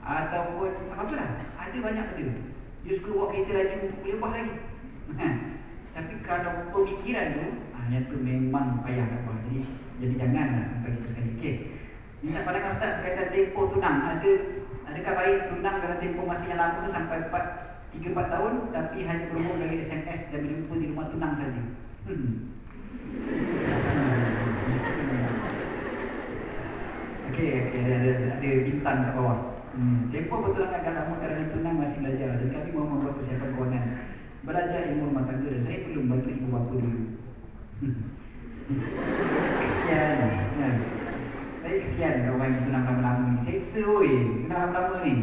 Ataupun apa lah, ada banyak benda. Dia suka buat kereta laju, boleh ubah lagi. Tapi kalau pemikiran tu, yang tu memang payah nak buat. Jadi janganlah sampai gitu sekali. Okey. Minta pandangan Ustaz berkaitan tempoh tunang. Adakah baik tunang dalam tempoh masa yang lama tu sampai 3-4 tahun, tapi hanya berhubung dari SMS dan berjumpa di rumah tunang saja? Okey, ada bintang kat bawah. Tempoh betul agak lama kerana tunang masih belajar dan kami mahu membuat persiapan kewangan. Belajar ilmu rumah tangga dan saya belum bantu ibu bapa dulu. Kesian. Saya kesian orang yang tunang lama-lama ni. Seksa oi, tunang lama-lama ni.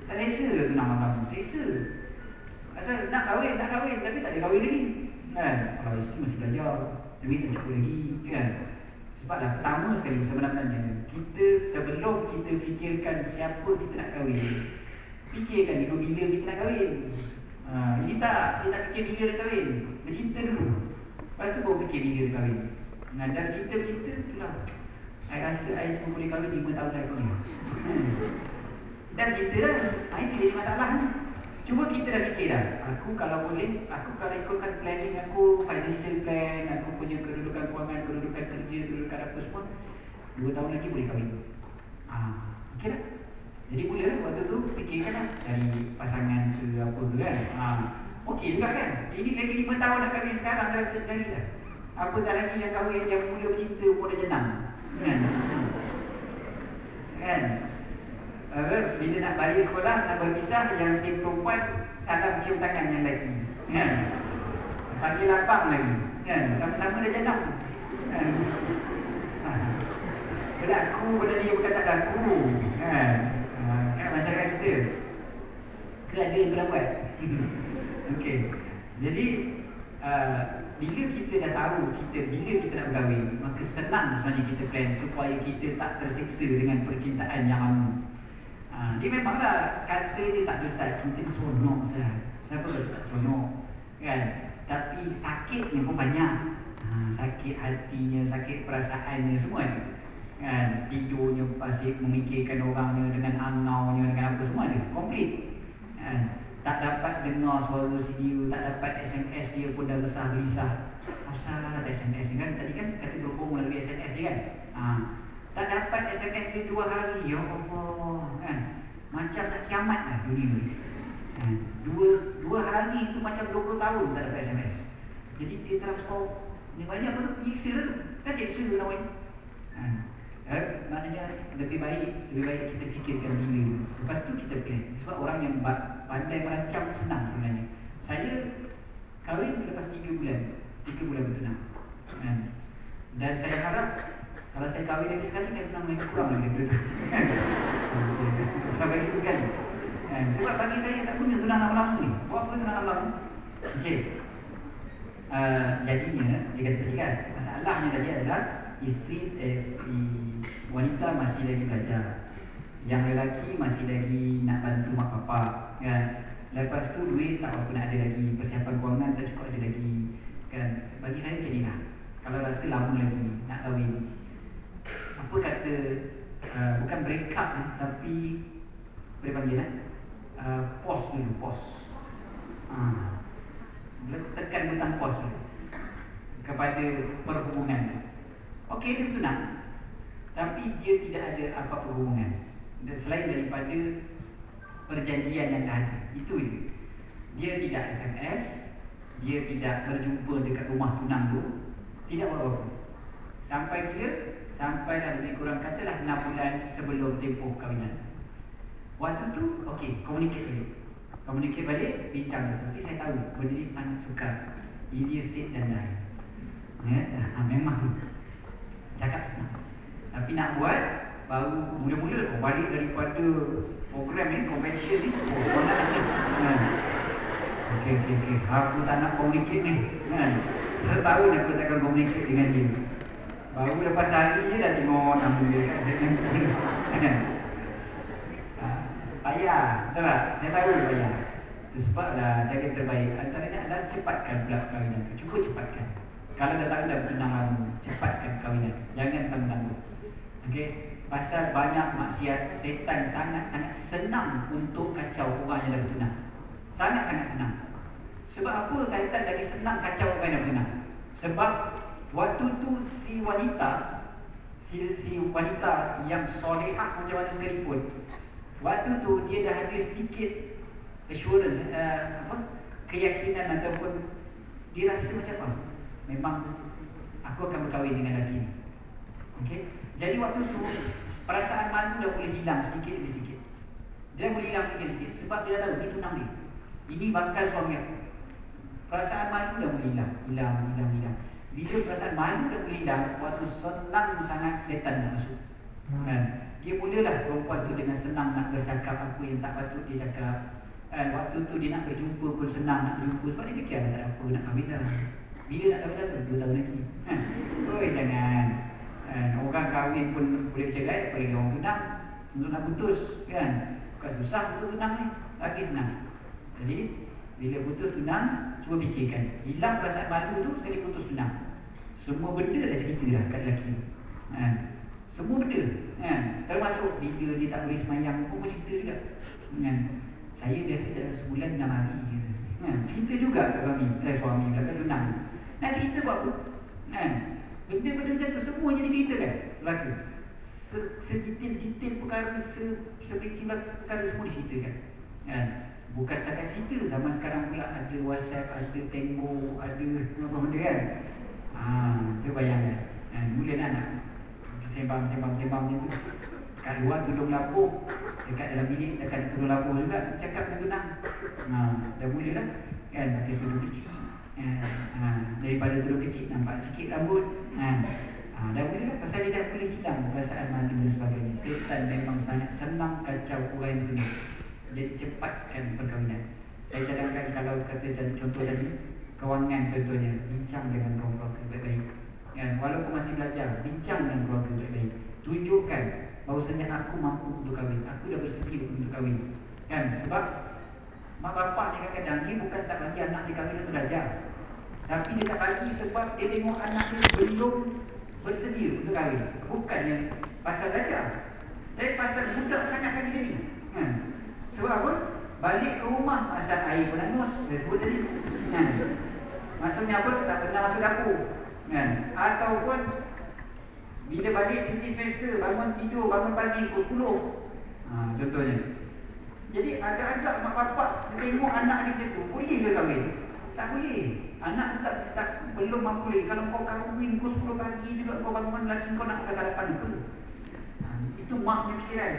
Tak seksa ke tunang lama-lama? Seksa. Asal nak kahwin tapi tak ada kahwin lagi. Kan? Kalau isteri masih belajar, duit tak cukup lagi, kan? Sebablah pertama sekali sebenarnya sebelum kita fikirkan siapa kita nak kahwin, fikirkan dulu bila kita nak kahwin. Ini tak, kita tak fikir bila nak kahwin, bercinta dulu. Lepas tu baru fikir bila nak kahwin. Dan cinta-cinta itulah. Saya rasa saya cuma boleh kahwin 5 tahun lagi. Dan cinta dah. Ini jadi masalah ni. Cuma kita dah fikir dah. Aku kalau boleh, aku kalau ikutkan planning aku, financial plan, aku punya kedudukan kewangan, kedudukan kerja, kedudukan apa semua, 2 tahun lagi boleh kahwin. Okey tak? Jadi mula waktu tu fikirkan lah cari pasangan ke apa tu kan. Okey juga kan? Ini lagi 5 tahun nak kahwin sekarang dah bisa cari dah. Apa tak lagi yang kahwin yang mula bercinta umur dah jenam. Kan? Kan? Bila nak balik sekolah, nak berpisah, yang si perempuan salam cium tangan yang lelaki. Kan? Panggil lapang lagi. Kan? Sama-sama dah jenam. Kan? Berlaku benda dia bukan tak laku. Kan? Kan masyarakat kita. Ke ada yang pernah buat. Okey. Jadi bila kita dah tahu bila kita nak berkahwin, maka senang sebenarnya kita plan supaya kita tak tersiksa dengan percintaan yang lama. Dia memanglah kata dia tak besar, cinta ni seronok saja. Siapa tak seronok? Kan? Tapi sakitnya pun banyak. Sakit hatinya, sakit perasaannya, semua ni. Kan? Tidurnya pasti memikirkan orangnya, dengan anaunya, dengan apa semua ni. Komplit. Kan? Tak dapat dengar suara si dia, tak dapat SMS dia pun dah resah gelisah. Asal tak SMS ni kan? Tadi kan kata berhubung melalui SMS dia kan? Tak dapat SMS dia 2 hari, ya Allah, kan? Macam nak kiamat lah dunia ni. Dua hari tu macam 20 tahun tak dapat SMS. Jadi dia terus tahu ni banyak apa tu, nyiksa tu. Kan siksa tu namanya. Maknanya lebih baik kita fikirkan bila. Lepas tu kita plan. Sebab orang yang pandai merancang senang sebenarnya. Saya kahwin selepas 3 bulan. 3 bulan bertunang. Dan saya harap kalau saya kahwin lagi sekali, saya tunang lagi kurang lagi daripada tu. Sampai itu sekali. Sebab bagi saya tak guna tunang lama-lama ni. Buat apa tunang lama-lama? Okey. Jadinya, dia kata tadi kan, masalahnya tadi adalah isteri wanita masih lagi belajar. Yang lelaki masih lagi nak bantu mak bapak, kan? Lepas tu duit tak apa nak ada lagi, persiapan kewangan tak cukup ada lagi, kan? Bagi saya macam ni lah. Kalau rasa lama lagi nak kahwin, apa kata bukan break up tapi boleh panggil pause dulu, pause. Tekan butang pause dulu kepada perhubungan. Okey, dia tunang, tapi dia tidak ada apa hubungan selain daripada perjanjian yang ada. Itu je. Dia tidak SMS, dia tidak berjumpa dekat rumah tunang tu, tidak apa-apa. Sampai bila? Sampai dah lebih kurang katalah 6 bulan sebelum tempoh kahwinan. Waktu tu, okey, communicate balik, bincang. Tapi saya tahu benda ni sangat sukar. Easier said than done. Memang cakap senang, tapi nak buat baru mula-mula balik daripada program ni, convention ni. Okey. Aku tak nak communicate ni. Setahun aku takkan communicate dengan dia. Baru lepas hari je dah tengok nama dia kat sana. Payah, betul tak? Saya tahu payah. Sebablah cara terbaik antaranya adalah cepatkan pula kahwinan tu. Cuba cepatkan. Kalau dah tahu dah bertunang lama, cepatkan kahwinan. Jangan tangguh-tangguh. Okey? Pasal banyak maksiat, setan sangat-sangat senang untuk kacau orang yang dah bertunang. Sangat-sangat senang. Sebab apa setan lagi senang kacau orang yang dah bertunang? Sebab waktu tu si wanita yang solehah macam mana sekalipun, waktu tu dia dah ada sedikit assurance, keyakinan ataupun dia rasa macam apa? Memang aku akan berkahwin dengan lelaki ni. Okey? Jadi waktu tu perasaan malu dah boleh hilang sedikit demi sedikit. Dia boleh hilang sedikit demi sedikit sebab dia dah tahu ini tunang dia. Ini bakal suami aku. Perasaan malu dah boleh hilang. Bila perasaan malu dah boleh hilang, waktu senang sangat setan nak masuk. Dia mulalah perempuan tu dengan senang nak bercakap apa yang tak patut dia cakap. Waktu tu dia nak berjumpa pun senang nak berjumpa sebab dia fikir tak ada apa nak kahwin dah. Bila nak kahwin dah tu 2 tahun lagi. Jangan. Orang kahwin pun boleh bercerai, apalagi orang tunang. Untuk nak putus kan. Bukan susah untuk tunang ni, lagi senang. Jadi bila putus tunang, cuba fikirkan, hilang perasaan malu tu sekali putus tunang. Semua benda dah cerita dah kat lelaki. Semua benda termasuk bila dia tak boleh semayang pun cerita juga. Saya biasa dalam sebulan 6 hari cerita juga kat suami belakang tunang. Nak cerita buat apa? Benda-benda macam tu semua jadi cerita kan belaka. Sedetail-detail perkara, seperinci perkara semua diceritakan. Bukan setakat cerita. Zaman sekarang pula ada WhatsApp, ada Tango, ada apa benda kan. Saya bayangkan mula nak sembang macam tu. Kat luar tudung lapuk, dekat dalam bilik dekat tudung lapuk juga cakap dengan tunang. Dah mula lah kan, pakai tudung kecil. Daripada tudung kecil nampak sikit rambut. Dah mula lah pasal dia dah boleh hilang perasaan malu dan sebagainya. Setan memang sangat senang kacau orang tu. Dia cepatkan perkahwinan. Saya cadangkan kalau kata contoh tadi, kewangan contohnya, bincang dengan keluarga baik-baik. Walaupun masih belajar, bincang dengan keluarga baik-baik. Tunjukkan bahawasanya aku mampu untuk kahwin, aku dah bersedia untuk kahwin. Sebab mak bapak ni kadang-kadang dia bukan tak bagi anak dia kahwin atau belajar, tapi dia tak bagi sebab dia tengok anak dia belum bersedia untuk kahwin. Bukannya pasal belajar, tapi pasal budak sangat kali dia ni. Sebab apa? Balik ke rumah asal air pun anus, dia sebut tadi. Maksudnya apa? Tak pernah masuk dapur. Ataupun bila balik cuti semester, bangun tidur, bangun pagi pukul 10. Contohnya. Jadi agak-agak mak bapak tengok anak dia macam tu, boleh ke kahwin? Tak boleh. Anak tak belum mampu lagi. Kalau kau kahwin pukul 10 pagi juga kau bangun lelaki kau nak makan sarapan apa? Itu mak punya fikiran.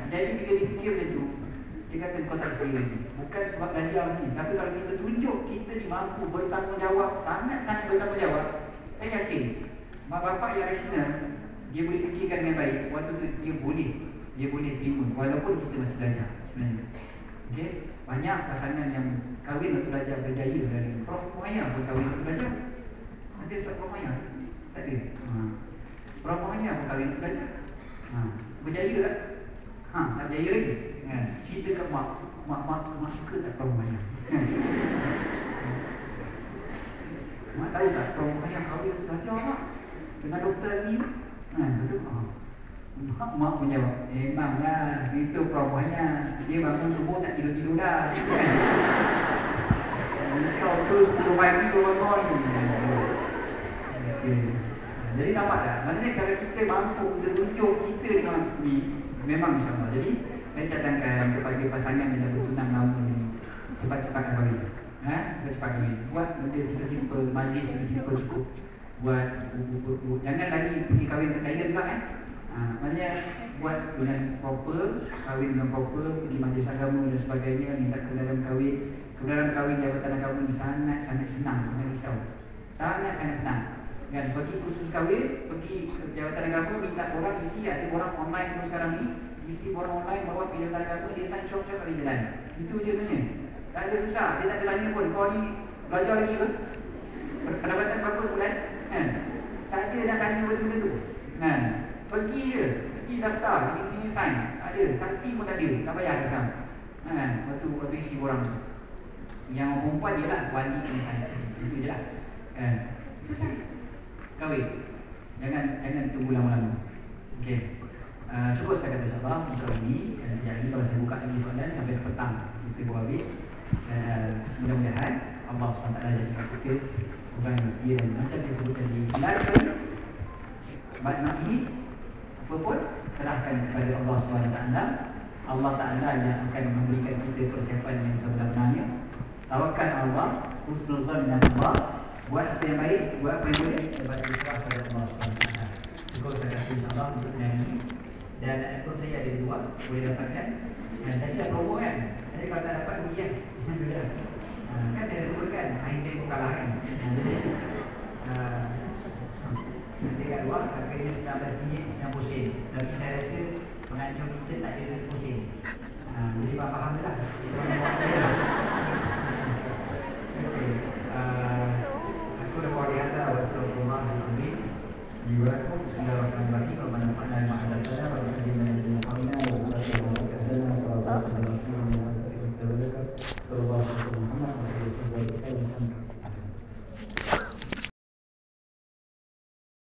Jadi bila dia fikir macam tu, dia kata kau tak sedia lagi. Bukan sebab belajar ni, tapi kalau kita tunjuk kita ni mampu bertanggungjawab, sangat-sangat bertanggungjawab, saya yakin mak bapak yang rasional, dia boleh fikirkan dengan baik. Waktu tu dia boleh terima walaupun kita masih belajar sebenarnya. Okey, banyak pasangan yang kahwin atau belajar berjaya dari Prof Muhayyah pun kahwin atau belajar. Ada Ustaz Prof Muhayyah? Tak ada. Prof Muhayyah pun kahwin atau belajar. Berjaya tak? Tak berjaya lagi. Cerita kat mak suka tak Prof Muhayyah? Mak tahu tak Prof Muhayyah kahwin atau belajar mak? Dengan doktor ni. Betul. Mak pun jawab, memanglah itu Prof Muhayyah, dia bangun subuh tak tidur-tidur dah. Kau terus 10 pagi kau bangun. Jadi nampak tak? Maksudnya kalau kita mampu tunjuk kita dengan ni, memang insyaAllah. Jadi saya cadangkan kepada pasangan yang dah bertunang lama ni, cepat-cepat kahwin. Cepat-cepat kahwin. Buat benda simple-simple, majlis simple cukup. Buat jangan lagi pergi kahwin berkaya juga maksudnya buat dengan proper, kahwin dengan proper, pergi majlis agama dan sebagainya, minta kebenaran kahwin. Kebenaran kahwin jabatan agama ni sangat-sangat senang, jangan risau. Sangat-sangat senang. Pergi kursus kahwin, pergi jabatan agama, minta orang isi, ada orang online pun sekarang ni, isi orang online bawa pergi jabatan agama, dia sign shop-shop pada jalan. Itu je sebenarnya. Tak ada susah, dia tak ada tanya pun, kau ni belajar lagi ke? Pendapatan berapa sebulan? Tak ada nak tanya benda-benda tu. Pergi je, pergi daftar, ini sign. Tak ada, saksi pun tak ada, tak payah sekarang. Waktu isi orang tu. Yang perempuan dia lah, wali kena sign. Itu je lah. Itu sign. Kahwin. Jangan tunggu lama-lama. Okey. Cukup saya kata insyaAllah untuk ini. Jadi kalau saya buka lagi soalan sampai petang kita buat habis. Mudah-mudahan Allah SWT jadikan kita bukan manusia dan macam saya sebutkan di belakang majlis apapun serahkan kepada Allah SWT. Allah Ta'ala yang akan memberikan kita persiapan yang sebenarnya. Tawakal Allah, husnuzan dengan Allah, buat apa yang baik, buat apa yang boleh, sebab kita kepada Allah SWT. Kalau saya kasih insyaAllah untuk nyanyi. Dan akun saya ada 2, boleh dapatkan. Dan tadi dah promo kan. Jadi kalau tak dapat rugi kan. Kan saya sebutkan main tempoh kalah kan. Jadi nanti kat luar harganya RM19.90. Tapi saya rasa penganjur kita tak ada RM20. Jadi faham je lah. Aku dah buat dihantar Wassalamualaikum warahmatullahi wabarakatuh. Bismillahirrahmanirrahim. Kalau mana mana yang maha dan saya bagi kita dengan kami dan kita semua. Assalamualaikum warahmatullahi wabarakatuh.